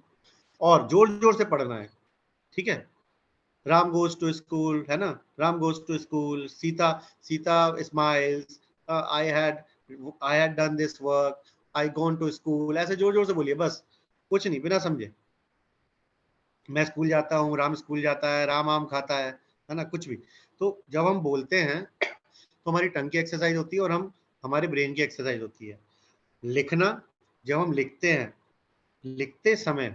[SPEAKER 2] और जोर जोर से पढ़ना है, ठीक है। राम गोज टू स्कूल, है ना, Ram goes to school, Sita Sita smiles, I had done this work, I gone to school, ऐसे जोर जोर से बोलिए, बस कुछ नहीं, बिना समझे। मैं स्कूल जाता हूँ, राम स्कूल जाता है, राम आम खाता है ना, कुछ भी। तो जब हम बोलते हैं तो हमारी टंग की एक्सरसाइज होती है और हमारे ब्रेन की एक्सरसाइज होती है। लिखना, जब हम लिखते हैं, लिखते समय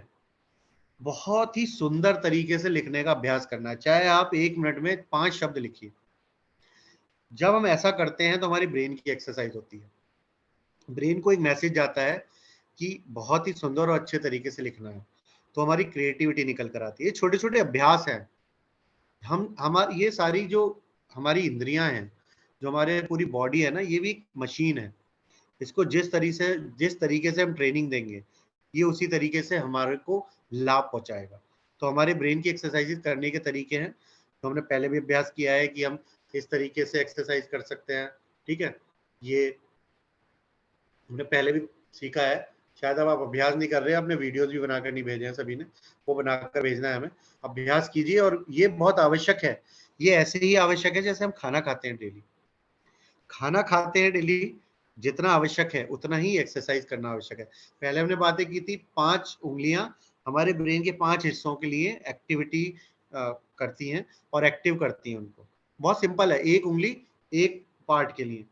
[SPEAKER 2] बहुत ही सुंदर तरीके से लिखने का अभ्यास करना है, चाहे आप 1 मिनट में 5 शब्द लिखिए। जब हम ऐसा करते हैं तो हमारी ब्रेन की एक्सरसाइज होती है। ब्रेन को एक मैसेज जाता है कि बहुत ही सुंदर और अच्छे तरीके से लिखना है, तो हमारी क्रिएटिविटी निकल कर आती है। छोटे छोटे अभ्यास हैं। हमारी ये सारी जो हमारी इंद्रियां हैं, जो हमारे पूरी बॉडी है ना, ये भी एक मशीन है। इसको जिस तरीके से हम ट्रेनिंग देंगे, ये उसी तरीके से हमारे को लाभ पहुंचाएगा। तो हमारे ब्रेन की एक्सरसाइजेस करने के तरीके हैं, तो हमने पहले भी अभ्यास किया है कि हम इस तरीके से एक्सरसाइज कर सकते हैं, ठीक है। ये हमने पहले भी सीखा है, शायद अब आप अभ्यास नहीं कर रहे हैं, आपने वीडियोस भी बनाकर नहीं भेजे हैं सभी ने, वो बनाकर भेजना है हमें। अभ्यास कीजिए, और ये बहुत आवश्यक है। ये ऐसे ही आवश्यक है जैसे हम खाना खाते हैं डेली। खाना खाते हैं डेली, जितना आवश्यक है उतना ही एक्सरसाइज करना आवश्यक है। पहले हमने बातें की थी, 5 उंगलियां हमारे ब्रेन के 5 हिस्सों के लिए एक्टिविटी करती हैं और एक्टिव करती हैं उनको। बहुत सिंपल है, एक उंगली एक पार्ट के लिए,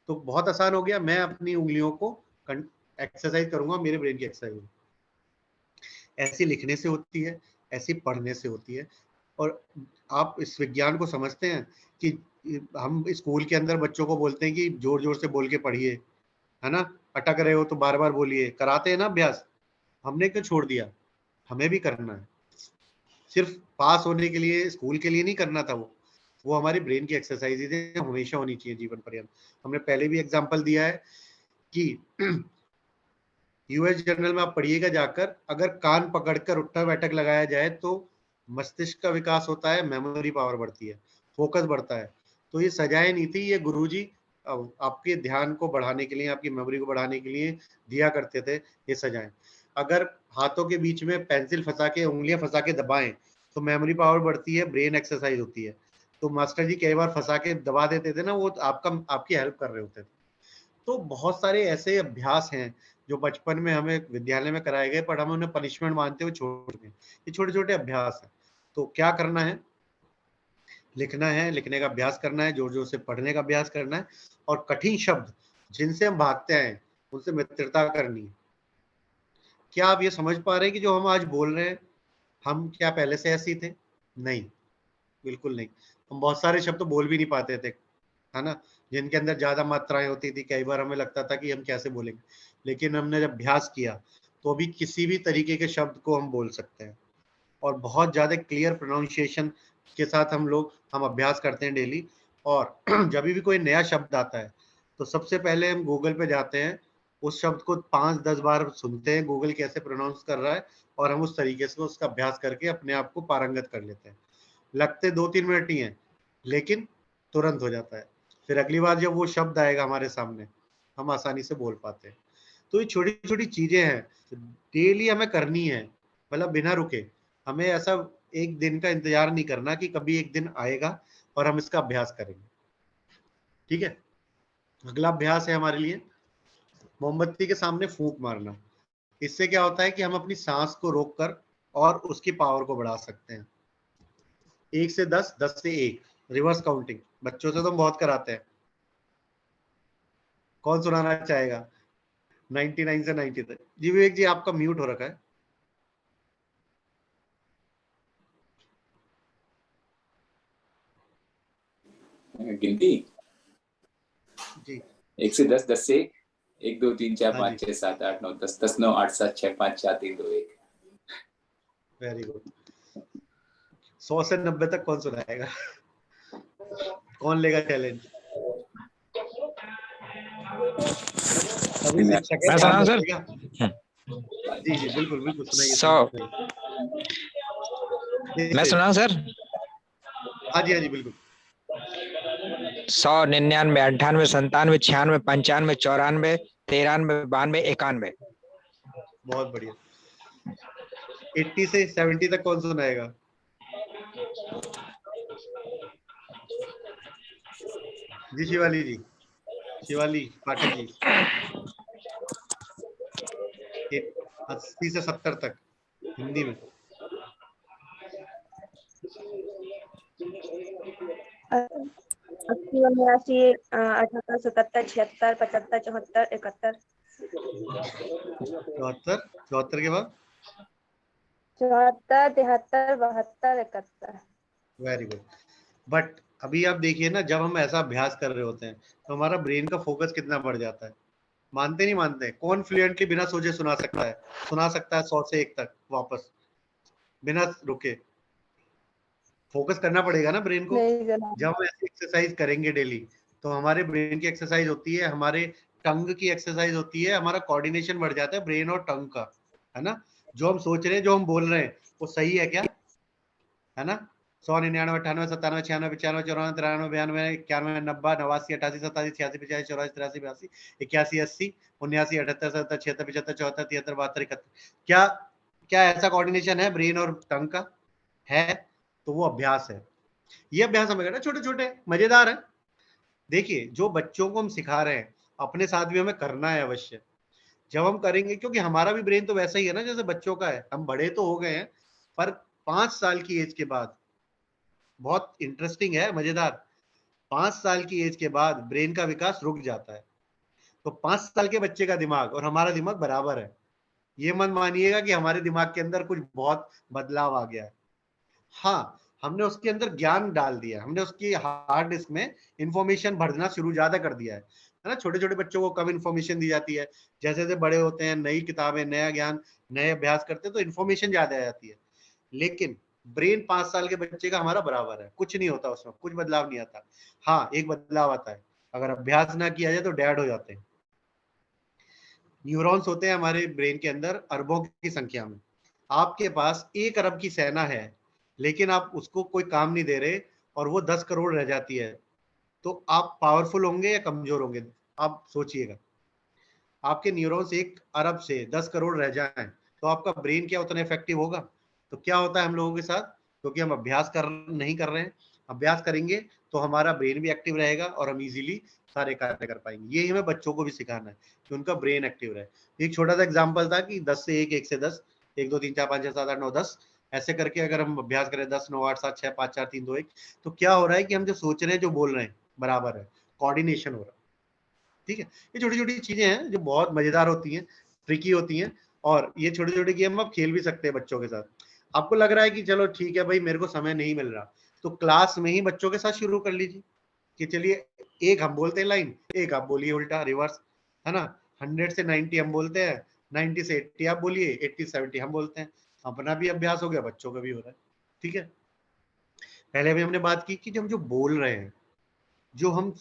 [SPEAKER 2] तो बहुत आसान हो गया। मैं अपनी उंगलियों को एक्सरसाइज करूंगा, मेरे ब्रेन की एक्सरसाइज होगी। ऐसे लिखने से होती है, ऐसे पढ़ने से होती है। और आप इस विज्ञान को समझते हैं कि हम स्कूल के अंदर बच्चों को बोलते हैं कि जोर जोर से बोल के पढ़िए, है ना, अटक रहे हो तो बार बार बोलिए, कराते हैं ना अभ्यास। हमने क्यों छोड़ दिया, हमें भी करना है। सिर्फ पास होने के लिए, स्कूल के लिए नहीं करना था, वो हमारी ब्रेन की एक्सरसाइज हमेशा होनी चाहिए जीवन पर्यंत। हमने पहले भी एग्जाम्पल दिया है कि यूएस जर्नल में आप पढ़िएगा जाकर, अगर कान पकड़कर उठना बैठक लगाया जाए तो मस्तिष्क का विकास होता है, मेमोरी पावर बढ़ती है, फोकस बढ़ता है। तो ये सजाएं नहीं थी, ये गुरुजी आपके ध्यान को बढ़ाने के लिए, आपकी मेमोरी को बढ़ाने के लिए दिया करते थे ये सजाएं। अगर हाथों के बीच में पेंसिल फंसा के, उंगलियां फंसा के दबाएं तो मेमोरी पावर बढ़ती है, ब्रेन एक्सरसाइज होती है। तो मास्टर जी कई बार फंसा के दबा देते थे ना, वो आपकी हेल्प कर रहे होते थे। तो बहुत सारे ऐसे अभ्यास हैं जो बचपन में हमें विद्यालय में कराए गए, पर हम उन्हें पनिशमेंट मानते हुए छोड़ दिए। ये छोटे छोटे अभ्यास हैं। तो क्या करना है, लिखना है, लिखने का अभ्यास करना है, जोर जोर से पढ़ने का अभ्यास करना है, और कठिन शब्द जिनसे हम भागते हैं उनसे मित्रता करनी है। क्या आप ये समझ पा रहे हैं कि जो हम आज बोल रहे हैं, हम क्या पहले से ऐसे ही थे? नहीं, बिल्कुल नहीं। हम बहुत सारे शब्द तो बोल भी नहीं पाते थे, है ना, जिनके अंदर ज्यादा मात्राएं होती थी। कई बार हमें लगता था कि हम कैसे बोलेंगे, लेकिन हमने जब अभ्यास किया तो अभी किसी भी तरीके के शब्द को हम बोल सकते हैं। और बहुत ज़्यादा क्लियर प्रोनाउंसिएशन के साथ हम अभ्यास करते हैं डेली। और जब भी कोई नया शब्द आता है तो सबसे पहले हम गूगल पे जाते हैं, उस शब्द को 5-10 बार सुनते हैं गूगल कैसे प्रोनाउंस कर रहा है, और हम उस तरीके से उसका अभ्यास करके अपने आप को पारंगत कर लेते हैं। लगते 2-3 मिनट ही हैं, लेकिन तुरंत हो जाता है। फिर अगली बार जब वो शब्द आएगा हमारे सामने, हम आसानी से बोल पाते हैं। तो ये छोटी-छोटी चीजें हैं, डेली हमें करनी है, मतलब बिना रुके। हमें ऐसा एक दिन का इंतजार नहीं करना कि कभी एक दिन आएगा और हम इसका अभ्यास करेंगे। ठीक है? अगला अभ्यास है हमारे लिए मोमबत्ती के सामने फूंक मारना। इससे क्या होता है कि हम अपनी सांस को रोककर और उसकी पावर को बढ़ा सकते हैं। 1 से 10, 10 से 1, रिवर्स काउंटिंग। बच्चों से तो हम बहुत कराते हैं। कौन सुनाना चाहेगा? 99 से 90 तक। जी विवेक जी, आपका म्यूट हो रखा है।
[SPEAKER 7] गिनती
[SPEAKER 2] जी
[SPEAKER 7] 1 से 10, 10 से 1, 2, 3, 4,
[SPEAKER 2] हाँ
[SPEAKER 7] 5, 6, 7, 8, 9, 10, 10, 9, 8, 7, 6, 5, 4, 3, 2, 1।
[SPEAKER 2] Very good. 100 से 90 तक कौन सुनाएगा? कौन लेगा चैलेंज? सभी शिक्षक
[SPEAKER 10] मैं सुनाऊं सर?
[SPEAKER 2] जी जी बिल्कुल बिल्कुल सुनाइए।
[SPEAKER 10] 100 मैं सुनाऊं सर?
[SPEAKER 2] हाँ जी बिल्कुल।
[SPEAKER 10] 100, 99, 98, 97, 96, 95, 94, 93, 92, 91।
[SPEAKER 2] बहुत बढ़िया। 80 से 70 तक कौन सुनाएगा? जी शिवाली जी, शिवाली पाठक जी। 80 से 70 तक हिंदी में।
[SPEAKER 11] 80, 89, 78, 77, 76, 75, 74, 71।
[SPEAKER 2] 74 के बाद
[SPEAKER 11] 74, 73, 72, 71।
[SPEAKER 2] Very good. बट अभी आप देखिए ना, जब हम ऐसा अभ्यास कर रहे होते हैं तो हमारा ब्रेन का फोकस कितना बढ़ जाता है। मानते नहीं मानते? कौन फ्लुएंटली बिना सोचे सुना सकता है? 100 से 1 तक वापस बिना रुके। फोकस करना पड़ेगा ना ब्रेन को। जब हम ऐसी एक्सरसाइज करेंगे डेली, तो हमारे ब्रेन की एक्सरसाइज होती है, हमारे टंग की एक्सरसाइज होती है, हमारा कोऑर्डिनेशन बढ़ जाता है ब्रेन और टंग का, है ना। जो हम सोच रहे हैं, जो हम बोल रहे हैं, वो सही है क्या, है ना। 100, 99, 98, 97, 96, 95, 94, 93, 92, 91, 92, 88, 87, 86, 85, 84, 83, 82, 81, 80, 79, 78, 77, 76, 75, 74, 73, 72, 71। क्या क्या ऐसा कोऑर्डिनेशन है ब्रेन और टंग का? है। तो वो अभ्यास है। ये अभ्यास हमें करना, छोटे छोटे मजेदार है। देखिए, जो बच्चों को हम सिखा रहे हैं, अपने साथ भी हमें करना है अवश्य। जब हम करेंगे, क्योंकि हमारा भी ब्रेन तो वैसा ही है ना जैसे बच्चों का है। हम बड़े तो हो गए हैं, पर 5 साल की एज के बाद, बहुत इंटरेस्टिंग है, मजेदार, 5 साल की एज के बाद ब्रेन का विकास रुक जाता है। तो 5 साल के बच्चे का दिमाग और हमारा दिमाग बराबर है। ये मत मानिएगा कि हमारे दिमाग के अंदर कुछ बहुत बदलाव आ गया है। हाँ, हमने उसके अंदर ज्ञान डाल दिया, हमने उसकी हार्ड डिस्क में इंफॉर्मेशन भरना शुरू ज्यादा कर दिया है ना। छोटे छोटे बच्चों को कम इंफॉर्मेशन दी जाती है, जैसे जैसे बड़े होते हैं, नई किताबें, नया ज्ञान, नए अभ्यास करते हैं, तो इंफॉर्मेशन ज्यादा आ जाती है। लेकिन ब्रेन 5 साल के बच्चे का हमारा बराबर है, कुछ नहीं होता उसमें, कुछ बदलाव नहीं आता। हाँ, एक बदलाव आता है, अगर अभ्यास ना किया जाए तो डेड हो जाते हैं। न्यूरॉन्स होते हैं हमारे ब्रेन के अंदर अरबों की संख्या में। आपके पास 1 अरब की सेना है, लेकिन आप उसको कोई काम नहीं दे रहे और वो 10 करोड़ रह जाती है, तो आप पावरफुल होंगे या कमजोर होंगे? आप सोचिएगा। आपके न्यूरॉन्स 1 अरब से 10 करोड़ रह जाएं, तो आपका ब्रेन क्या उतना इफेक्टिव होगा? तो क्या होता है हम लोगों के साथ? क्योंकि हम अभ्यास नहीं कर रहे हैं। अभ्यास करेंगे तो हमारा ब्रेन भी एक्टिव रहेगा और हम इजीली सारे कार्य कर पाएंगे। यही हमें बच्चों को भी सिखाना है कि उनका ब्रेन एक्टिव रहे। एक छोटा सा एग्जाम्पल था कि 10 से 1, 1 से 10, 1, 2, 3, 4, 5, 6, 7, 8, 9, 10, ऐसे करके अगर हम अभ्यास करें 10, 9, 8, 7, 6, 5, 4, 3, 2, 1, तो क्या हो रहा है कि हम जो सोच रहे हैं, जो बोल रहे हैं, बराबर है, कोऑर्डिनेशन हो रहा है। ठीक है, ये छोटी छोटी चीजें हैं जो बहुत मजेदार होती हैं, ट्रिकी होती हैं, और ये छोटे छोटे गेम आप खेल भी सकते हैं बच्चों के साथ। आपको लग रहा है कि चलो ठीक है भाई, मेरे को समय नहीं मिल रहा, तो क्लास में ही बच्चों के साथ शुरू कर लीजिए कि चलिए, एक हम बोलते हैं लाइन, एक आप बोलिए उल्टा, रिवर्स, है ना। 100 से 90 हम बोलते हैं, 90 से 80 आप बोलिए, 80 से 70 हम बोलते हैं। अपना भी अभ्यास हो गया, बच्चों का भी हो रहा है। ठीक है, पहले भी हमने बात की कि जब जो बोल रहे हैं, जो हम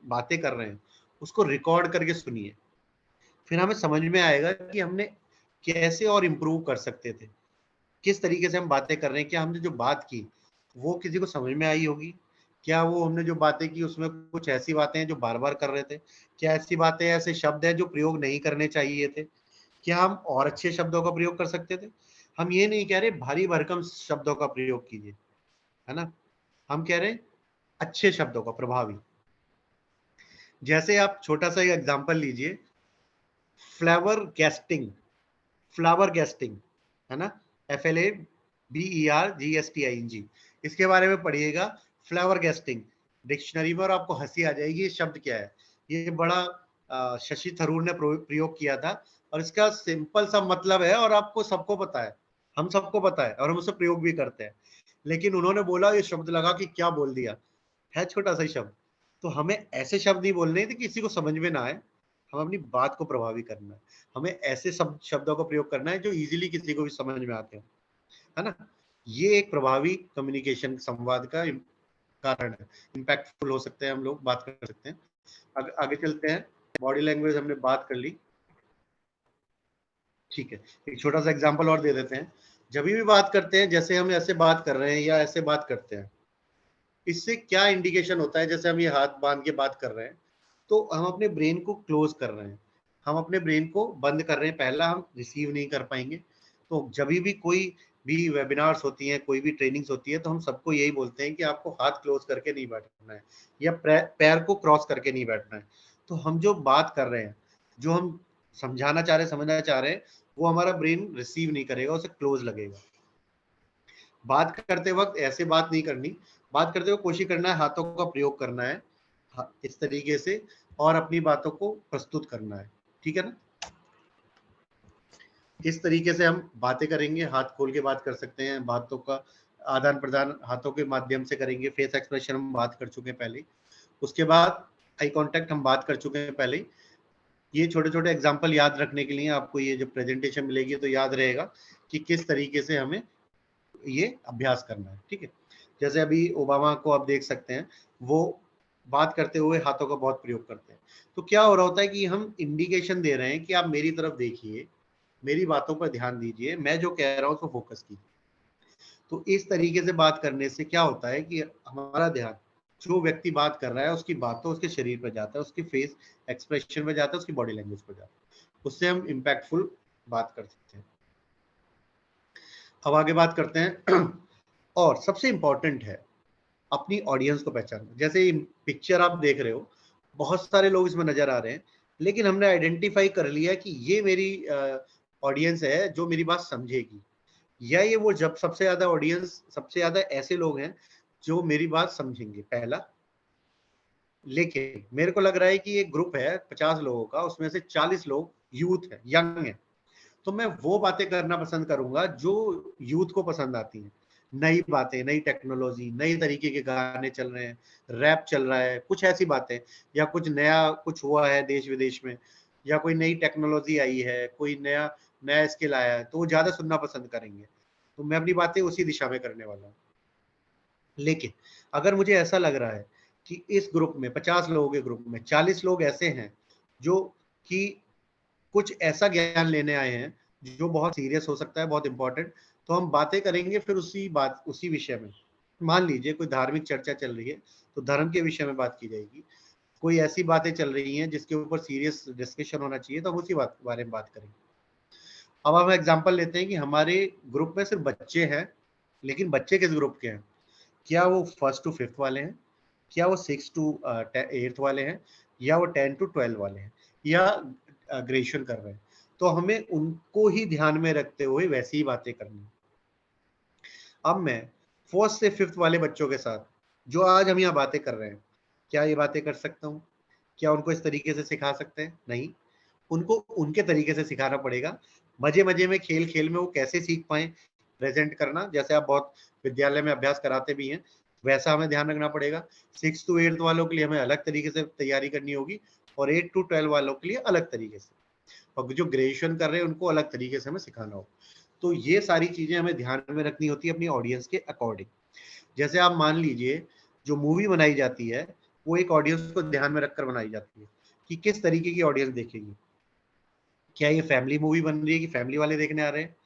[SPEAKER 2] बातें कर रहे हैं, उसको रिकॉर्ड करके सुनिए, फिर हमें समझ में आएगा कि हमने कैसे और इम्प्रूव कर सकते थे, किस तरीके से हम बातें कर रहे हैं, क्या हमने जो बात की वो किसी को समझ में आई होगी, क्या वो हमने जो बातें की उसमें कुछ ऐसी बातें हैं जो बार बार कर रहे थे, क्या ऐसी बातें ऐसे शब्द हैं जो प्रयोग नहीं करने चाहिए थे, क्या हम और अच्छे शब्दों का प्रयोग कर सकते थे। हम ये नहीं कह रहे भारी भरकम शब्दों का प्रयोग कीजिए, है ना, हम कह रहे हैं अच्छे शब्दों का, प्रभावी। जैसे आप छोटा सा एग्जांपल लीजिए, फ्लावर गेस्टिंग, फ्लावर गेस्टिंग, है ना, FLABERGSTING, इसके बारे में पढ़िएगा, फ्लावर गेस्टिंग डिक्शनरी में, और आपको हंसी आ जाएगी ये शब्द क्या है। ये बड़ा शशि थरूर ने प्रयोग किया था, और इसका सिंपल सा मतलब है, और आपको सबको पता है, हम सबको पता है, और हम उसे प्रयोग भी करते हैं, लेकिन उन्होंने बोला, ये शब्द लगा कि क्या बोल दिया है, छोटा सा शब्द। तो हमें ऐसे शब्द नहीं बोलने थे कि किसी को समझ में ना आए, हम अपनी बात को प्रभावी करना है, हमें ऐसे शब्दों का प्रयोग करना है जो इजीली किसी को भी समझ में आते हो, है ना। ये एक प्रभावी कम्युनिकेशन संवाद का कारण है, इम्पैक्टफुल हो सकते हैं, हम लोग बात कर सकते हैं। आगे चलते हैं, बॉडी लैंग्वेज हमने बात कर ली, ठीक है, एक छोटा सा एग्जांपल और दे देते हैं। जब भी बात करते हैं, जैसे हम ऐसे बात कर रहे हैं या ऐसे बात करते हैं, इससे क्या इंडिकेशन होता है, जैसे हम ये हाथ बांध के बात कर रहे हैं, तो हम अपने ब्रेन को क्लोज कर रहे हैं, हम अपने ब्रेन को बंद कर रहे हैं, पहला हम रिसीव नहीं कर पाएंगे। तो जब भी कोई भी वेबिनार्स होती हैं, कोई भी ट्रेनिंग्स होती है, तो हम सबको यही बोलते हैं कि आपको हाथ क्लोज करके नहीं बैठना है, या पैर को क्रॉस करके नहीं बैठना है। तो हम जो बात कर रहे हैं, जो हम समझाना चाह रहे हैं, समझना चाह रहे हैं, वो हमारा ब्रेन रिसीव नहीं करेगा, उसे क्लोज लगेगा। बात करते वक्त ऐसे बात नहीं करनी, बात करते हुए कोशिश करना है हाथों का प्रयोग करना है, इस तरीके से, और अपनी बातों को प्रस्तुत करना है, ठीक है ना। इस तरीके से हम बातें करेंगे, हाथ खोल के बात कर सकते हैं, बातों का आदान प्रदान हाथों के माध्यम से करेंगे। फेस एक्सप्रेशन हम बात कर चुके हैं पहले, उसके बाद आई कांटेक्ट हम बात कर चुके हैं पहले। ये छोटे छोटे एग्जांपल याद रखने के लिए आपको ये जब प्रेजेंटेशन मिलेगी तो याद रहेगा कि किस तरीके से हमें ये अभ्यास करना है, ठीक है। जैसे अभी ओबामा को आप देख सकते हैं, वो बात करते हुए हाथों का बहुत प्रयोग करते हैं। तो क्या हो रहा होता है कि हम इंडिकेशन दे रहे हैं कि आप मेरी तरफ देखिए, मेरी बातों पर ध्यान दीजिए, मैं जो कह रहा हूँ उसको फोकस कीजिए। तो इस तरीके से बात करने से क्या होता है कि हमारा ध्यान जो व्यक्ति बात कर रहा है उसकी बातों उसके शरीर पर जाता है, उसकी फेस एक्सप्रेशन में जाता है, उसकी बॉडी लैंग्वेज पर जाता है, उससे हम इम्पैक्टफुल बात कर सकते हैं। अब आगे बात करते हैं और सबसे इंपॉर्टेंट है अपनी ऑडियंस को पहचानना। जैसे पिक्चर आप देख रहे हो, बहुत सारे लोग इसमें नजर आ रहे हैं, लेकिन हमने आइडेंटिफाई कर लिया कि ये मेरी ऑडियंस है जो मेरी बात समझेगी, या ये वो जब सबसे ज्यादा ऑडियंस, सबसे ज्यादा ऐसे लोग हैं जो मेरी बात समझेंगे, पहला। लेकिन मेरे को लग रहा है कि एक ग्रुप है 50 लोगों का, उसमें से 40 लोग यूथ है, यंग है, तो मैं वो बातें करना पसंद करूंगा जो यूथ को पसंद आती हैं। नई बातें, नई टेक्नोलॉजी, नई तरीके के गाने चल रहे हैं, रैप चल रहा है, कुछ ऐसी बातें, या कुछ नया कुछ हुआ है देश विदेश में, या कोई नई टेक्नोलॉजी आई है, कोई नया नया स्किल आया है, तो वो ज्यादा सुनना पसंद करेंगे। तो मैं अपनी बातें उसी दिशा में करने वाला हूँ। लेकिन अगर मुझे ऐसा लग रहा है कि इस ग्रुप में 50 लोगों के ग्रुप में 40 लोग ऐसे हैं जो कि कुछ ऐसा ज्ञान लेने आए हैं जो बहुत सीरियस हो सकता है, बहुत इंपॉर्टेंट, तो हम बातें करेंगे फिर उसी विषय में। मान लीजिए कोई धार्मिक चर्चा चल रही है तो धर्म के विषय में बात की जाएगी, कोई ऐसी बातें चल रही हैं जिसके ऊपर सीरियस डिस्कशन होना चाहिए तो हम उसी बारे में बात करेंगे। अब हम एग्जांपल लेते हैं कि हमारे ग्रुप में सिर्फ बच्चे हैं, लेकिन बच्चे किस ग्रुप के हैं? क्या वो 1st to 5th वाले हैं, क्या वो 6th to 8th वाले हैं, या वो 10 to 12 वाले हैं, या ग्रेजुएशन कर रहे हैं? तो हमें उनको ही ध्यान में रखते हुए वैसी ही बातें करनी। अब मैं 4th से 5th वाले बच्चों के साथ जो आज हम यहाँ बातें कर रहे हैं, क्या ये बातें कर सकता हूँ? क्या उनको इस तरीके से सिखा सकते हैं? नहीं, उनको उनके तरीके से सिखाना पड़ेगा। मजे मजे में, खेल खेल में वो कैसे सीख पाए प्रेजेंट करना, जैसे आप बहुत विद्यालय में अभ्यास कराते भी हैं, वैसा हमें ध्यान रखना पड़ेगा। 6th to 8th वालों के लिए हमें अलग तरीके से तैयारी करनी होगी, और 8 to 12 वालों के लिए अलग तरीके से, और जो ग्रेजुएशन कर रहे हैं उनको अलग तरीके से हमें सिखाना होगा। तो ये सारी चीजें हमें ध्यान में रखनी होती है अपनी ऑडियंस के अकॉर्डिंग। जैसे आप मान लीजिए जो मूवी बनाई जाती है वो एक ऑडियंस को ध्यान में रखकर बनाई जाती है कि किस तरीके की ऑडियंस देखेगी। क्या ये फैमिली मूवी बन रही है कि फैमिली वाले देखने आ रहे हैं,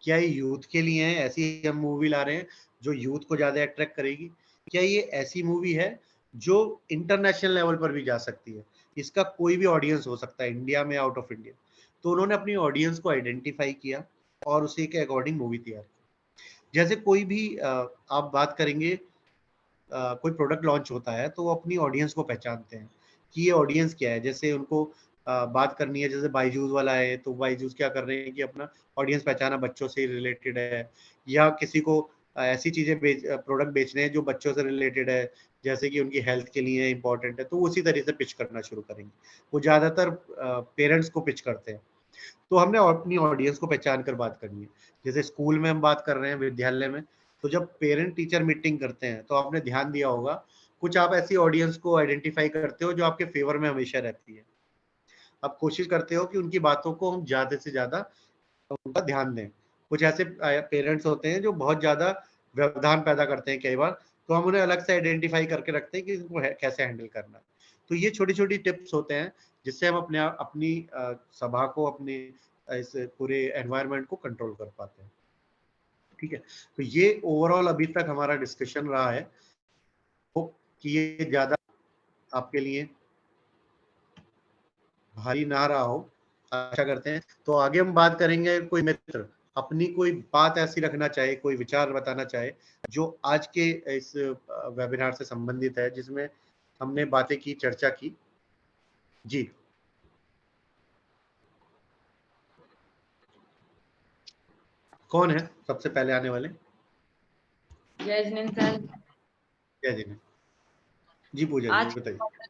[SPEAKER 2] क्या ये यूथ के लिए है, ऐसी हम मूवी ला रहे हैं जो यूथ को ज्यादा अट्रैक्ट करेगी, क्या ये ऐसी मूवी है जो इंटरनेशनल लेवल पर भी जा सकती है, इसका कोई भी ऑडियंस हो सकता है इंडिया में, आउट ऑफ इंडिया। तो उन्होंने अपनी ऑडियंस को आइडेंटिफाई किया और उसी के अकॉर्डिंग मूवी तैयार की। जैसे कोई भी आप बात करेंगे, कोई प्रोडक्ट लॉन्च होता है तो वो अपनी ऑडियंस को पहचानते हैं कि ये ऑडियंस क्या है। जैसे उनको बात करनी है, जैसे बाईजूस वाला है तो बाईजूस क्या कर रहे हैं कि अपना ऑडियंस पहचाना बच्चों से रिलेटेड है, या किसी को ऐसी चीजें प्रोडक्ट बेचने हैं जो बच्चों से रिलेटेड है, जैसे कि उनकी हेल्थ के लिए इंपॉर्टेंट है, तो उसी तरीके से पिच करना शुरू करेंगे। वो ज्यादातर पेरेंट्स को पिच करते हैं। तो हमने अपनी ऑडियंस को पहचान कर बात करनी है। जैसे स्कूल में हम बात कर रहे हैं, विद्यालय में, तो जब पेरेंट टीचर मीटिंग करते हैं तो आपने ध्यान दिया होगा कुछ आप ऐसी ऑडियंस को आइडेंटिफाई करते हो जो आपके फेवर में हमेशा रहती है। आप कोशिश करते हो कि उनकी बातों को हम ज्यादा से ज्यादा उनका ध्यान दें। कुछ ऐसे पेरेंट्स होते हैं जो बहुत ज्यादा व्यवधान पैदा करते हैं कई बार, तो हम उन्हें अलग से आइडेंटिफाई करके रखते हैं कि इनको कैसे हैंडल करना है। तो ये छोटी छोटी टिप्स होते हैं जिससे हम अपनी सभा को, अपनी इस पूरे एनवायरनमेंट को कंट्रोल कर पाते हैं। ठीक है, तो ये ओवरऑल अभी तक हमारा डिस्कशन रहा है। होप कि ये ज्यादा आपके लिए भारी ना रहा हो, आशा करते हैं। तो आगे हम बात करेंगे, कोई मित्र अपनी कोई बात ऐसी रखना चाहे, कोई विचार बताना चाहे जो आज के इस वेबिनार से संबंधित है, जिसमें हमने बातें की, चर्चा की। जी, कौन है सबसे पहले आने वाले?
[SPEAKER 12] जय जिनेन्द्र सर।
[SPEAKER 2] जय जिनेन्द्र जी, पूजा जी बताइए।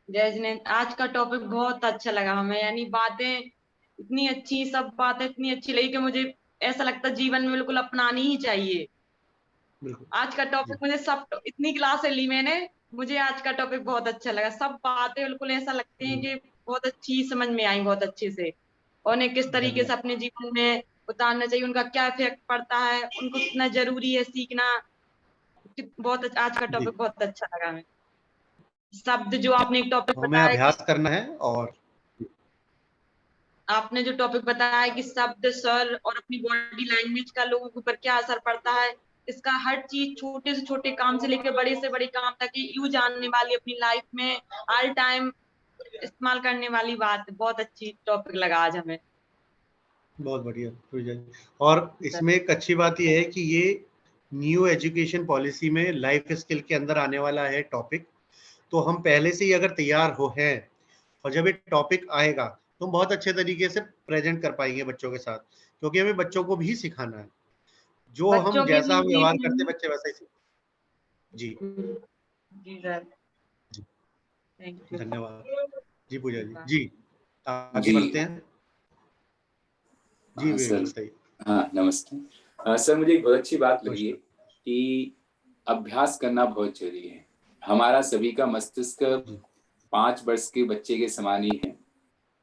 [SPEAKER 12] जय जिनेन्द्र, आज का टॉपिक बहुत अच्छा लगा हमें, यानी बातें इतनी अच्छी, सब बातें इतनी अच्छी लगी कि मुझे ऐसा लगता जीवन में बिल्कुल अपनानी ही चाहिए। आज का टॉपिक मुझे सब इतनी क्लासें ली मैंने, मुझे आज का टॉपिक बहुत अच्छा लगा। सब बातें बिल्कुल ऐसा लगती हैं कि बहुत अच्छी समझ में आई, बहुत अच्छे से, और उन्हें किस तरीके से अपने जीवन में उतारना चाहिए, उनका क्या इफेक्ट पड़ता है, उनको कितना जरूरी है सीखना। बहुत आज का टॉपिक बहुत अच्छा लगा हमें। शब्द जो आपने एक टॉपिक
[SPEAKER 2] हमें
[SPEAKER 12] बताया
[SPEAKER 2] अभ्यास करना है, और
[SPEAKER 12] आपने जो टॉपिक बताया कि शब्द, स्वर और अपनी बॉडी लैंग्वेज का लोगों के ऊपर क्या असर पड़ता है, इसका हर चीज, छोटे से छोटे काम से लेकर बड़े से बड़े काम तक यूज आने वाली, अपनी लाइफ में ऑल टाइम इस्तेमाल करने वाली बात, बहुत अच्छी टॉपिक लगा आज हमें।
[SPEAKER 2] बहुत बढ़िया। और इसमें एक अच्छी बात यह है कि ये न्यू एजुकेशन पॉलिसी में लाइफ स्किल के अंदर आने वाला है टॉपिक। तो हम पहले से ही अगर तैयार हो हैं, और जब ये टॉपिक आएगा तो हम बहुत अच्छे तरीके से प्रेजेंट कर पाएंगे बच्चों के साथ, क्योंकि हमें बच्चों को भी सिखाना है। जो हम जैसा हम व्यवहार करते बच्चे वैसा ही सीखते। जी
[SPEAKER 12] जी सर, थैंक यू,
[SPEAKER 2] धन्यवाद। जी पूजा जी, जी आगे बढ़ते हैं। जी
[SPEAKER 7] सर,
[SPEAKER 2] बताइए।
[SPEAKER 7] हाँ नमस्ते सर, मुझे एक बहुत अच्छी बात लगी है कि अभ्यास करना बहुत जरूरी है। हमारा सभी का मस्तिष्क 5 वर्ष के बच्चे के समान ही है,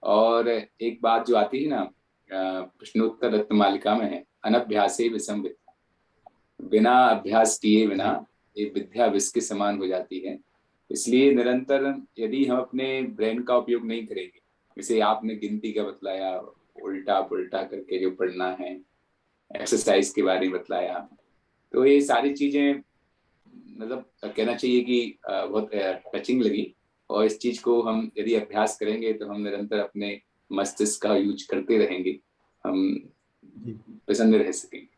[SPEAKER 7] और एक बात जो आती है ना प्रश्नोत्तर रत्नमालिका में है, अनभ्यासे विषम विद्या, बिना अभ्यास किए बिना ये विद्या विष के समान हो जाती है। इसलिए निरंतर यदि हम अपने ब्रेन का उपयोग नहीं करेंगे, जैसे आपने गिनती का बतलाया, उल्टा पुल्टा करके जो पढ़ना है, एक्सरसाइज के बारे में बतलाया, तो ये सारी चीजें मतलब कहना चाहिए कि बहुत टचिंग लगी। और इस चीज को हम यदि अभ्यास करेंगे तो हम निरंतर अपने मस्तिष्क का यूज करते रहेंगे, हम प्रसन्न रह सकेंगे।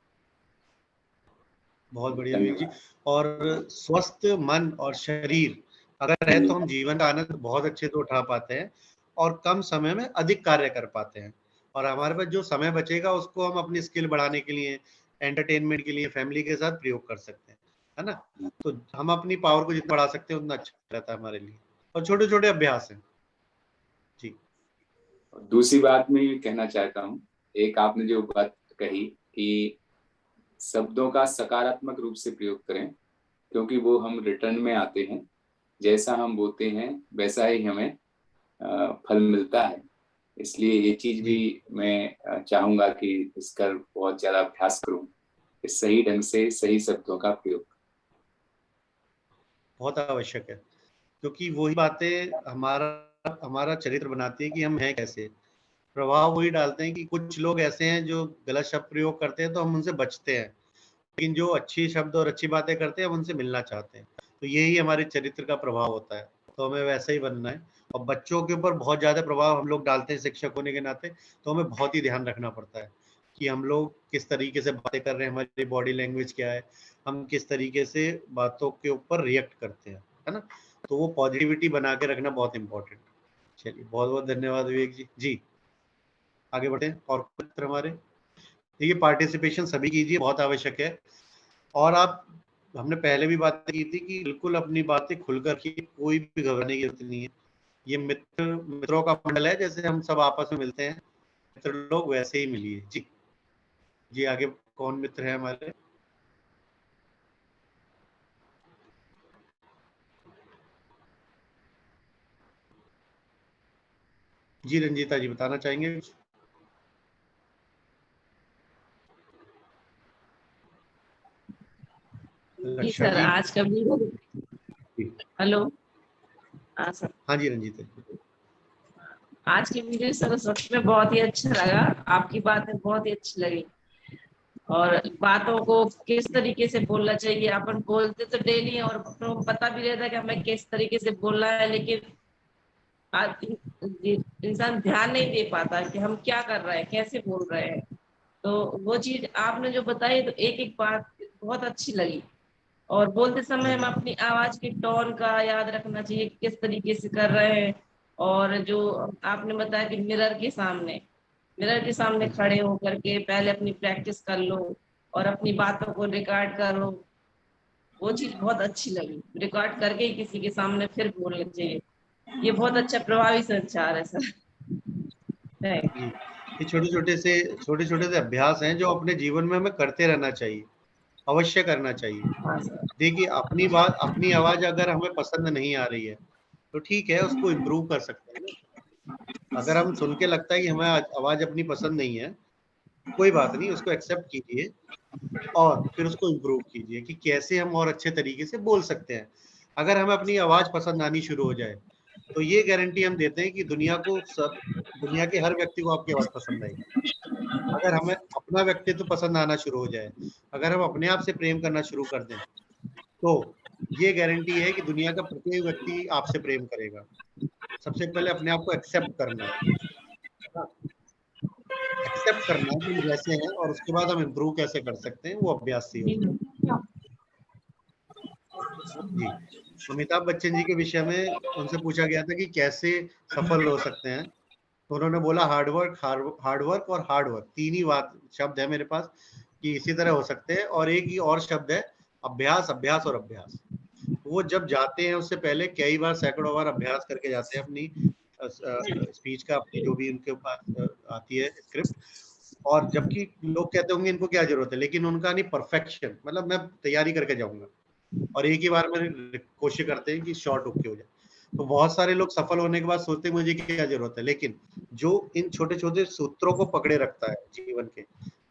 [SPEAKER 2] बहुत बढ़िया वीर जी। और स्वस्थ मन और शरीर अगर है तो हम जीवन का आनंद बहुत अच्छे से उठा पाते हैं और कम समय में अधिक कार्य कर पाते हैं। और हमारे पास जो समय बचेगा उसको हम अपनी स्किल बढ़ाने के लिए, एंटरटेनमेंट के लिए, फैमिली के साथ प्रयोग कर सकते हैं, है ना। तो हम अपनी पावर को जितना बढ़ा सकते हैं उतना अच्छा रहता है हमारे लिए, और छोटे छोटे अभ्यास हैं। जी,
[SPEAKER 7] दूसरी बात मैं ये कहना चाहता हूँ, एक आपने जो बात कही कि शब्दों का सकारात्मक रूप से प्रयोग करें, क्योंकि वो हम रिटर्न में आते हैं। जैसा हम बोलते हैं वैसा ही हमें फल मिलता है। इसलिए ये चीज भी मैं चाहूंगा कि इसका बहुत ज्यादा अभ्यास करूं, इस सही ढंग से सही शब्दों का प्रयोग।
[SPEAKER 2] बहुत आवश्यक है, क्योंकि वही बातें हमारा हमारा चरित्र बनाती है कि हम हैं कैसे। प्रभाव वही डालते हैं कि कुछ लोग ऐसे हैं जो गलत शब्द प्रयोग करते हैं तो हम उनसे बचते हैं, लेकिन जो अच्छी शब्द और अच्छी बातें करते हैं हम उनसे मिलना चाहते हैं। तो यही हमारे चरित्र का प्रभाव होता है, तो हमें वैसा ही बनना है। और बच्चों के ऊपर बहुत ज़्यादा प्रभाव हम लोग डालते हैं शिक्षक होने के नाते, तो हमें बहुत ही ध्यान रखना पड़ता है कि हम लोग किस तरीके से बातें कर रहे हैं, हमारी बॉडी लैंग्वेज क्या है, हम किस तरीके से बातों के ऊपर रिएक्ट करते हैं, है ना। तो वो पॉजिटिविटी बना के रखना बहुत इंपॉर्टेंट। चलिए, बहुत बहुत धन्यवाद विवेक जी। जी आगे बढ़े और कुछ मित्र हमारे। देखिए, पार्टिसिपेशन सभी कीजिए, बहुत आवश्यक है। और आप, हमने पहले भी बात की थी कि बिल्कुल अपनी बातें खुलकर की, कोई भी घबराने की जरूरत नहीं है। ये मित्रों का मंडल है, जैसे हम सब आपस में मिलते हैं मित्र लोग, वैसे ही मिलिए। जी जी आगे कौन मित्र है हमारे? जी रंजीता जी बताना चाहेंगे?
[SPEAKER 6] जी सर, आज का वीडियो, हेलो, हाँ सर,
[SPEAKER 2] हाँ जी रंजीता जी,
[SPEAKER 6] आज की वीडियो सर सच में बहुत ही अच्छा लगा, आपकी बातें बहुत ही अच्छी लगी। और बातों को किस तरीके से बोलना चाहिए, अपन बोलते तो डेली हैं और अपनों को पता भी रहता है कि हमें किस तरीके से बोलना है, लेकिन आज इंसान ध्यान नहीं दे पाता कि हम क्या कर रहे हैं, कैसे बोल रहे हैं। तो वो चीज आपने जो बताई, तो एक एक बात बहुत अच्छी लगी। और बोलते समय हम अपनी आवाज की टोन का याद रखना चाहिए, किस तरीके से कर रहे हैं। और जो आपने बताया कि मिरर के सामने खड़े होकर के पहले अपनी प्रैक्टिस कर लो और अपनी बातों को रिकॉर्ड करो, वो चीज बहुत अच्छी लगी। रिकॉर्ड करके ही किसी के सामने फिर बोलना चाहिए, ये बहुत अच्छा प्रभावी संचार है सर।
[SPEAKER 2] ये छोटे छोटे से अभ्यास हैं जो अपने जीवन में हमें करते रहना चाहिए, अवश्य करना चाहिए। देखिए, अपनी बात, अपनी आवाज अगर हमें पसंद नहीं आ रही है तो ठीक है, उसको इम्प्रूव कर सकते हैं। अगर हम सुन के लगता है कि हमें आवाज अपनी पसंद नहीं है, कोई बात नहीं, उसको एक्सेप्ट कीजिए और फिर उसको इम्प्रूव कीजिए कि कैसे हम और अच्छे तरीके से बोल सकते हैं। अगर हमें अपनी आवाज पसंद आनी शुरू हो जाए तो ये गारंटी हम देते हैं कि दुनिया के हर व्यक्ति को आपकी आवाज पसंद आएगी। अगर हमें अपना व्यक्तित्व पसंद आना शुरू हो जाए, अगर हम अपने आप से प्रेम करना शुरू कर दें, तो ये गारंटी है कि दुनिया का प्रत्येक व्यक्ति आपसे प्रेम करेगा। सबसे पहले अपने आप को एक्सेप्ट करना है, एक्सेप्ट करना है कि हम जैसे हैं, और उसके बाद हम इम्प्रूव कैसे कर सकते हैं, वो अभ्यास से होगा। जी, अमिताभ बच्चन जी के विषय में उनसे पूछा गया था कि कैसे सफल हो सकते हैं, तो उन्होंने बोला हार्ड वर्क और हार्ड वर्क, तीन ही शब्द है मेरे पास कि इसी तरह हो सकते हैं। और एक ही और शब्द है अभ्यास, अभ्यास और अभ्यास। वो जब जाते हैं उससे पहले कई बार, सैकड़ों बार अभ्यास करके जाते हैं अपनी स्पीच का, अपनी जो भी उनके पास आती है स्क्रिप्ट। और जबकि लोग कहते होंगे इनको क्या जरूरत है, लेकिन उनका नहीं, परफेक्शन, मतलब मैं तैयारी करके जाऊंगा और एक ही बार में कोशिश करते हैं कि शॉर्ट ओके हो जाए। तो बहुत सारे लोग सफल होने के बाद सोचते हैं मुझे क्या जरूरत है, लेकिन जो इन छोटे छोटे सूत्रों को पकड़े रखता है जीवन के,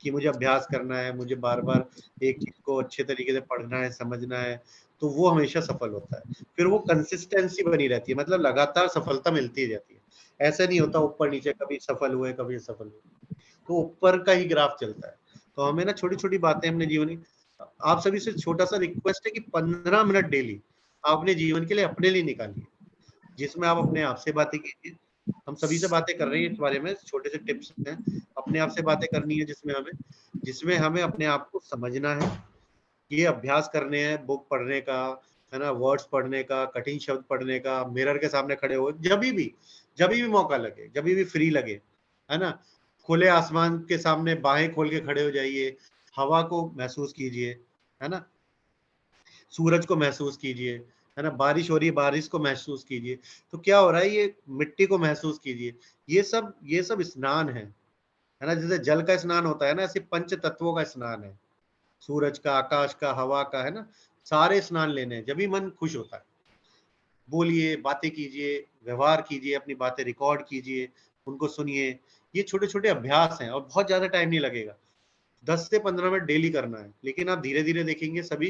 [SPEAKER 2] कि मुझे अभ्यास करना है, मुझे बार बार एक चीज को अच्छे तरीके से पढ़ना है, समझना है, तो वो हमेशा सफल होता है। फिर वो कंसिस्टेंसी बनी रहती है, मतलब लगातार सफलता मिलती जाती है। ऐसा नहीं होता ऊपर नीचे, कभी सफल हुए कभी असफल हुए, तो ऊपर का ही ग्राफ चलता है। तो हमें ना छोटी छोटी बातें अपने जीवन की, आप सभी से छोटा सा रिक्वेस्ट है कि 15 मिनट डेली आपने जीवन के लिए अपने लिए निकालिए, जिसमें आप अपने आप से बातें कीजिए। हम सभी से बातें कर रहे हैं इस बारे में, छोटे से टिप्स हैं, अपने आप से बातें करनी है, जिसमें हमें अपने आप को समझना है। ये अभ्यास करने हैं, बुक पढ़ने का, है ना, वर्ड्स पढ़ने का, कठिन शब्द पढ़ने का, मिरर के सामने खड़े हो, जब भी मौका लगे, जब भी फ्री लगे, है ना, खुले आसमान के सामने बाहें खोल के खड़े हो जाइए, हवा को महसूस कीजिए, है ना, सूरज को महसूस कीजिए, है ना, बारिश हो रही है, बारिश को महसूस कीजिए। तो क्या हो रहा है, ये मिट्टी को महसूस कीजिए। ये सब स्नान है ना, जैसे जल का स्नान होता है ना, ऐसे पंच तत्वों का स्नान है, सूरज का, आकाश का, हवा का, है ना, सारे स्नान लेने हैं, जब भी मन खुश होता है। बोलिए, बातें कीजिए, व्यवहार कीजिए, अपनी बातें रिकॉर्ड कीजिए, उनको सुनिए। ये छोटे छोटे अभ्यास हैं और बहुत ज्यादा टाइम नहीं लगेगा, 10 से 15 मिनट डेली करना है। लेकिन आप धीरे धीरे देखेंगे सभी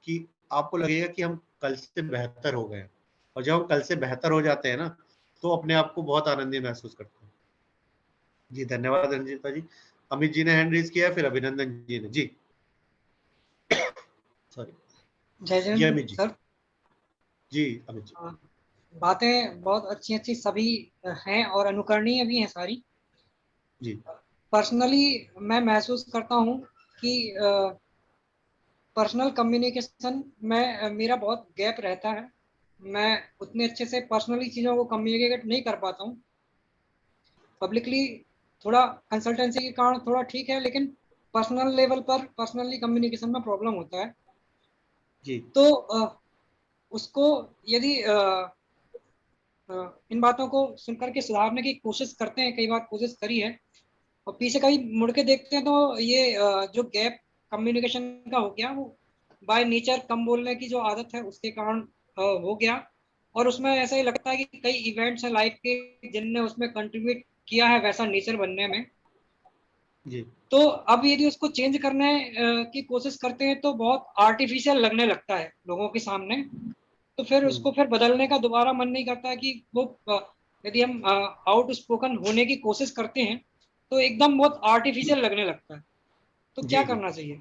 [SPEAKER 2] कि आपको लगेगा कि हम कल से बेहतर हो गए हैं। और जब हम कल से बेहतर हो जाते हैं ना, तो अपने आप को बहुत आनंदित महसूस करते हैं। जी धन्यवाद रंजीता जी। अमित जी ने हैंड रेज किया, फिर अभिनंदन जी ने। जी सॉरी,
[SPEAKER 8] जय
[SPEAKER 2] जी
[SPEAKER 8] जय
[SPEAKER 2] अमित जी।
[SPEAKER 8] सर।
[SPEAKER 2] जी अमित जी।
[SPEAKER 8] बातें बहुत अच्छी अच्छी सभी हैं और अनुकरणीय भी हैं सारी।
[SPEAKER 2] जी
[SPEAKER 8] पर्सनली मैं महसूस करता हूँ कि पर्सनल कम्युनिकेशन में मेरा बहुत गैप रहता है। मैं उतने अच्छे से पर्सनली चीज़ों को कम्युनिकेट नहीं कर पाता हूँ। पब्लिकली थोड़ा कंसल्टेंसी के कारण थोड़ा ठीक है, लेकिन पर्सनल लेवल पर पर्सनली कम्युनिकेशन में प्रॉब्लम होता है।
[SPEAKER 2] जी
[SPEAKER 8] तो उसको यदि इन बातों को सुनकर के सुधारने की कोशिश करते हैं, कई बार कोशिश करी है, और पीछे कहीं मुड़ के देखते हैं तो ये जो गैप कम्युनिकेशन का हो गया, वो बाय नेचर कम बोलने की जो आदत है उसके कारण हो गया। और उसमें ऐसा ही लगता है कि कई इवेंट्स हैं लाइफ के जिनने उसमें कंट्रीब्यूट किया है वैसा नेचर बनने में।
[SPEAKER 2] जी
[SPEAKER 8] तो अब यदि उसको चेंज करने की कोशिश करते हैं तो बहुत आर्टिफिशियल लगने लगता है लोगों के सामने। तो फिर उसको फिर बदलने का दोबारा मन नहीं करता है कि वो यदि हम आउट स्पोकन होने की कोशिश करते हैं तो एकदम बहुत आर्टिफिशियल लगने लगता है। तो क्या
[SPEAKER 2] जी जी।
[SPEAKER 8] करना चाहिए?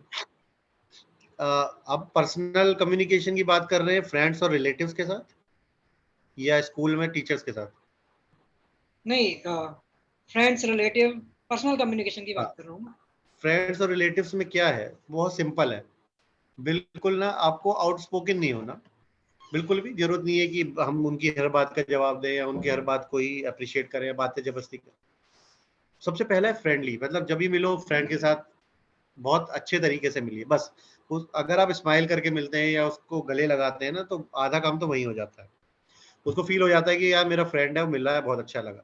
[SPEAKER 2] आप पर्सनल कम्युनिकेशन की बात कर रहे हैं फ्रेंड्स और रिलेटिव्स के साथ, या स्कूल में टीचर्स के साथ?
[SPEAKER 8] नहीं, फ्रेंड्स रिलेटिव पर्सनल कम्युनिकेशन की बात कर रहा हूँ।
[SPEAKER 2] फ्रेंड्स और रिलेटिव्स में क्या है, बहुत सिंपल है। बिल्कुल ना, आपको आउटस्पोकन नहीं होना। बिल्कुल भी जरूरत नहीं है कि हम उनकी हर बात का जवाब दें या उनकी हर बात को ही अप्रिशिएट करें या बातें जबरदस्ती करें। सबसे पहला है फ्रेंडली, मतलब जब भी मिलो फ्रेंड के साथ बहुत अच्छे तरीके से मिलिए। बस अगर आप स्माइल करके मिलते हैं या उसको गले लगाते हैं ना, तो आधा काम तो वहीं हो जाता है। उसको फील हो जाता है कि यार मेरा फ्रेंड है, वो मिल रहा है, बहुत अच्छा लगा।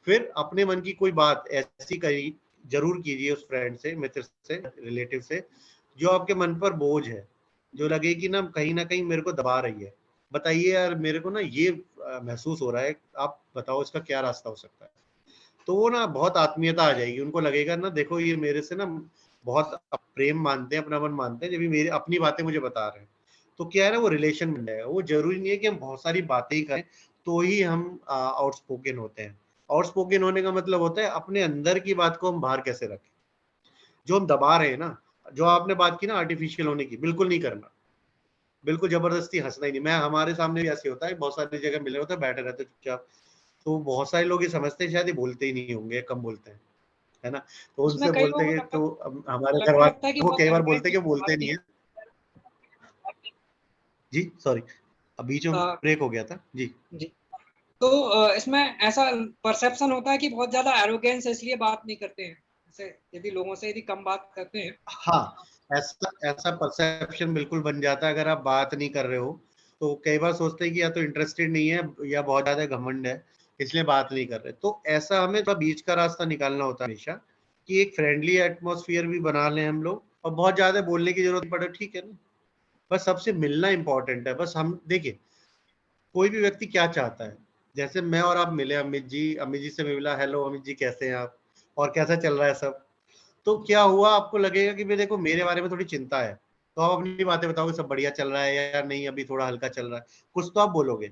[SPEAKER 2] फिर अपने मन की कोई बात ऐसी करी जरूर कीजिए उस फ्रेंड से, मित्र से, रिलेटिव से, जो आपके मन पर बोझ है, जो लगे कि ना कहीं मेरे को दबा रही है। बताइए यार मेरे को ना ये महसूस हो रहा है, आप बताओ इसका क्या रास्ता हो सकता है। तो वो ना बहुत आत्मीयता आ जाएगी, उनको लगेगा ना देखो ये मेरे से ना बहुत प्रेम मानते हैं, अपनापन मानते हैं, जब भी मेरी अपनी बातें मुझे बता रहे हैं। तो क्या है ना, वो रिलेशन बन जाएगा। वो जरूरी नहीं है कि हम बहुत सारी बातें ही करें तो ही हम आउटस्पोकन होते हैं। आउटस्पोकन होने का मतलब होता है अपने अंदर की बात को हम बाहर कैसे रखें। जो हम दबा रहे हैं ना, जो आपने बात की ना आर्टिफिशियल होने की, बिल्कुल नहीं करना। बिल्कुल जबरदस्ती हंसना ही नहीं। मैं हमारे सामने भी ऐसे होता है, बहुत सारी जगह मिले होते हैं, बैठे रहते चुपचाप, तो बहुत सारे लोग ये समझते हैं शायद ये बोलते ही नहीं होंगे, कम बोलते हैं, है ना। तो
[SPEAKER 8] उसमें
[SPEAKER 2] उनसे
[SPEAKER 8] कई
[SPEAKER 2] बोलते
[SPEAKER 8] लोगों
[SPEAKER 2] हैं,
[SPEAKER 8] को
[SPEAKER 2] तो हमारे घर
[SPEAKER 8] लगने लगता है कि
[SPEAKER 2] वाले वो
[SPEAKER 8] बहुत
[SPEAKER 2] कई बार बोलते
[SPEAKER 8] एरोगेंट
[SPEAKER 2] हैं कि वो बोलते नहीं है। जी सॉरी, अब बीच में ब्रेक हो गया था। जी
[SPEAKER 8] जी। तो इसमें ऐसा परसेप्शन होता है कि बहुत ज्यादा एरोगेंस है इसलिए बात नहीं करते हैं। जैसे यदि लोगों से यदि कम बात करते हैं,
[SPEAKER 2] हाँ, ऐसा ऐसा परसेप्शन बिल्कुल बन जाता है। अगर आप बात नहीं कर रहे हो तो कई बार सोचते हैं कि या तो इंटरेस्टेड नहीं है या बहुत ज्यादा घमंड है, इसलिए बात नहीं कर रहे। तो ऐसा हमें थोड़ा बीच का रास्ता निकालना होता है हमेशा, कि एक फ्रेंडली एटमॉस्फेयर भी बना लें हम लोग, और बहुत ज्यादा बोलने की जरूरत पड़े ठीक है ना, बस सबसे मिलना इंपॉर्टेंट है। बस हम देखिए कोई भी व्यक्ति क्या चाहता है। जैसे मैं और आप मिले, अमित जी से मिला, हेलो अमित जी कैसे हैं आप, और कैसा चल रहा है सब। तो क्या हुआ, आपको लगेगा कि भाई देखो मेरे बारे में थोड़ी चिंता है, तो आप अपनी बातें बताओगे सब बढ़िया चल रहा है या नहीं, अभी थोड़ा हल्का चल रहा है, कुछ तो आप बोलोगे।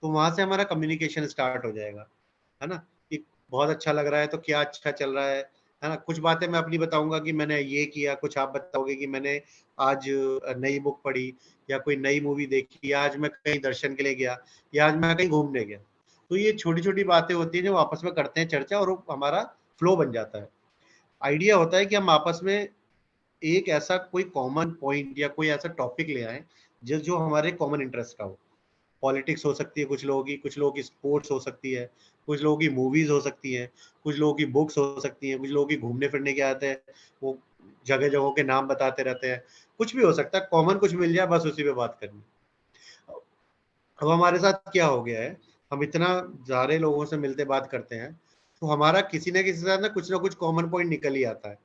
[SPEAKER 2] तो वहां से हमारा कम्युनिकेशन स्टार्ट हो जाएगा, है ना, कि बहुत अच्छा लग रहा है तो क्या अच्छा चल रहा है ना। कुछ बातें मैं अपनी बताऊंगा कि मैंने ये किया, कुछ आप बताओगे कि मैंने आज नई बुक पढ़ी, या कोई नई मूवी देखी, या आज मैं कहीं दर्शन के लिए गया, या आज मैं कहीं घूमने गया। तो ये छोटी छोटी बातें होती है जो आपस में करते हैं चर्चा, और वो हमारा फ्लो बन जाता है। आइडिया होता है कि हम आपस में एक ऐसा कोई कॉमन पॉइंट या कोई ऐसा टॉपिक ले आए जो जो हमारे कॉमन इंटरेस्ट का हो। पॉलिटिक्स हो सकती है कुछ लोगों की, कुछ लोगों की स्पोर्ट्स हो सकती है, कुछ लोगों की मूवीज हो सकती हैं, कुछ लोगों की बुक्स हो सकती हैं, कुछ लोगों की घूमने फिरने के आते हैं, वो जगह जगहों के नाम बताते रहते हैं। कुछ भी हो सकता है, कॉमन कुछ मिल जाए बस उसी पे बात करनी। अब हमारे साथ क्या हो गया है, हम इतना सारे लोगों से मिलते बात करते हैं, तो हमारा किसी ना किसी के साथ ना कुछ कॉमन पॉइंट निकल ही आता है,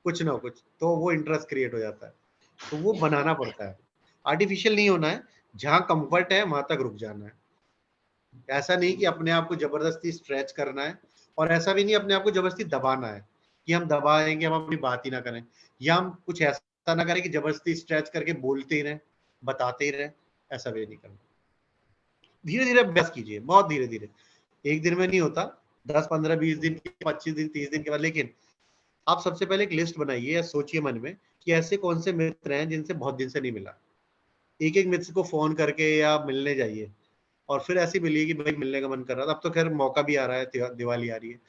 [SPEAKER 2] कुछ ना कुछ, तो वो इंटरेस्ट क्रिएट हो जाता है। तो वो बनाना पड़ता है, आर्टिफिशियल नहीं होना है। जहां कंफर्ट है वहां तक रुक जाना है। ऐसा नहीं कि अपने आप को जबरदस्ती स्ट्रेच करना है और ऐसा भी नहीं अपने आप को जबरदस्ती दबाना है कि हम दबाएंगे, हम अपनी बात ही ना करें, या हम कुछ ऐसा ना करें कि जबरदस्ती स्ट्रेच करके बोलते ही रहें, बताते ही रहें, ऐसा भी नहीं करना। धीरे धीरे अभ्यास कीजिए, बहुत धीरे धीरे, एक दिन में नहीं होता, 10, 15, 20 दिन, 25 दिन, 30 दिन के बाद। लेकिन आप सबसे पहले एक लिस्ट बनाइए या सोचिए मन में कि ऐसे कौन से मित्र हैं जिनसे बहुत दिन से नहीं मिला। एक एक मित्र को फोन करके या मिलने जाइए, और फिर ऐसी मिलिए कि भाई मिलने का मन कर रहा था, अब तो खैर मौका भी आ रहा है, दिवाली आ रही है,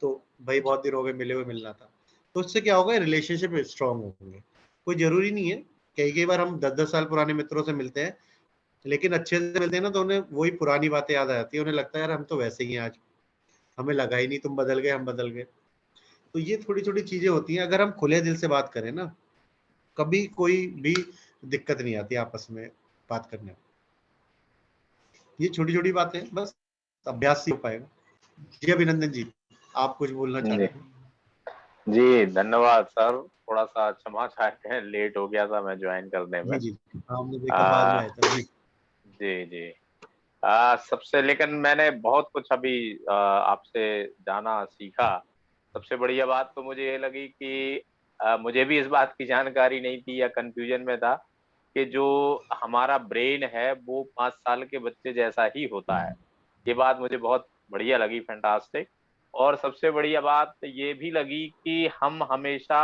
[SPEAKER 2] तो भाई बहुत दिन हो गए मिले हुए, मिलना था। तो उससे क्या होगा, रिलेशनशिप स्ट्रांग होंगे। कोई जरूरी नहीं है, कई बार हम 10-10 साल पुराने मित्रों से मिलते हैं, लेकिन अच्छे से मिलते हैं ना, तो उन्हें वही पुरानी बातें याद आ जाती है, उन्हें लगता है यार हम तो वैसे ही हैं, आज हमें लगा ही नहीं तुम बदल गए, हम बदल गए। तो ये थोड़ी छोटी चीजें होती हैं, अगर हम खुले दिल से बात करें ना, कभी कोई भी दिक्कत नहीं आती आपस में बात करने में। ये छोटी छोटी बातें, बस अभ्यास से हो पाएगा। जी अभिनंदन जी, आप कुछ बोलना चाह रहे थे?
[SPEAKER 13] जी धन्यवाद सर, थोड़ा सा क्षमा चाहते हैं, लेट हो गया था मैं ज्वाइन करने में।
[SPEAKER 2] जी हमने देखा बाद में आया था।
[SPEAKER 13] जी सबसे, लेकिन मैंने बहुत कुछ अभी आपसे जाना सीखा। सबसे बढ़िया बात तो मुझे ये लगी कि मुझे भी इस बात की जानकारी नहीं थी या कंफ्यूजन में था कि जो हमारा ब्रेन है वो 5 साल के बच्चे जैसा ही होता है। ये बात मुझे बहुत बढ़िया लगी, फैंटास्टिक। और सबसे बढ़िया बात ये भी लगी कि हम हमेशा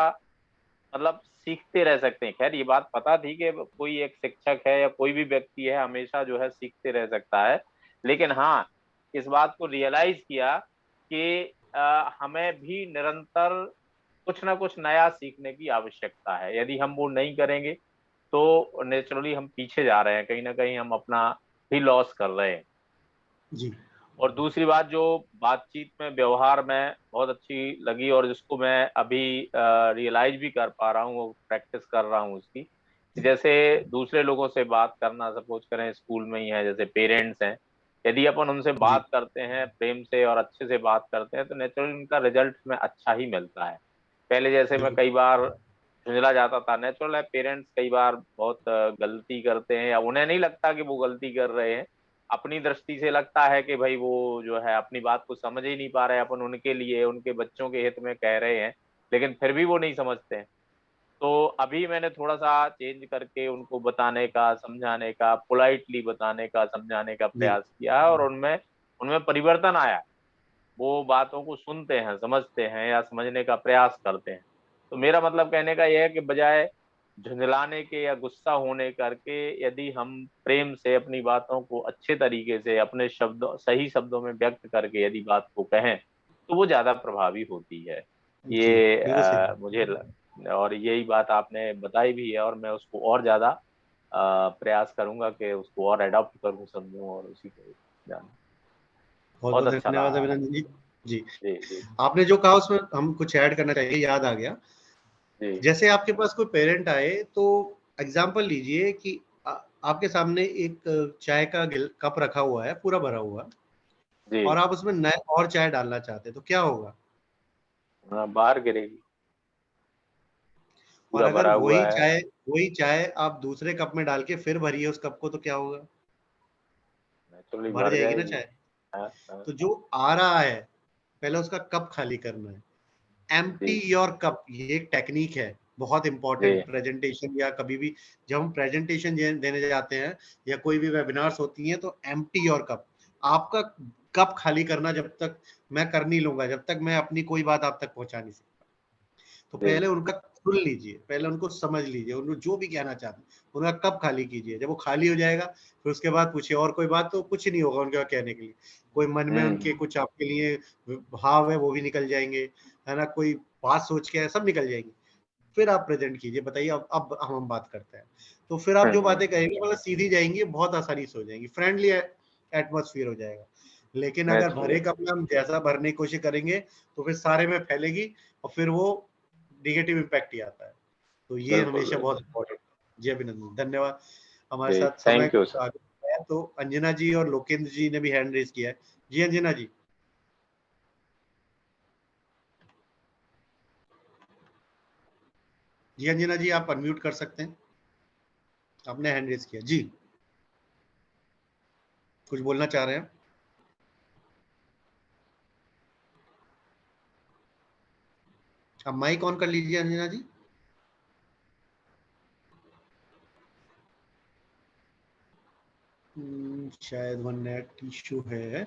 [SPEAKER 13] मतलब सीखते रह सकते हैं। खैर ये बात पता थी कि कोई एक शिक्षक है या कोई भी व्यक्ति है हमेशा जो है सीखते रह सकता है, लेकिन हाँ इस बात को रियलाइज किया कि हमें भी निरंतर कुछ ना कुछ नया सीखने की आवश्यकता है। यदि हम वो नहीं करेंगे तो नेचुरली हम पीछे जा रहे हैं, कहीं ना कहीं हम अपना ही लॉस कर रहे हैं।
[SPEAKER 2] जी।
[SPEAKER 13] और दूसरी बात जो बातचीत में, व्यवहार में बहुत अच्छी लगी और जिसको मैं अभी रियलाइज भी कर पा रहा हूँ, प्रैक्टिस कर रहा हूँ उसकी, जैसे दूसरे लोगों से बात करना, सपोज करें स्कूल में ही है, जैसे पेरेंट्स हैं, यदि अपन उनसे बात करते हैं प्रेम से और अच्छे से बात करते हैं तो नेचुरली उनका रिजल्ट में अच्छा ही मिलता है। पहले जैसे मैं कई बार झुंझला जाता था, नेचुरल है, पेरेंट्स कई बार बहुत गलती करते हैं या उन्हें नहीं लगता कि वो गलती कर रहे हैं, अपनी दृष्टि से लगता है कि भाई वो जो है अपनी बात को समझ ही नहीं पा रहे, अपन उनके लिए, उनके बच्चों के हित में कह रहे हैं, लेकिन फिर भी वो नहीं समझते हैं। तो अभी मैंने थोड़ा सा चेंज करके उनको बताने का, समझाने का, पोलाइटली बताने का, समझाने का प्रयास किया है और उनमें उनमें परिवर्तन आया। वो बातों को सुनते हैं, समझते हैं या समझने का प्रयास करते हैं। तो मेरा मतलब कहने का यह है कि बजाय झुंझलाने के या गुस्सा होने करके यदि हम प्रेम से अपनी बातों को अच्छे तरीके से अपने शब्दों, सही शब्दों में व्यक्त करके यदि बात को कहें तो वो ज्यादा प्रभावी होती है। ये मुझे और यही बात आपने बताई भी है और मैं उसको और ज्यादा प्रयास करूंगा कि उसको और अडॉप्ट करूं, समझूं और उसी को जानूं।
[SPEAKER 2] बहुत
[SPEAKER 13] अच्छा
[SPEAKER 2] धन्यवाद
[SPEAKER 13] लगा।
[SPEAKER 2] अभिनंदन जी। जी
[SPEAKER 13] जी
[SPEAKER 2] आपने जो कहा उसमें हम कुछ ऐड करना चाहिए, याद आ गया। जैसे आपके पास कोई पेरेंट आए तो एग्जांपल लीजिए कि आपके सामने एक चाय का कप रखा हुआ है, पूरा भरा हुआ, और आप उसमें नए और चाय डालना चाहते हैं, तो क्या होगा?
[SPEAKER 13] बाहर गिरेगी।
[SPEAKER 2] और अगर वही चाय आप दूसरे कप में डाल के फिर भरिए उस कप को, तो क्या होगा? भर जाएगी ना चाय। तो जो आ रहा है पहले उसका कप खाली करना है। एम्प्टी योर कप, ये एक टेक्निक है बहुत इंपॉर्टेंट प्रेजेंटेशन या कभी भी जब हम प्रेजेंटेशन देने जाते हैं या कोई भी वेबिनार्स होती हैं तो एम्प्टी योर कप, आपका कप खाली करना जब तक मैं कर नहीं लूंगा, जब तक मैं अपनी कोई बात आप तक पहुंचा नहीं सकता। तो पहले उनका सुन लीजिए, पहले उनको समझ लीजिए, उनको जो भी कहना चाहते हैं उनका कप खाली कीजिए। जब वो खाली हो जाएगा फिर उसके बाद पूछिए और कोई बात, तो कुछ नहीं होगा उनके कहने के लिए। कोई मन में उनके कुछ आपके लिए भाव है वो भी निकल जाएंगे, है ना, कोई बात सोच के है सब निकल जाएंगी। फिर आप प्रेजेंट कीजिए, बताइए अब हम बात करते हैं। तो फिर आप जो बातें कहेंगे मतलब सीधी जाएंगी, बहुत आसानी से हो जाएंगी, फ्रेंडली एटमॉस्फेयर हो जाएगा। लेकिन अगर भरे कप में हम जैसा भरने की कोशिश करेंगे तो फिर सारे में फैलेगी और फिर वो नेगेटिव इम्पैक्ट ही आता है। तो ये हमेशा बहुत इंपॉर्टेंट है। जी अभिनंदन, धन्यवाद। हमारे साथ समय आगे है तो अंजना जी और लोकेंद्र जी ने भी हैंड रेज किया है। जी अंजना जी। जी अंजना जी आप अनम्यूट कर सकते हैं, आपने हैंड रेज किया। जी कुछ बोलना चाह रहे हैं? अब माइक ऑन कर लीजिए अंजना जी। शायद वन नेट इशू है।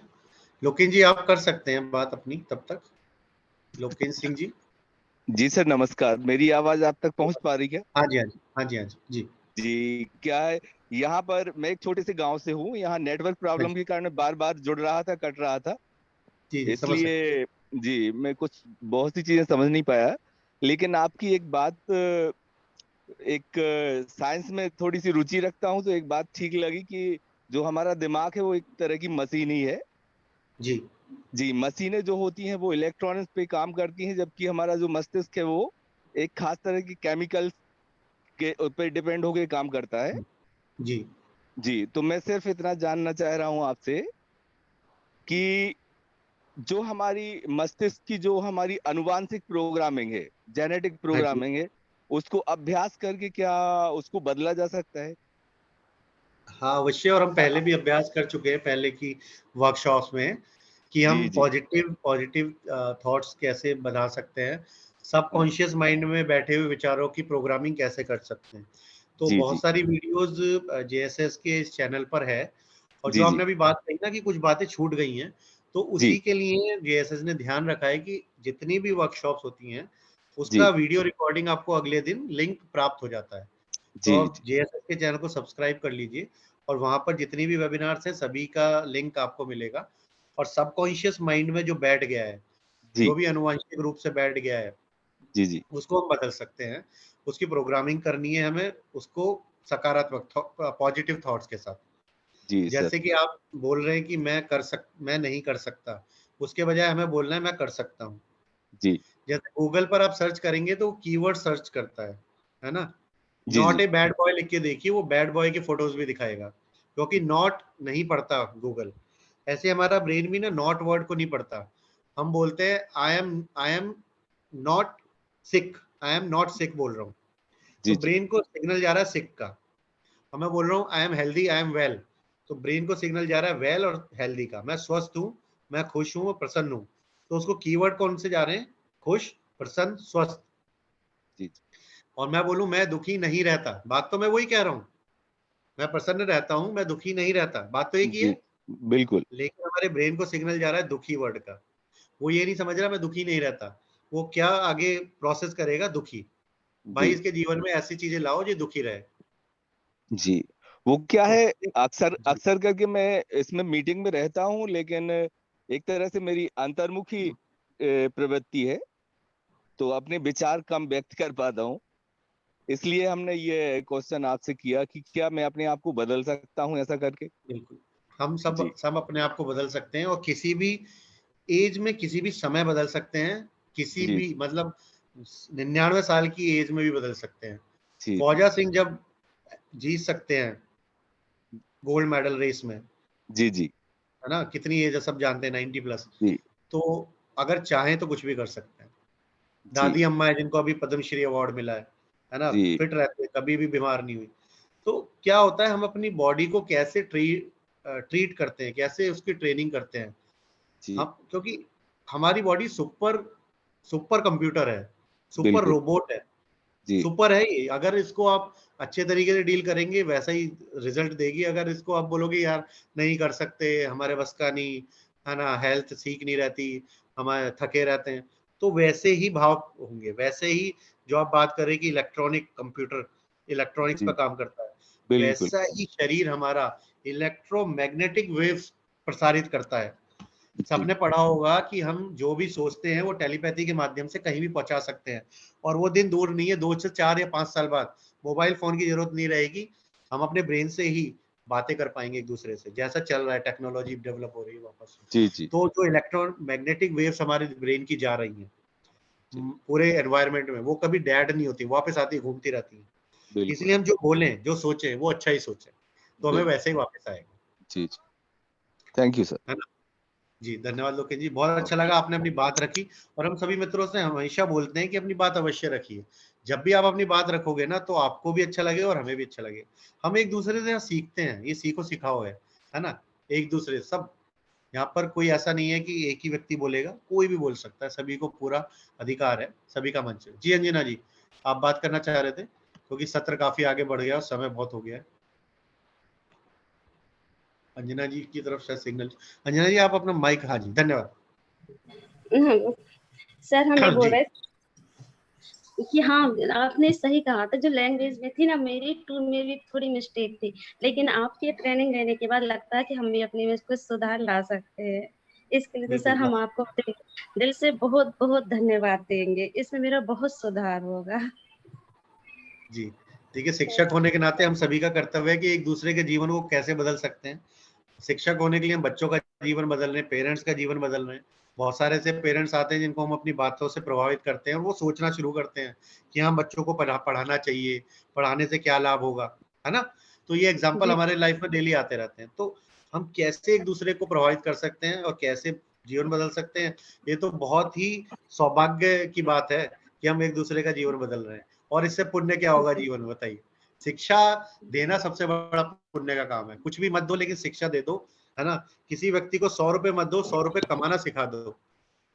[SPEAKER 2] लोकेन जी आप कर सकते हैं बात अपनी तब तक। लोकेन सिंह जी।
[SPEAKER 14] जी सर नमस्कार, मेरी आवाज आप तक पहुंच पा रही है?
[SPEAKER 2] हाँ जी, हाँ जी, हाँ जी, हाँ जी, जी
[SPEAKER 14] जी। क्या है, यहाँ पर मैं एक छोटे से गांव से हूँ, यहाँ नेटवर्क प्रॉब्लम के कारण बार बार जुड़ रहा था, कट रहा था,
[SPEAKER 2] जी समझ सकते
[SPEAKER 14] इसलिए जी मैं कुछ बहुत सी चीजें समझ नहीं पाया। लेकिन आपकी एक बात, एक साइंस में थोड़ी सी रुचि रखता हूँ, तो एक बात ठीक लगी कि जो हमारा दिमाग है वो एक तरह की मशीन ही है।
[SPEAKER 2] जी
[SPEAKER 14] जी, मशीनें जो होती हैं वो इलेक्ट्रॉनिक्स पे काम करती हैं, जबकि हमारा जो मस्तिष्क है वो एक खास तरह की केमिकल के ऊपर डिपेंड होके काम करता है।
[SPEAKER 2] जी
[SPEAKER 14] जी, तो मैं सिर्फ इतना जानना चाह रहा हूँ आपसे कि जो हमारी मस्तिष्क की जो हमारी अनुवांशिक प्रोग्रामिंग है, जेनेटिक
[SPEAKER 2] हाँ जी।
[SPEAKER 14] प्रोग्रामिंग है, उसको अभ्यास करके क्या उसको बदला जा सकता है?
[SPEAKER 2] हाँ अवश्य, और हम पहले भी अभ्यास कर चुके हैं पहले की वर्कशॉप्स में कि हम
[SPEAKER 14] जी जी
[SPEAKER 2] पॉजिटिव थॉट्स कैसे बना सकते हैं, सबकॉन्शियस माइंड में बैठे हुए विचारों की प्रोग्रामिंग कैसे कर सकते हैं। तो
[SPEAKER 14] जी
[SPEAKER 2] बहुत
[SPEAKER 14] जी
[SPEAKER 2] सारी वीडियोस जेएसएस के इस चैनल पर है, और
[SPEAKER 14] जी
[SPEAKER 2] जो
[SPEAKER 14] जी
[SPEAKER 2] आपने अभी बात कही ना कि कुछ बातें छूट गई हैं, तो
[SPEAKER 14] जी
[SPEAKER 2] उसी के लिए जेएसएस ने ध्यान रखा है कि जितनी भी वर्कशॉप्स होती हैं उसका
[SPEAKER 14] जी
[SPEAKER 2] वीडियो रिकॉर्डिंग आपको अगले दिन लिंक प्राप्त हो जाता है। तो
[SPEAKER 14] जी
[SPEAKER 2] आप जेएसएस के चैनल को सब्सक्राइब कर लीजिए, और वहां पर जितनी भी वेबिनार्स हैं सभी का लिंक आपको मिलेगा। और सबकॉन्शियस माइंड में जो बैठ गया है,
[SPEAKER 14] जी
[SPEAKER 2] जो भी अनुवांशिक रूप से बैठ गया है,
[SPEAKER 14] जी जी
[SPEAKER 2] उसको हम बदल सकते हैं। उसकी प्रोग्रामिंग करनी है हमें, उसको सकारात्मक पॉजिटिव थॉट्स के साथ।
[SPEAKER 14] जी सर।
[SPEAKER 2] जैसे कि आप बोल रहे हैं कि मैं नहीं कर सकता, उसके बजाय हमें बोलना है मैं कर सकता हूँ।
[SPEAKER 14] जी
[SPEAKER 2] जैसे गूगल पर आप सर्च करेंगे तो कीवर्ड सर्च करता है ना।
[SPEAKER 14] G
[SPEAKER 2] not
[SPEAKER 14] G
[SPEAKER 2] a bad boy लिख के देखिए, वो बैड बॉय की फोटोज भी दिखाएगा, क्योंकि नॉट नहीं पढ़ता गूगल। ऐसे हमारा ब्रेन भी ना नॉट वर्ड को नहीं पढ़ता। हम बोलते हैं I am not sick, I am not sick बोल रहा हूँ, तो
[SPEAKER 14] जी जी
[SPEAKER 2] ब्रेन को सिग्नल जा रहा है सिक का। और मैं बोल रहा हूँ I am healthy, I am well, तो ब्रेन को सिग्नल जा रहा है वेल और हेल्दी का। मैं स्वस्थ हूँ, मैं खुश हूँ, मैं प्रसन्न हूँ, तो उसको कीवर्ड कौन से जा रहे हैं? खुश, प्रसन्न, स्वस्थ।
[SPEAKER 14] जी
[SPEAKER 2] और मैं बोलूं मैं दुखी नहीं रहता, बात तो मैं वही कह रहा हूँ, मैं प्रसन्न रहता हूं, मैं दुखी नहीं रहता, बात तो एक ही
[SPEAKER 14] जी
[SPEAKER 2] है।
[SPEAKER 14] बिल्कुल।
[SPEAKER 2] लेकिन हमारे ब्रेन को सिग्नल जा रहा है दुखी वर्ड का। वो ये नहीं समझ रहा मैं दुखी नहीं रहता, वो क्या आगे प्रोसेस करेगा? दुखी। भाई
[SPEAKER 14] जी
[SPEAKER 2] इसके जीवन में ऐसी चीजें लाओ जो दुखी रहे।
[SPEAKER 14] जी, वो क्या
[SPEAKER 2] तो
[SPEAKER 14] है, अक्सर
[SPEAKER 2] जी
[SPEAKER 14] अक्सर करके मैं इसमें मीटिंग में रहता हूँ, लेकिन एक तरह से मेरी अंतर्मुखी प्रवृत्ति है, तो अपने विचार कम व्यक्त कर पाता हूँ। इसलिए हमने ये क्वेश्चन आपसे किया कि क्या मैं अपने आप को बदल सकता हूँ ऐसा करके?
[SPEAKER 2] बिल्कुल, हम
[SPEAKER 14] जी
[SPEAKER 2] सब अपने आप को बदल सकते हैं, और किसी भी एज में किसी भी समय बदल सकते हैं, किसी
[SPEAKER 14] जी
[SPEAKER 2] भी मतलब 99 साल की एज में भी बदल सकते हैं।
[SPEAKER 14] जी जी
[SPEAKER 2] फौजा सिंह जब जीत सकते हैं गोल्ड मेडल रेस में,
[SPEAKER 14] जी जी
[SPEAKER 2] है ना, कितनी एज है सब जानते हैं, 90 प्लस।
[SPEAKER 14] जी
[SPEAKER 2] तो अगर चाहें तो कुछ भी कर सकते हैं।
[SPEAKER 14] जी
[SPEAKER 2] दादी अम्मा है जिनको अभी पद्मश्री अवार्ड मिला है ना,
[SPEAKER 14] जी
[SPEAKER 2] फिट रहते हैं, कभी भी बीमार नहीं हुई। तो क्या होता है, हम अपनी बॉडी को कैसे ट्रीट करते हैं, कैसे उसकी ट्रेनिंग करते हैं
[SPEAKER 14] जी
[SPEAKER 2] हम, क्योंकि हमारी बॉडी सुपर सुपर कंप्यूटर है, सुपर
[SPEAKER 14] बिल्कुल।
[SPEAKER 2] रोबोट है,
[SPEAKER 14] जी
[SPEAKER 2] सुपर है ये। अगर इसको आप अच्छे तरीके से डील करेंगे वैसा ही रिजल्ट देगी। अगर इसको आप बोलोगे यार नहीं कर सकते, हमारे बस का नहीं, है ना, हेल्थ ठीक नहीं रहती, हमारे थके रहते हैं, तो वैसे ही भाव होंगे, वैसे ही। जो आप बात करें कि इलेक्ट्रॉनिक कंप्यूटर इलेक्ट्रॉनिक्स
[SPEAKER 14] जी
[SPEAKER 2] पर काम करता है,
[SPEAKER 14] बिल्कुल।
[SPEAKER 2] वैसा ही शरीर हमारा इलेक्ट्रोमैग्नेटिक वेव्स प्रसारित करता है।
[SPEAKER 14] जी
[SPEAKER 2] सबने पढ़ा होगा कि हम जो भी सोचते हैं वो टेलीपैथी के माध्यम से कहीं भी पहुंचा सकते हैं, और वो दिन दूर नहीं है, 2 से 4 या 5 साल बाद मोबाइल फोन की जरूरत नहीं रहेगी। हम अपने ब्रेन से ही बातें कर पाएंगे एक दूसरे से, जैसा चल रहा है, टेक्नोलॉजी डेवलप हो रही है वापस।
[SPEAKER 14] जी जी
[SPEAKER 2] तो जो इलेक्ट्रॉन मैग्नेटिक वेव्स हमारे ब्रेन की जा रही हैं
[SPEAKER 14] जी
[SPEAKER 2] पूरे एनवायरनमेंट में, वो कभी डेड नहीं होती, वापस आती घूमती रहती हैं।
[SPEAKER 14] बिल्कुल
[SPEAKER 2] इसलिए हम जो बोलें, जो सोचें, वो अच्छा ही सोचें, तो हमें
[SPEAKER 14] बिल्कुल।
[SPEAKER 2] वैसे ही वापस आएगा।
[SPEAKER 14] जी जी, थैंक यू सर।
[SPEAKER 2] है ना? जी, धन्यवाद लोकेश जी, बहुत अच्छा लगा, आपने अपनी बात रखी। और हम सभी मित्रों से हमेशा बोलते हैं कि अपनी बात अवश्य रखिए। जब भी आप अपनी बात रखोगे ना, तो आपको भी अच्छा लगेगा और हमें भी अच्छा लगेगा। हम एक दूसरे से सीखते हैं, ये सीखो सिखाओ है ना? एक दूसरे सब यहाँ पर कोई ऐसा नहीं है कि एक ही व्यक्ति बोलेगा, कोई भी बोल सकता है, सभी को पूरा अधिकार है, सभी का मंच है। जी अंजना जी, आप बात करना चाह रहे थे, क्योंकि सत्र काफी आगे बढ़ गया और समय बहुत हो गया है। अंजना जी की तरफ से सिग्नल। अंजना जी आप अपना माइक, हाँ जी, धन्यवाद।
[SPEAKER 15] सर हम ये बोल
[SPEAKER 2] जी
[SPEAKER 15] रहे कि हाँ आपने सही कहा था, जो लैंग्वेज में थी ना मेरी टून में भी थोड़ी मिस्टेक थी, लेकिन आपकी ट्रेनिंग लेने के बाद लगता है कि हम भी अपने में कुछ सुधार ला सकते हैं। इसके लिए तो सर हम आपको दिल से बहुत बहुत धन्यवाद देंगे, इसमें मेरा बहुत सुधार होगा।
[SPEAKER 2] जी देखिए, शिक्षक होने के नाते हम सभी का कर्तव्य है कि एक दूसरे के जीवन को कैसे बदल सकते हैं। शिक्षक होने के लिए हम बच्चों का जीवन बदल रहे हैं, पेरेंट्स का जीवन बदल रहे हैं। बहुत सारे ऐसे पेरेंट्स आते हैं जिनको हम अपनी बातों से प्रभावित करते हैं और वो सोचना शुरू करते हैं कि हम बच्चों को पढ़ाना चाहिए, पढ़ाने से क्या लाभ होगा, है ना। तो ये एग्जाम्पल हमारे लाइफ में डेली आते रहते हैं। तो हम कैसे एक दूसरे को प्रभावित कर सकते हैं और कैसे जीवन बदल सकते हैं, ये तो बहुत ही सौभाग्य की बात है कि हम एक दूसरे का जीवन बदल रहे हैं। और इससे पुण्य क्या होगा जीवन में, बताइए। शिक्षा देना सबसे बड़ा पुण्य का काम है। कुछ भी मत दो लेकिन शिक्षा दे दो, है ना। किसी व्यक्ति को 100 रुपए मत दो, 100 रुपए कमाना सिखा दो,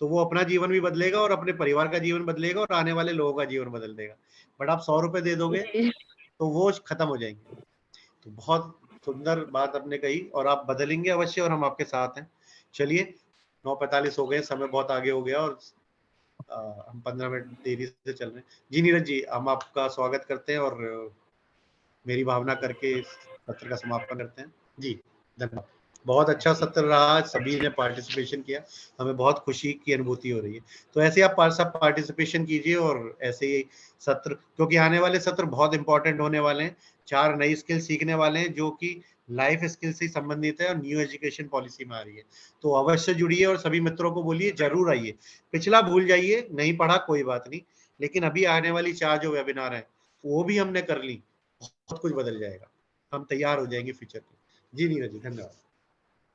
[SPEAKER 2] तो वो अपना जीवन भी बदलेगा और अपने परिवार का जीवन बदलेगा और आने वाले लोगों का जीवन बदल देगा। बट आप 100 रुपए दे दोगे तो वो खत्म हो जाएंगे। तो बहुत सुंदर बात आपने कही और आप बदलेंगे अवश्य और हम आपके साथ हैं। चलिए 9:45 हो गए, समय बहुत आगे हो गया और हम 15 मिनट देरी से चल रहे हैं। जी नीरज जी, हम आपका स्वागत करते हैं और मेरी भावना करके इस सत्र का समापन करते हैं। जी धन्यवाद। बहुत अच्छा सत्र रहा, सभी ने पार्टिसिपेशन किया, हमें बहुत खुशी की अनुभूति हो रही है। तो ऐसे आप सब पार्टिसिपेशन कीजिए और ऐसे ही सत्र, क्योंकि आने वाले सत्र बहुत इंपॉर्टेंट होने वाले हैं। 4 नई स्किल सीखने वाले हैं जो कि लाइफ स्किल से संबंधित है और न्यू एजुकेशन पॉलिसी में आ रही है। तो अवश्य जुड़िए और सभी मित्रों को बोलिए जरूर आइए। पिछला भूल जाइए, नहीं पढ़ा कोई बात नहीं, लेकिन अभी आने वाली 4 जो वेबिनार है वो भी हमने कर ली, बहुत कुछ बदल जाएगा, हम तैयार हो जाएंगे फ्यूचर के। जी नीरज जी धन्यवाद।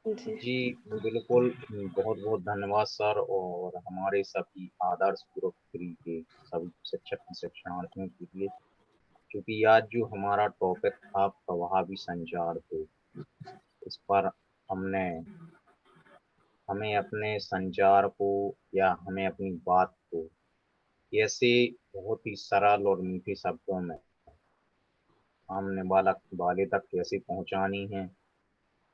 [SPEAKER 1] जी बिल्कुल, बहुत बहुत धन्यवाद सर, और हमारे सभी आदर्श गुरुकुल के सभी शिक्षक शिक्षणार्थियों के लिए, क्योंकि आज जो हमारा टॉपिक था प्रभावी संचार, तो इस पर हमें अपने संचार को या हमें अपनी बात को कैसे बहुत ही सरल और मीठे शब्दों में सामने वाले तक कैसे पहुंचानी है,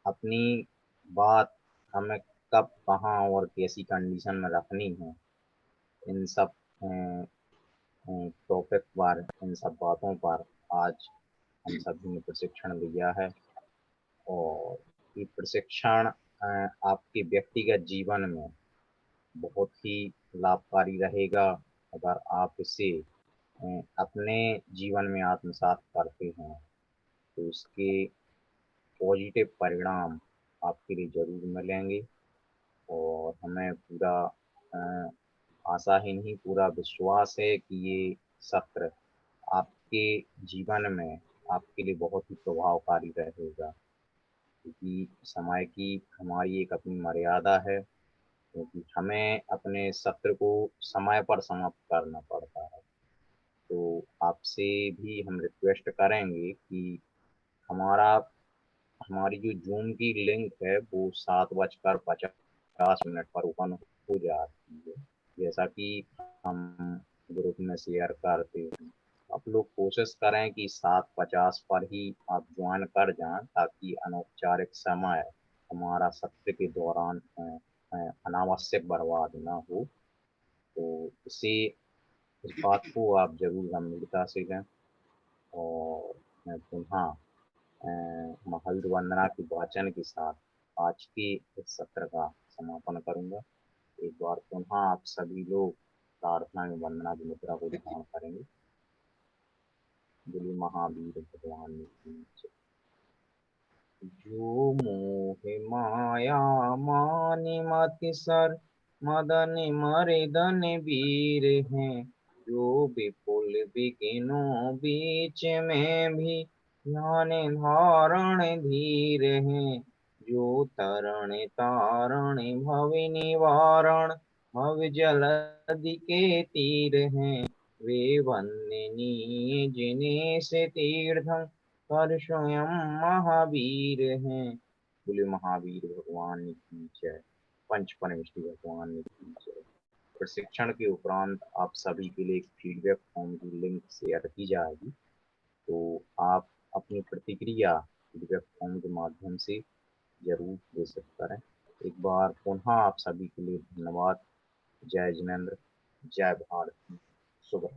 [SPEAKER 1] अपनी बात हमें कब कहाँ और कैसी कंडीशन में रखनी है, इन सब टॉपिक पर, इन सब बातों पर आज हम सभी ने प्रशिक्षण लिया है। और ये प्रशिक्षण आपके व्यक्तिगत जीवन में बहुत ही लाभकारी रहेगा अगर आप इसे अपने जीवन में आत्मसात करते हैं, तो इसके पॉजिटिव परिणाम आपके लिए जरूर मिलेंगे। और हमें पूरा आशा ही नहीं, पूरा विश्वास है कि ये सत्र आपके जीवन में आपके लिए बहुत ही प्रभावकारी रहेगा, क्योंकि समय की हमारी एक अपनी मर्यादा है, क्योंकि हमें अपने सत्र को समय पर समाप्त करना पड़ता है। तो आपसे भी हम रिक्वेस्ट करेंगे कि हमारी जो जूम की लिंक है वो 7:50 पर ओपन हो जाती है, जैसा कि हम ग्रुप में शेयर करते हैं। आप लोग कोशिश करें कि 7:50 पर ही आप ज्वाइन कर जाएं, ताकि अनौपचारिक समय हमारा सत्र के दौरान अनावश्यक बर्बाद ना हो। तो इस बात को आप जरूर गंभीरता से लें। और मैं पुनः महावीर वंदना के वाचन के साथ आज के इस सत्र का समापन करूंगा। एक बार पुनः आप सभी लोग प्रार्थना में वंदना की मुद्रा को धारण करेंगे। बोलिए महावीर भगवान की जय। जो मोह माया मानि मति सर मदन मर्दन वीर हैं, जो विपुल विघ्नों बीच में भी ध्यान धारण धीर हैं, जो तरण तारण भव निवारण भव जलधि के तीर हैं, वे वंदनीय जिन्हें से तीर्थं पर स्वयं महावीर हैं। बोले महावीर भगवान की जय, पंच परमेष्टि भगवान की जय। प्रशिक्षण के उपरांत आप सभी के लिए एक फीडबैक फॉर्म की लिंक शेयर की जाएगी, तो आप अपनी प्रतिक्रिया फीडबैक फॉर्म के माध्यम से जरूर दे सकते हैं। एक बार पुनः आप सभी के लिए धन्यवाद। जय जिनेंद्र, जय भारत, शुभ।